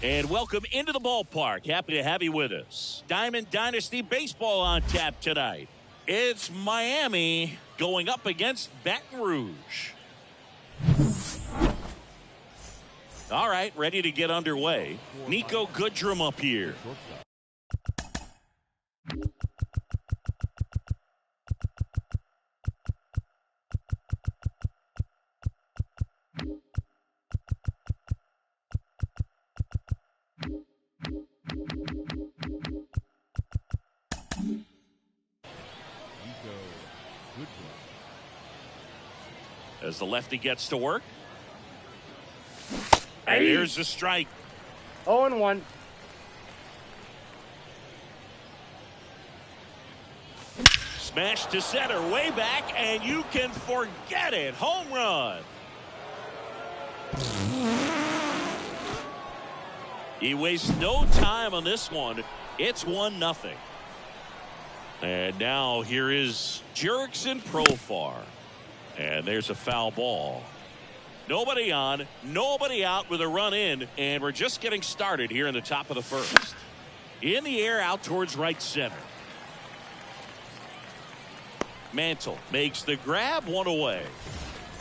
And welcome into the ballpark. Happy to have you with us. Diamond Dynasty Baseball on tap tonight. It's Miami going up against Baton Rouge. All right, ready to get underway. Nico Goodrum up here. As the lefty gets to work. And here's the strike. 0-1. Smash to center, way back, and you can forget it. Home run. He wastes no time on this one. It's 1-0. And now here is Jurickson Profar. And there's a foul ball. Nobody on, nobody out with a run in, and we're just getting started here in the top of the first. In the air, out towards right center. Mantle makes the grab, one away.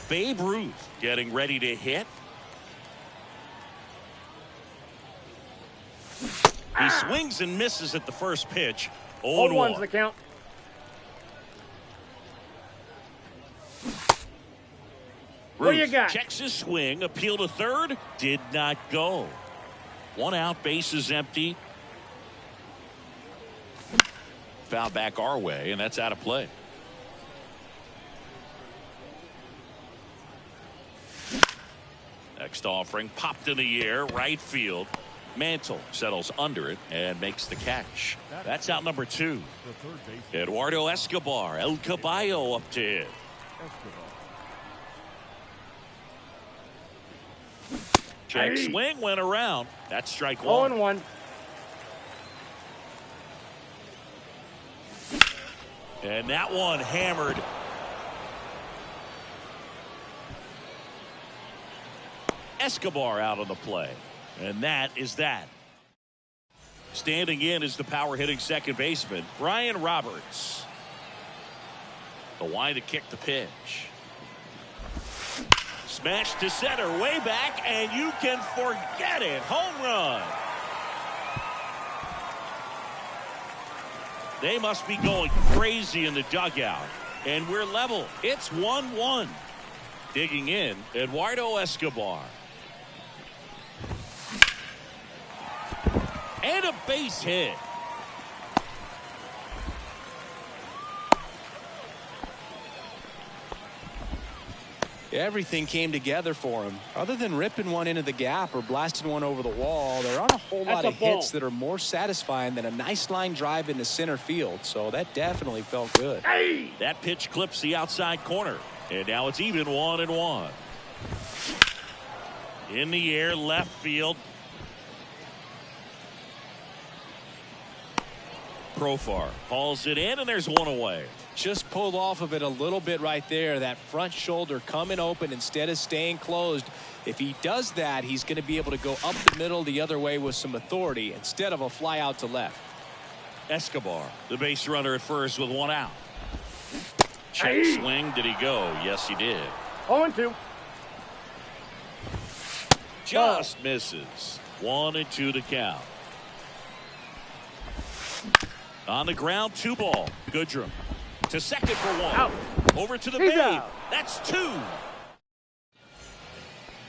Babe Ruth getting ready to hit. He swings and misses at the first pitch. 0-1's the count. What do you got? Checks his swing, appeal to third, did not go. One out, bases empty. Foul back our way, and that's out of play. Next offering popped in the air, right field. Mantle settles under it and makes the catch. That's out number 2. Eduardo Escobar, El Caballo up to hit. Check swing, went around. That's strike 1. 0-1. And that one hammered. Escobar out on the play. And that is that. Standing in is the power hitting second baseman, Brian Roberts. The line to kick the pitch. Smash to center, way back, and you can forget it. Home run. They must be going crazy in the dugout. And we're level. It's 1-1. Digging in, Eduardo Escobar. And a base hit. Everything came together for him. Other than ripping one into the gap or blasting one over the wall, there aren't a whole lot of hits that are more satisfying than a nice line drive into center field. So that definitely felt good. That pitch clips the outside corner. And now it's even 1-1. In the air, left field. Profar hauls it in, and there's one away. Just pulled off of it a little bit right there. That front shoulder coming open instead of staying closed. If he does that, he's going to be able to go up the middle the other way with some authority instead of a fly out to left. Escobar, the base runner at first with one out. Check swing. Did he go? Yes, he did. 0-2. Just misses. 1-2 to count. On the ground, 2 ball. Goodrum to second for 1. Out. Over to the He's base. out. That's 2.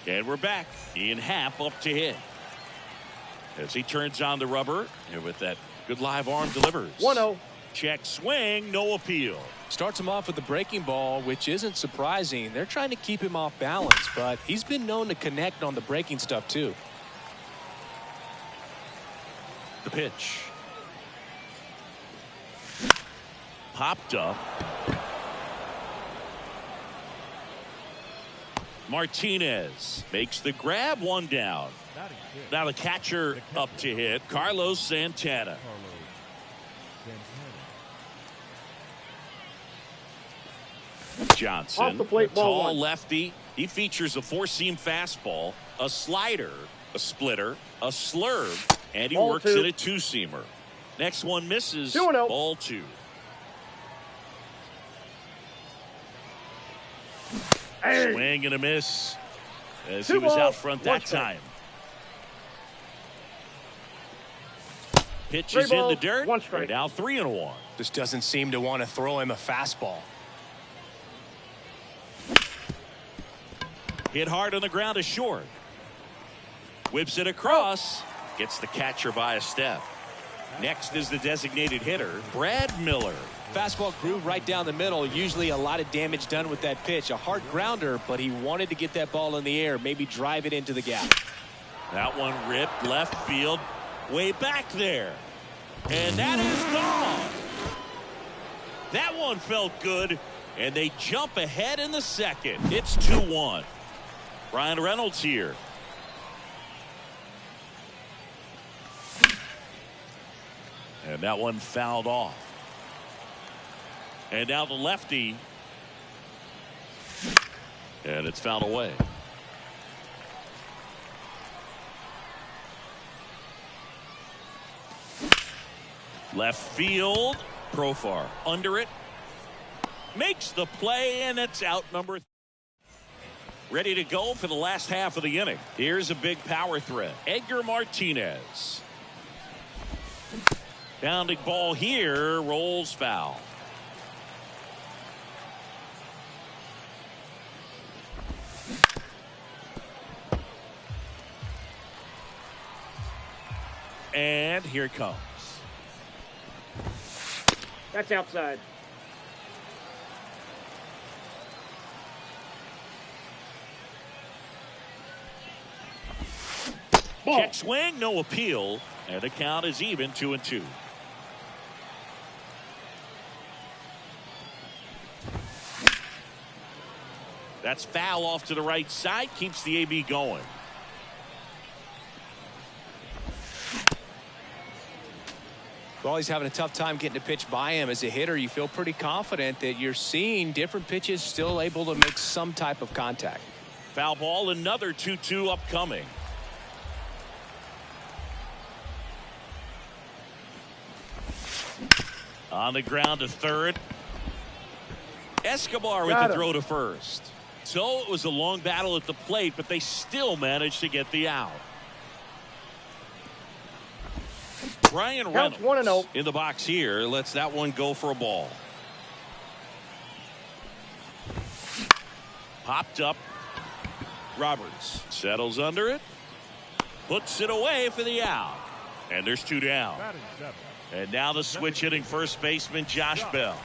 And we're back. Ian Happ up to hit. As he turns on the rubber, and with that good live arm delivers. 1-0. Check swing, no appeal. Starts him off with the breaking ball, which isn't surprising. They're trying to keep him off balance, but he's been known to connect on the breaking stuff too. The pitch. Popped up. Martinez makes the grab, 1 down. Now the catcher up to hit, Carlos Santana. Johnson, Off the plate, ball tall 1. lefty. He features a 4-seam fastball, a slider, a splitter, a slurve, and he Ball works 2. in a 2-seamer. Next one misses. 2-0. Ball 2. Swing and a miss as he was out front that time. Pitch 3 is in the balls, dirt. 1 strike. And now 3-1. Just doesn't seem to want to throw him a fastball. Hit hard on the ground is short. Whips it across. Gets the catcher by a step. Next is the designated hitter, Brad Miller. Fastball grew right down the middle. Usually a lot of damage done with that pitch. A hard grounder, but he wanted to get that ball in the air, maybe drive it into the gap. That one ripped left field, way back there. And that is gone. That one felt good, and they jump ahead in the second. It's 2-1. Ryan Reynolds here. And that one fouled off. And now the lefty. And it's fouled away. Left field. Profar under it. Makes the play, and it's out number 3. Ready to go for the last half of the inning. Here's a big power threat. Edgar Martinez. Bounding ball here, rolls foul. And here it comes. That's outside. Ball. Check swing, no appeal, and the count is even 2-2. That's foul off to the right side, keeps the AB going. Well, he's having a tough time getting a pitch by him. As a hitter, you feel pretty confident that you're seeing different pitches still able to make some type of contact. Foul ball, another 2-2 upcoming. On the ground to third. Escobar with the throw to first. So it was a long battle at the plate, but they still managed to get the out. Brian Reynolds 1-0 in the box here. Lets that one go for a ball. Popped up. Roberts settles under it. Puts it away for the out. And there's 2 down. And now the switch hitting first baseman Josh Bell.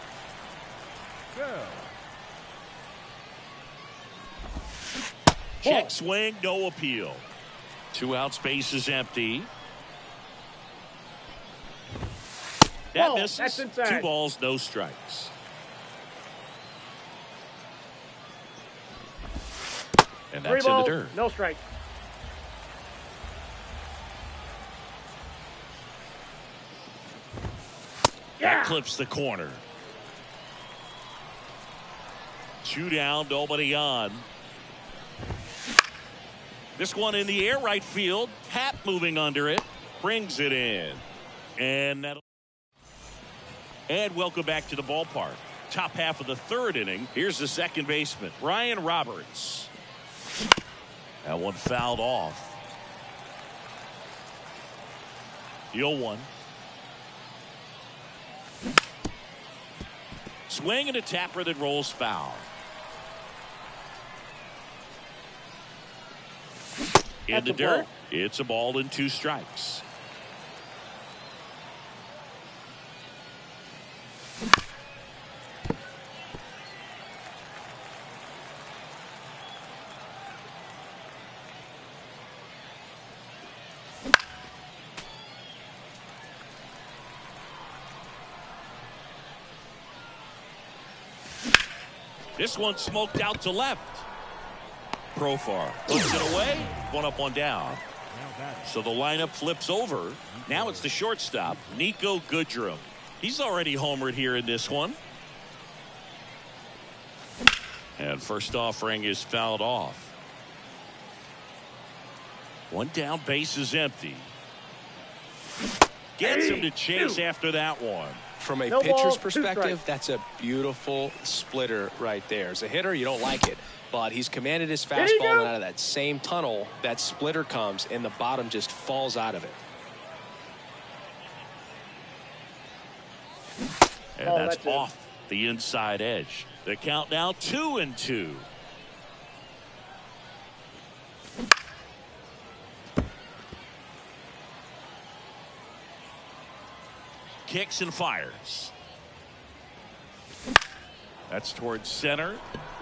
Check swing, no appeal. 2 outs, base is empty. That Ball. misses. That's inside. 2 balls, no strikes. And 3 that's balls, in the dirt. no strike. That clips the corner. 2 down, nobody on. This one in the air, right field. Hap moving under it, brings it in, and welcome back to the ballpark. Top half of the 3rd inning. Here's the second baseman, Ryan Roberts. That one fouled off. 0-1. Swing and a tapper that rolls foul. In the dirt, it's a ball and 2 strikes. This one smoked out to left. Profar puts it away. 1 up, 1 down. So the lineup flips over. Now it's the shortstop, Nico Goodrum. He's already homered here in this one. And first offering is fouled off. 1 down, base is empty. Gets him to chase after that one. From a No pitcher's ball, 2 perspective, strikes. that's a beautiful splitter right there. As a hitter, you don't like it, but he's commanded his There you fastball, go. and out of that same tunnel, that splitter comes, and the bottom just falls out of it. And that's off the inside edge. The count now 2-2. Kicks and fires. That's towards center.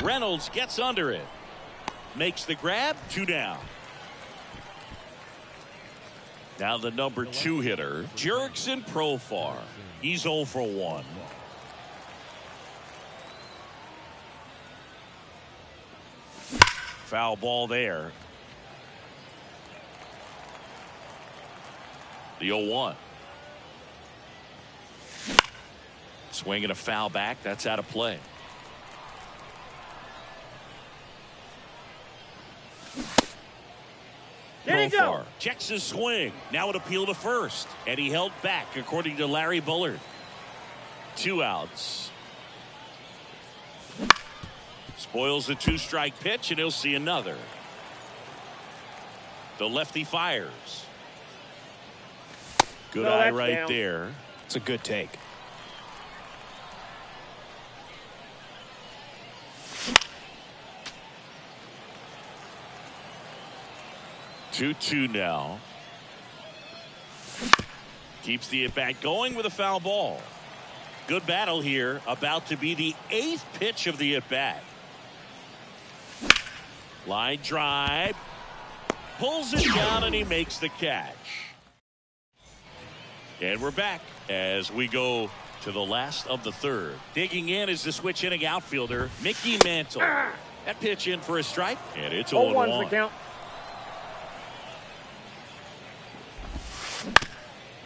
Reynolds gets under it. Makes the grab. 2 down. Now the number 2 hitter, Jurickson Profar. He's 0 for 1. Foul ball there. The 0-1. Swing and a foul back. That's out of play. Profar checks his swing. Now an appeal to first. And he held back, according to Larry Bullard. 2 outs. Spoils the 2-strike pitch, and he'll see another. The lefty fires. Good eye right there. It's a good take. Two now. Keeps the at-bat going with a foul ball. Good battle here. About to be the 8th pitch of the at-bat. Line drive. Pulls it down and he makes the catch. And we're back as we go to the last of the 3rd. Digging in is the switch inning outfielder, Mickey Mantle. That pitch in for a strike, and it's 0-1. Count.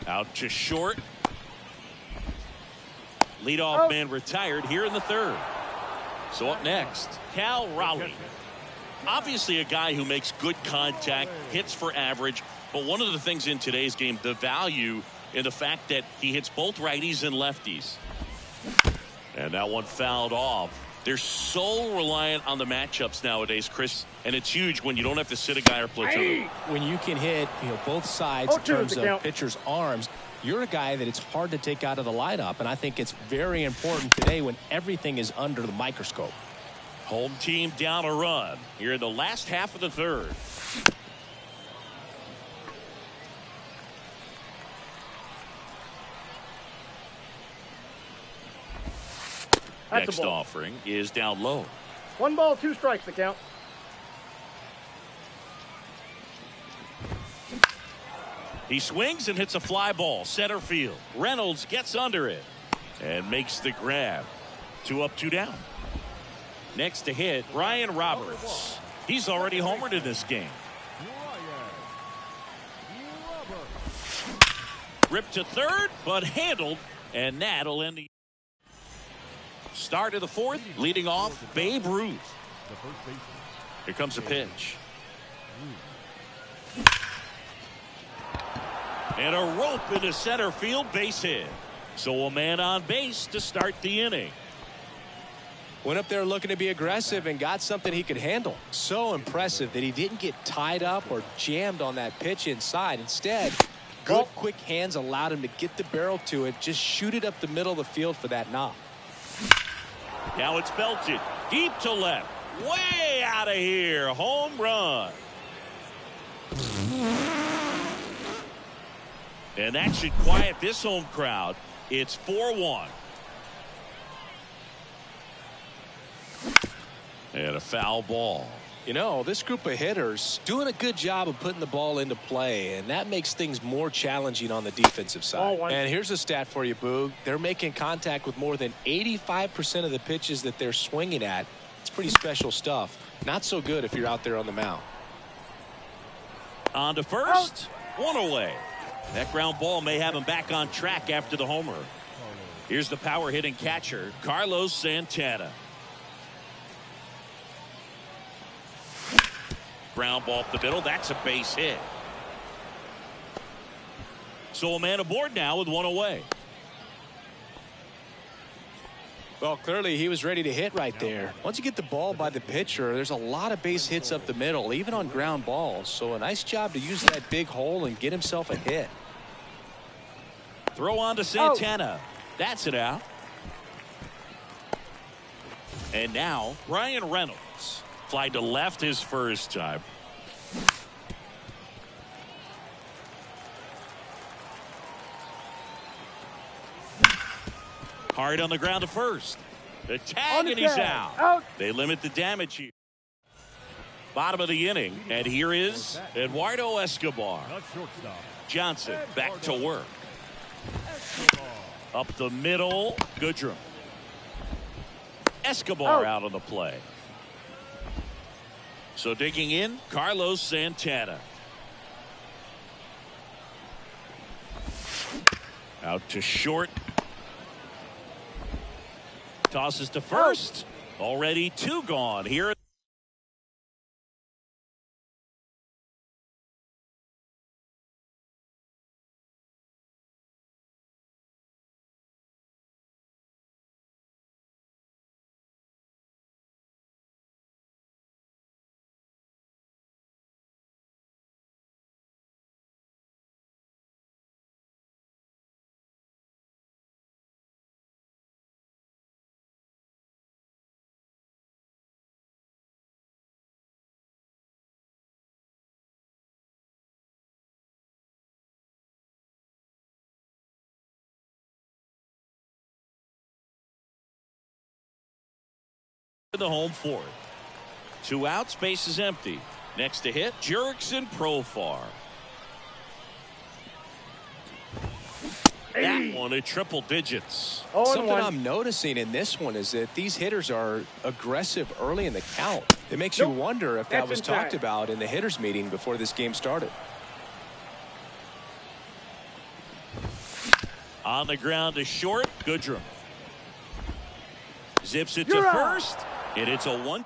Out to short. Leadoff man retired here in the 3rd. So up next, Cal Raleigh. Obviously a guy who makes good contact, hits for average, but one of the things in today's game, the value in the fact that he hits both righties and lefties. And that one fouled off. They're so reliant on the matchups nowadays, Chris, and it's huge when you don't have to sit a guy or platoon. When you can hit, both sides in terms of pitchers' arms, you're a guy that it's hard to take out of the lineup, and I think it's very important today when everything is under the microscope. Home team down a run here in the last half of the 3rd. Next offering is down low. 1 ball, 2 strikes the count. He swings and hits a fly ball center field. Reynolds gets under it and makes the grab. 2 up, 2 down. Next to hit, Ryan Roberts. He's already homered in this game. Ripped to third, but handled, and that'll end the start of the 4th. Leading off, Babe Ruth. Here comes a pitch. And a rope into center field, base hit. So a man on base to start the inning. Went up there looking to be aggressive and got something he could handle. So impressive that he didn't get tied up or jammed on that pitch inside. Instead, good quick hands allowed him to get the barrel to it, just shoot it up the middle of the field for that knock. Now it's belted deep to left, way out of here. Home run. And that should quiet this home crowd. It's 4-1. And a foul ball. You know, this group of hitters doing a good job of putting the ball into play, and that makes things more challenging on the defensive side. And here's a stat for you, Boog. They're making contact with more than 85% of the pitches that they're swinging at. It's pretty special stuff. Not so good if you're out there on the mound. On to first, 1 away. That ground ball may have him back on track after the homer. Here's the power hitting catcher, Carlos Santana. Ground ball up the middle. That's a base hit. So a man aboard now with 1 away. Well, clearly he was ready to hit right there. Once you get the ball by the pitcher, there's a lot of base hits up the middle, even on ground balls. So a nice job to use that big hole and get himself a hit. Throw on to Santana. That's it out. And now Brian Reynolds flied to left his first time. Hard on the ground to first. The tag, and he's out. They limit the damage here. Bottom of the inning, and here is Eduardo Escobar. Johnson back to work. Up the middle, Goodrum. Escobar out on the play. So digging in, Carlos Santana. Out to short. Tosses to first. Already 2 gone here. The home fourth. 2 outs, base is empty. Next to hit, Jurickson Profar. That one at triple digits. Something I'm noticing in this one is that these hitters are aggressive early in the count. It makes you wonder if that was talked about in the hitters meeting before this game started. On the ground to short, Goodrum. Zips it to first. And it's a 1.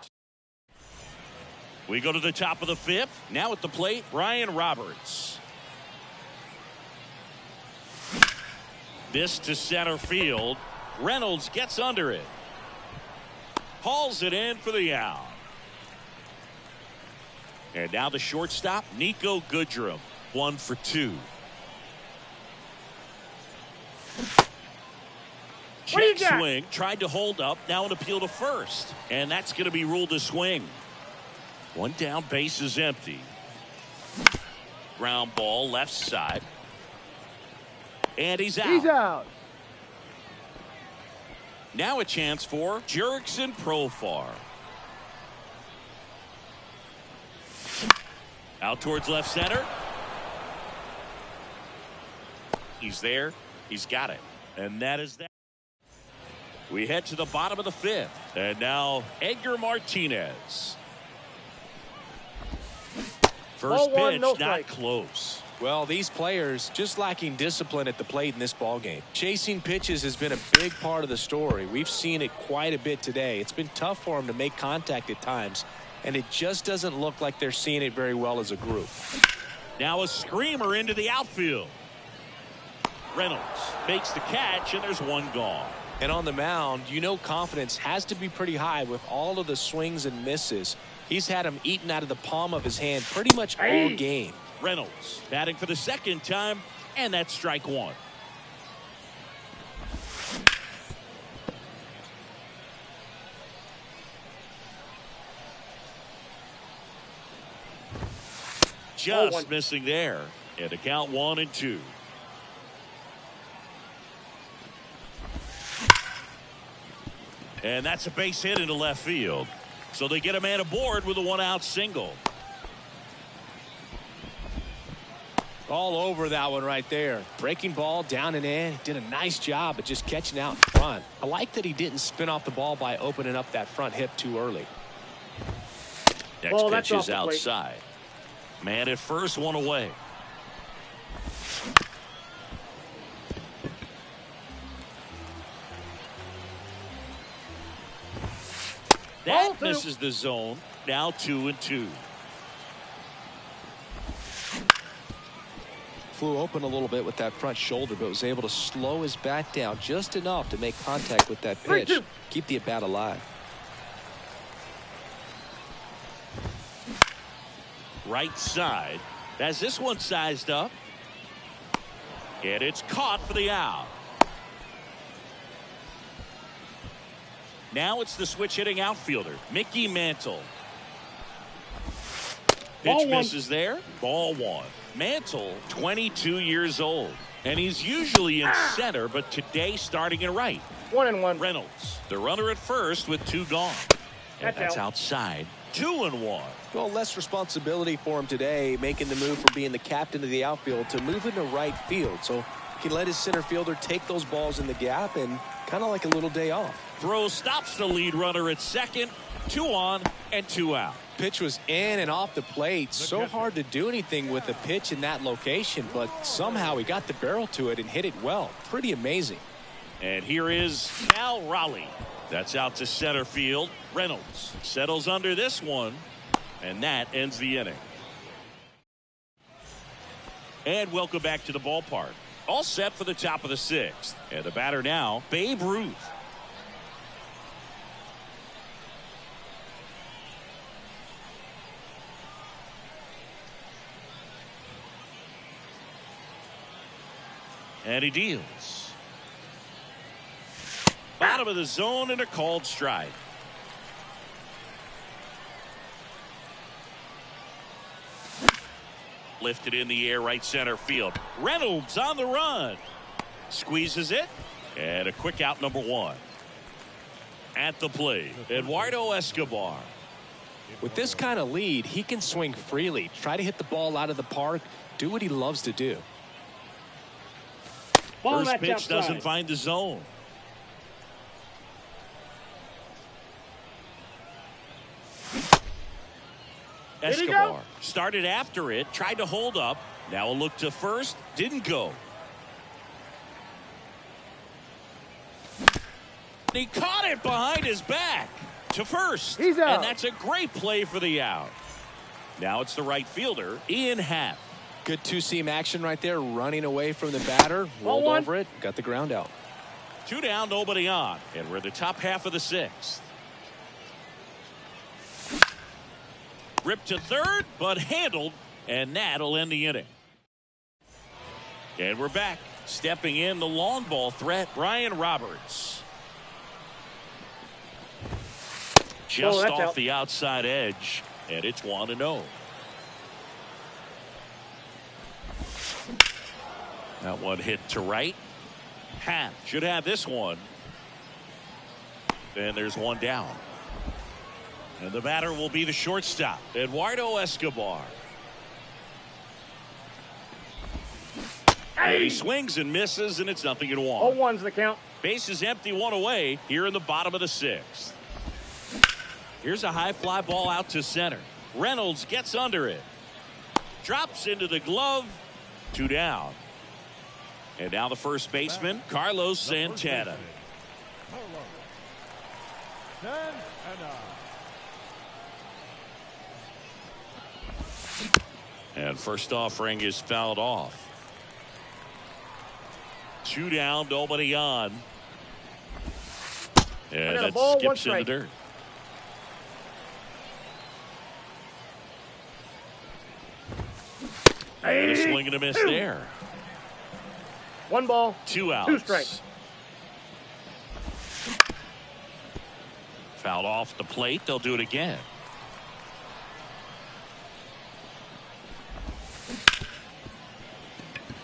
We go to the top of the 5th. Now at the plate, Ryan Roberts. This to center field. Reynolds gets under it. Hauls it in for the out. And now the shortstop, Nico Goodrum. 1 for 2. Check swing, tried to hold up, now an appeal to first. And that's going to be ruled a swing. 1 down, base is empty. Ground ball, left side. And he's out. Now a chance for Jurickson Profar. Out towards left center. He's there. He's got it. And that is that. We head to the bottom of the 5th. And now Edgar Martinez. First pitch, not close. Well, these players just lacking discipline at the plate in this ball game. Chasing pitches has been a big part of the story. We've seen it quite a bit today. It's been tough for them to make contact at times, and it just doesn't look like they're seeing it very well as a group. Now a screamer into the outfield. Reynolds makes the catch, and there's 1 gone. And on the mound, you know confidence has to be pretty high with all of the swings and misses. He's had them eaten out of the palm of his hand pretty much all game. Reynolds batting for the 2nd time, and that's strike 1. Just missing there. And the count 1-2. And that's a base hit into left field. So they get a man aboard with a 1-out single. All over that one right there. Breaking ball down and in. Did a nice job of just catching out in front. I like that he didn't spin off the ball by opening up that front hip too early. Next pitch is outside. Man at first, 1 away. That misses the zone. Now 2-2. Flew open a little bit with that front shoulder, but was able to slow his bat down just enough to make contact with that pitch. Keep the at-bat alive. Right side. Has this one sized up. And it's caught for the out. Now it's the switch hitting outfielder, Mickey Mantle. Ball Pitch one. misses there. Ball one. Mantle, 22 years old. And he's usually in center, but today starting in right. 1-1. Reynolds, the runner at first with 2 gone. And that's outside. 2-1. Well, less responsibility for him today, making the move from being the captain of the outfield to move into right field. So he can let his center fielder take those balls in the gap and kind of like a little day off. Throw stops the lead runner at second. 2 on and 2 out. Pitch was in and off the plate. So hard to do anything with a pitch in that location, but somehow he got the barrel to it and hit it well. Pretty amazing. And here is Cal Raleigh. That's out to center field. Reynolds settles under this one, and that ends the inning. And welcome back to the ballpark. All set for the top of the 6th. And the batter now, Babe Ruth. And he deals. Bottom of the zone and a called strike. Lifted in the air, right center field. Reynolds on the run. Squeezes it. And a quick out, number 1. At the plate, Eduardo Escobar. With this kind of lead, he can swing freely, try to hit the ball out of the park, do what he loves to do. Ball First match pitch outside. doesn't find the zone. Did he go? Escobar started after it, tried to hold up. Now a look to first, didn't go. He caught it behind his back to first. He's out. And that's a great play for the out. Now it's the right fielder, Ian Happ. Good two-seam action right there, running away from the batter, rolled one. over it, got the ground out. 2 down, nobody on. And we're in the top half of the 6th. Ripped to third, but handled, and that'll end the inning. And we're back. Stepping in, the long ball threat, Brian Roberts. Just that's off out. the outside edge, and it's 1-0. That one hit to right. Happ should have this one. And there's one down. And the batter will be the shortstop, Eduardo Escobar. And he swings and misses, and it's 0-1. 0-1's the count. Base is empty, 1 away here in the bottom of the 6th. Here's a high fly ball out to center. Reynolds gets under it. Drops into the glove. 2 down. And now the first baseman, Carlos Santana. And first offering is fouled off. 2 down, nobody on. And that ball, skips in the strike. dirt. And a swing and a miss there. 1 ball, 2 outs. 2 strikes. Fouled off the plate. They'll do it again.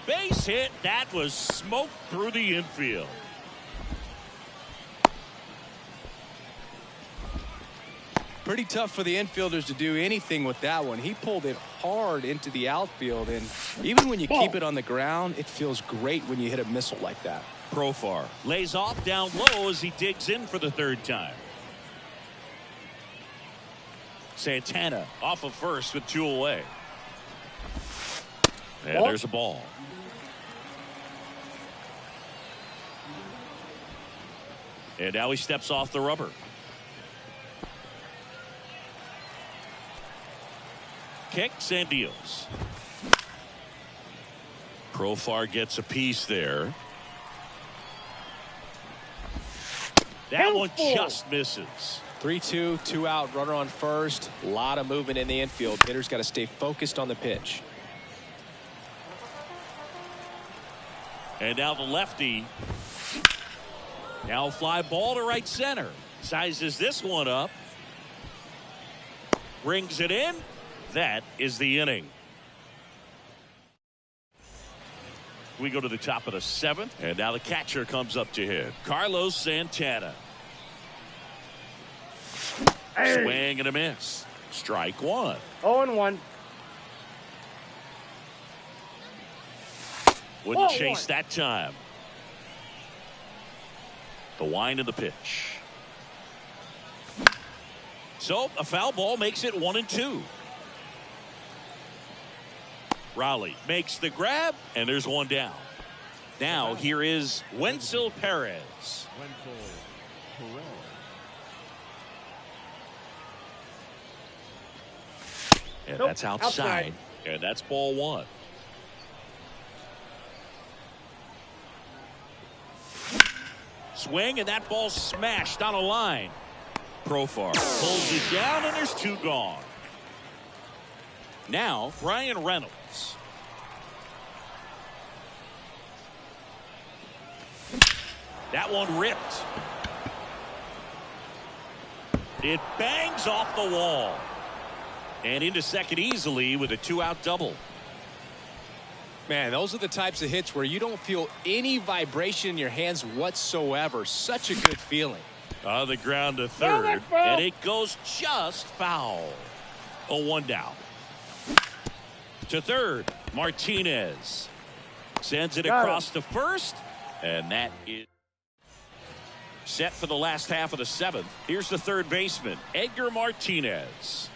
Base hit. That was smoked through the infield. Pretty tough for the infielders to do anything with that one. He pulled it hard into the outfield, and even when you keep it on the ground, it feels great when you hit a missile like that. Profar lays off down low as he digs in for the 3rd time. Santana off of first with 2 away. And there's a ball. And now he steps off the rubber. Kicks and deals. Profar gets a piece there. That one just misses. 3-2, 2 out, runner on first. A lot of movement in the infield. Hitter's got to stay focused on the pitch. And now the lefty. Now fly ball to right center. Sizes this one up. Brings it in. That is the inning. We go to the top of the 7th, and now the catcher comes up to hit. Carlos Santana. Hey. Swing and a miss. Strike 1. 0-1. Wouldn't chase that time. The wind of the pitch. So a foul ball makes it 1-2. Raleigh makes the grab, and there's one down. Now here is Wenzel Perez. And that's outside. And that's ball 1. Swing, and that ball smashed on a line. Profar pulls it down, and there's 2 gone. Now Brian Reynolds. That one ripped. It bangs off the wall. And into second easily with a 2-out double. Man, those are the types of hits where you don't feel any vibration in your hands whatsoever. Such a good feeling. On the ground to third, and it goes just foul. A 1 down. To third, Martinez sends it across to first, and that is set for the last half of the 7th. Here's the third baseman, Edgar Martinez.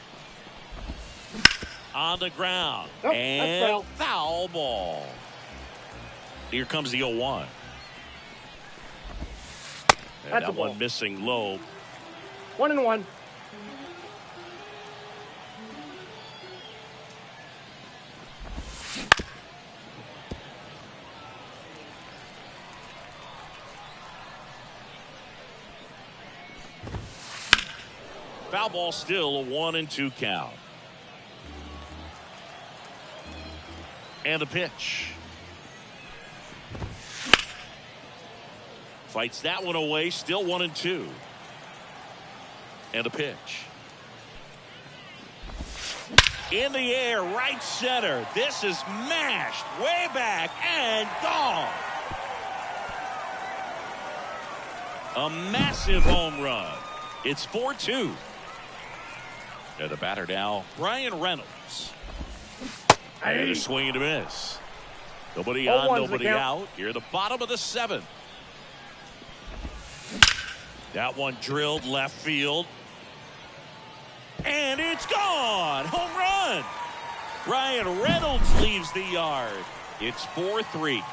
On the ground, and foul ball. Here comes the 0-1. And that one missing low. 1-1. Foul ball, still a 1-2 count. And the pitch. Fights that one away, still 1-2. And the pitch. In the air, right center. This is mashed way back and gone. A massive home run. It's 4-2. And the batter now, Brian Reynolds. And a swing and a miss. Nobody on, nobody out. Here at the bottom of the 7th. That one drilled left field. And it's gone. Home run. Brian Reynolds leaves the yard. It's 4-3.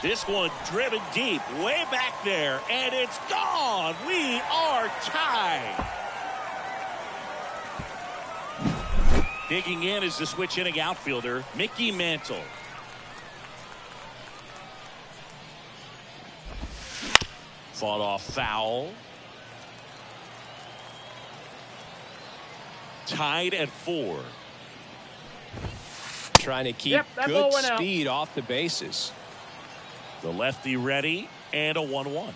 This one driven deep, way back there, and it's gone. We are tied. Digging in is the switch inning outfielder, Mickey Mantle. Fought off foul. Tied at 4. Trying to keep good speed off the bases. The lefty ready, and a 1-1.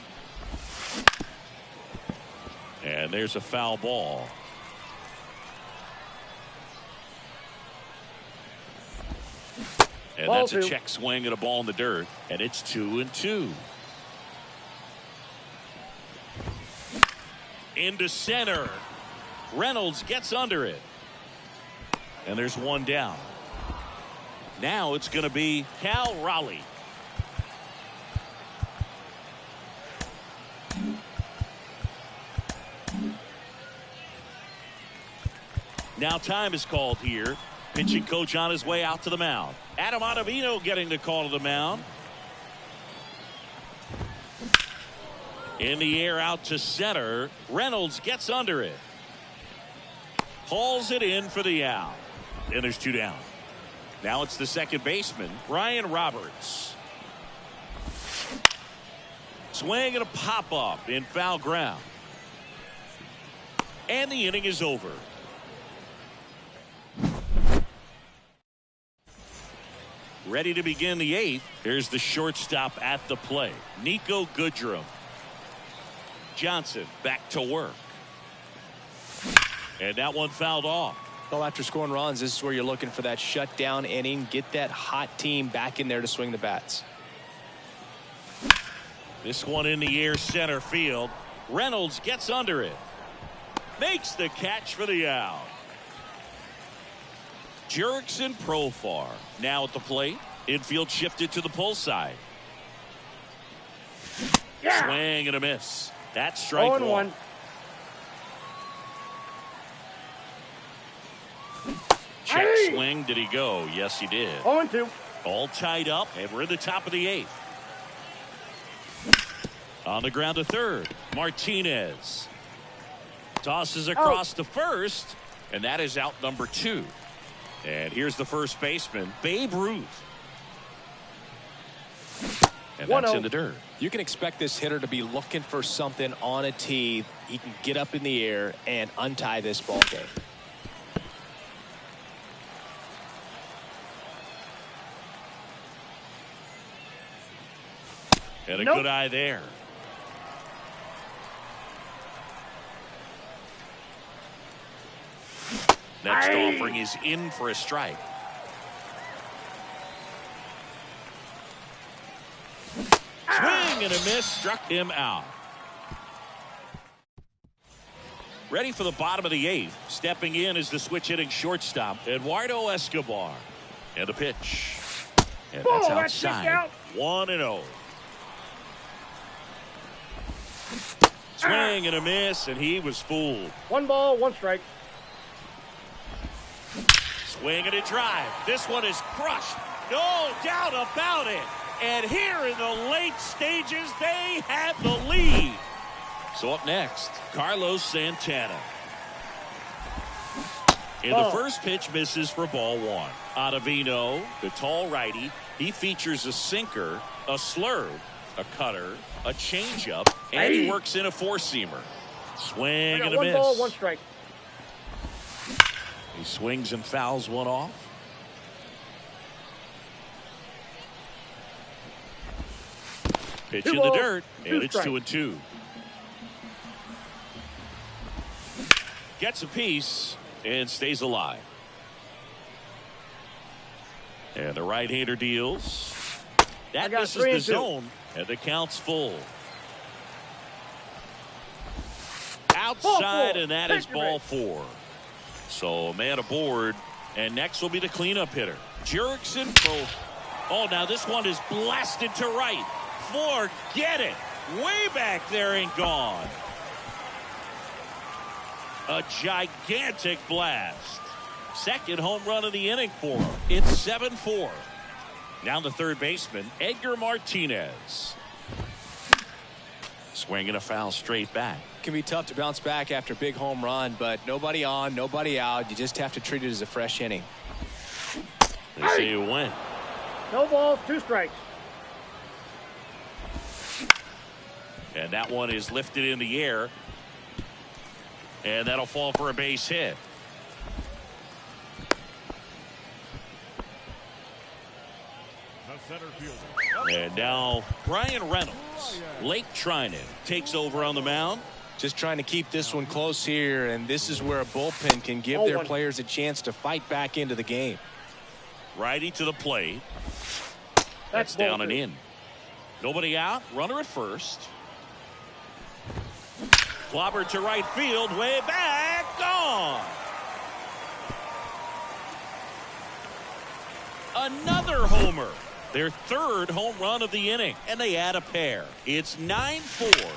And there's a foul ball. And that's a check swing and a ball in the dirt, and it's 2-2. Into center. Reynolds gets under it. And there's one down. Now it's going to be Cal Raleigh. Now time is called here. Pitching coach on his way out to the mound. Adam Ottavino getting the call to the mound. In the air out to center. Reynolds gets under it. Hauls it in for the out. And there's 2 down. Now it's the second baseman, Ryan Roberts. Swing and a pop up in foul ground. And the inning is over. Ready to begin the 8th. Here's the shortstop at the plate, Nico Goodrum. Johnson back to work. And that one fouled off. Well, after scoring runs, this is where you're looking for that shutdown inning. Get that hot team back in there to swing the bats. This one in the air, center field. Reynolds gets under it. Makes the catch for the out. Jurickson Profar now at the plate. Infield shifted to the pull side. Yeah. Swing and a miss. That's strike 0-1. Check Hey. swing. Did he go? Yes, he did. 0-2. All tied up, and we're in the top of the 8th. On the ground to third, Martinez tosses across to first, and that is out number 2. And here's the first baseman, Babe Ruth. And that's in the dirt. You can expect this hitter to be looking for something on a tee. He can get up in the air and untie this ball game. And a good eye there. Next offering is in for a strike. Swing and a miss, struck him out. Ready for the bottom of the 8th. Stepping in is the switch hitting shortstop, Eduardo Escobar. And the pitch. And that's outside. 1-0. Swing and a miss, and he was fooled. 1 ball, 1 strike. Swing and a drive. This one is crushed. No doubt about it. And here in the late stages, they have the lead. So up next, Carlos Santana. And the first pitch misses for ball 1. Ottavino, the tall righty, he features a sinker, a slurve, a cutter, a changeup, and he works in a 4-seamer. Swing and a miss. 1 ball, 1 strike. He swings and fouls one off. Pitch in the dirt, and it's 2-2. Gets a piece and stays alive. And the right-hander deals. That misses the zone, and the count's full. Outside, and that is ball 4. So a man aboard, and next will be the cleanup hitter, Jurickson Profar. Oh, now this one is blasted to right. Forget it. Way back there and gone. A gigantic blast. Second home run of the inning for him. It's 7-4. Now the third baseman, Edgar Martinez. Swinging a foul straight back. Can be tough to bounce back after a big home run, but nobody on, nobody out. You just have to treat it as a fresh inning. They say you win. No balls, 2 strikes. And that one is lifted in the air. And that'll fall for a base hit. And now Brian Reynolds, Lake Trinan, takes over on the mound. Just trying to keep this one close here, and this is where a bullpen can give their players a chance to fight back into the game. Righty to the plate. That's down and in. Nobody out. Runner at first. Clobbered to right field. Way back. Gone. Another homer. Their third home run of the inning. And they add a pair. It's 9-4.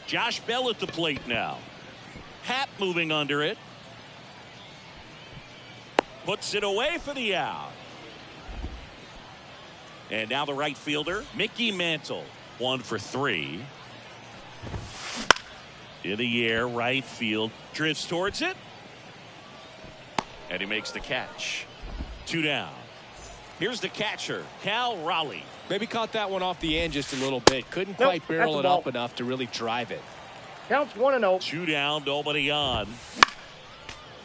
Josh Bell at the plate now. Happ moving under it. Puts it away for the out. And now the right fielder, Mickey Mantle. 1 for 3. In the air, right field. Drifts towards it. And he makes the catch. 2 down. Here's the catcher, Cal Raleigh. Maybe caught that one off the end just a little bit. Couldn't quite barrel it up enough to really drive it. Counts 1-0. 2 down, nobody on.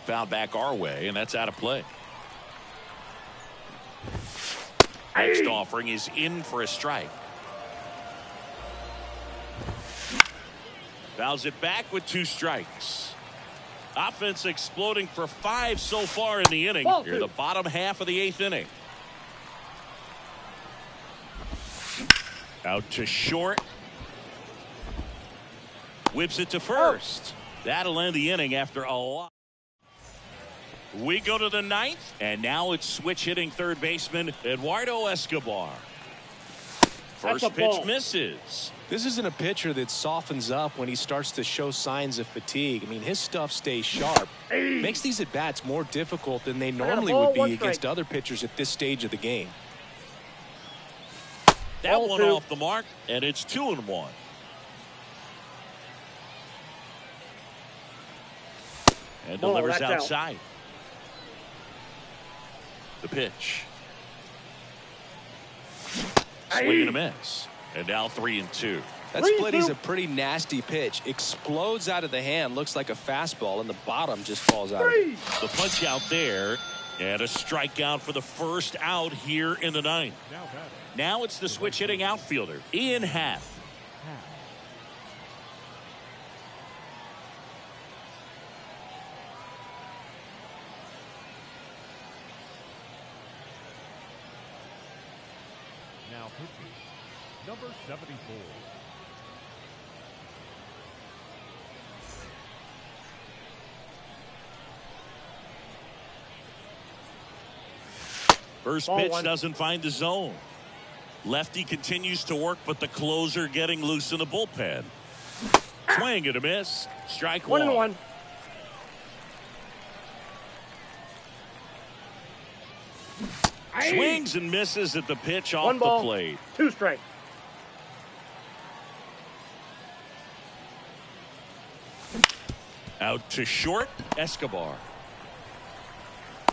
Foul back our way, and that's out of play. Next offering is in for a strike. Fouls it back with 2 strikes. Offense exploding for 5 so far in the inning. Here the bottom half of the 8th inning. Out to short. Whips it to first. That'll end the inning after a lot. We go to the 9th, and now it's switch hitting third baseman Eduardo Escobar. First pitch misses. This isn't a pitcher that softens up when he starts to show signs of fatigue. I mean, his stuff stays sharp. Makes these at-bats more difficult than they normally would be against other pitchers at this stage of the game. That one off the mark, and it's 2-1. And delivers outside. The pitch. Swing and a miss. And now 3-2. That split is a pretty nasty pitch. Explodes out of the hand. Looks like a fastball, and the bottom just falls out. The punch out there. And a strikeout for the first out here in the 9th. Now it's the switch hitting outfielder, Ian Happ. Now pitching, number 74. First pitch doesn't find the zone. Lefty continues to work, but the closer getting loose in the bullpen. Swing and a miss. Strike 1. 1-1. Swings and misses at the pitch off the plate. 2 strikes. Out to short, Escobar.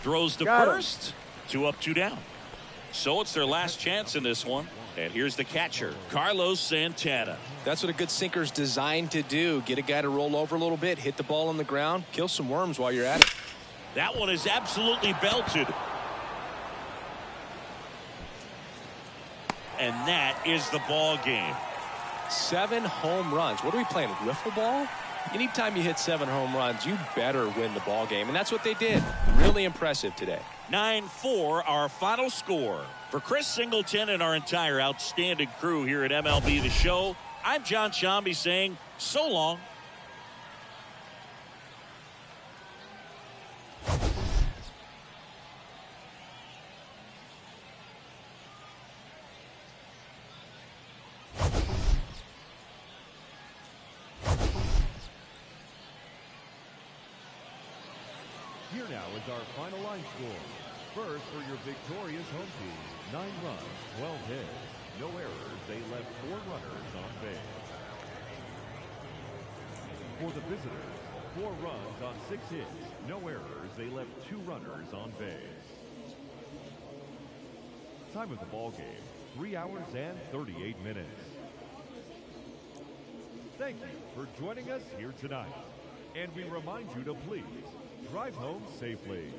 Throws to first. 2 up, 2 down. So it's their last chance in this one. And here's the catcher, Carlos Santana. That's what a good sinker's designed to do. Get a guy to roll over a little bit, hit the ball on the ground, kill some worms while you're at it. That one is absolutely belted. And that is the ball game. 7 home runs. What are we playing, wiffle ball? Anytime you hit 7 home runs, you better win the ball game. And that's what they did. Really impressive today. 9-4, our final score. For Chris Singleton and our entire outstanding crew here at MLB The Show, I'm John Shambi saying so long. Here now is our final line score. First, for your victorious home team, 9 runs, 12 hits, no errors. They left 4 runners on base. For the visitors, 4 runs on 6 hits, no errors. They left 2 runners on base. Time of the ball game, 3 hours and 38 minutes. Thank you for joining us here tonight. And we remind you to please drive home safely.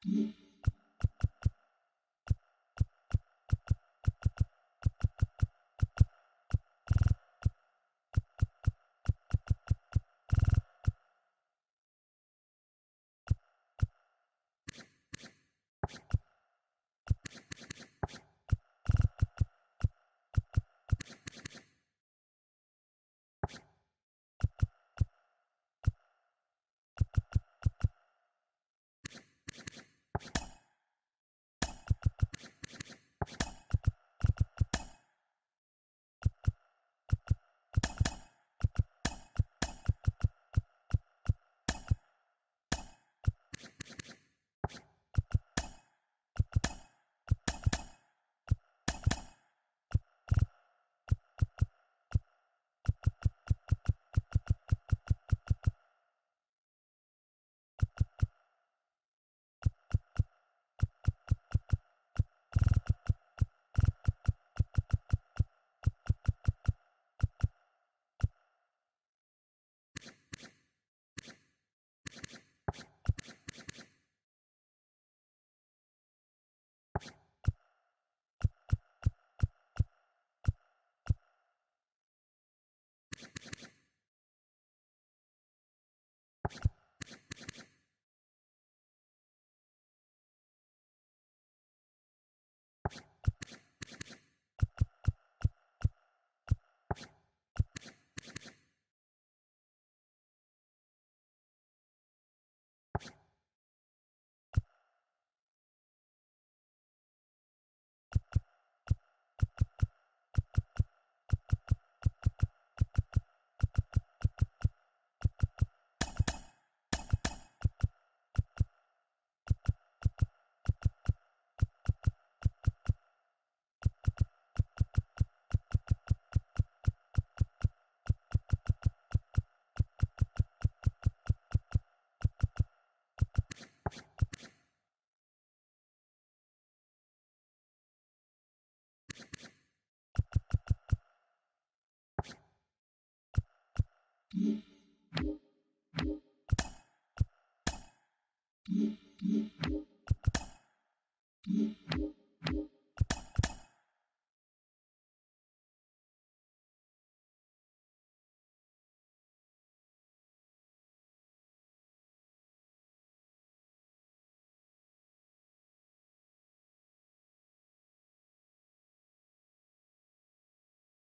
Mm-hmm.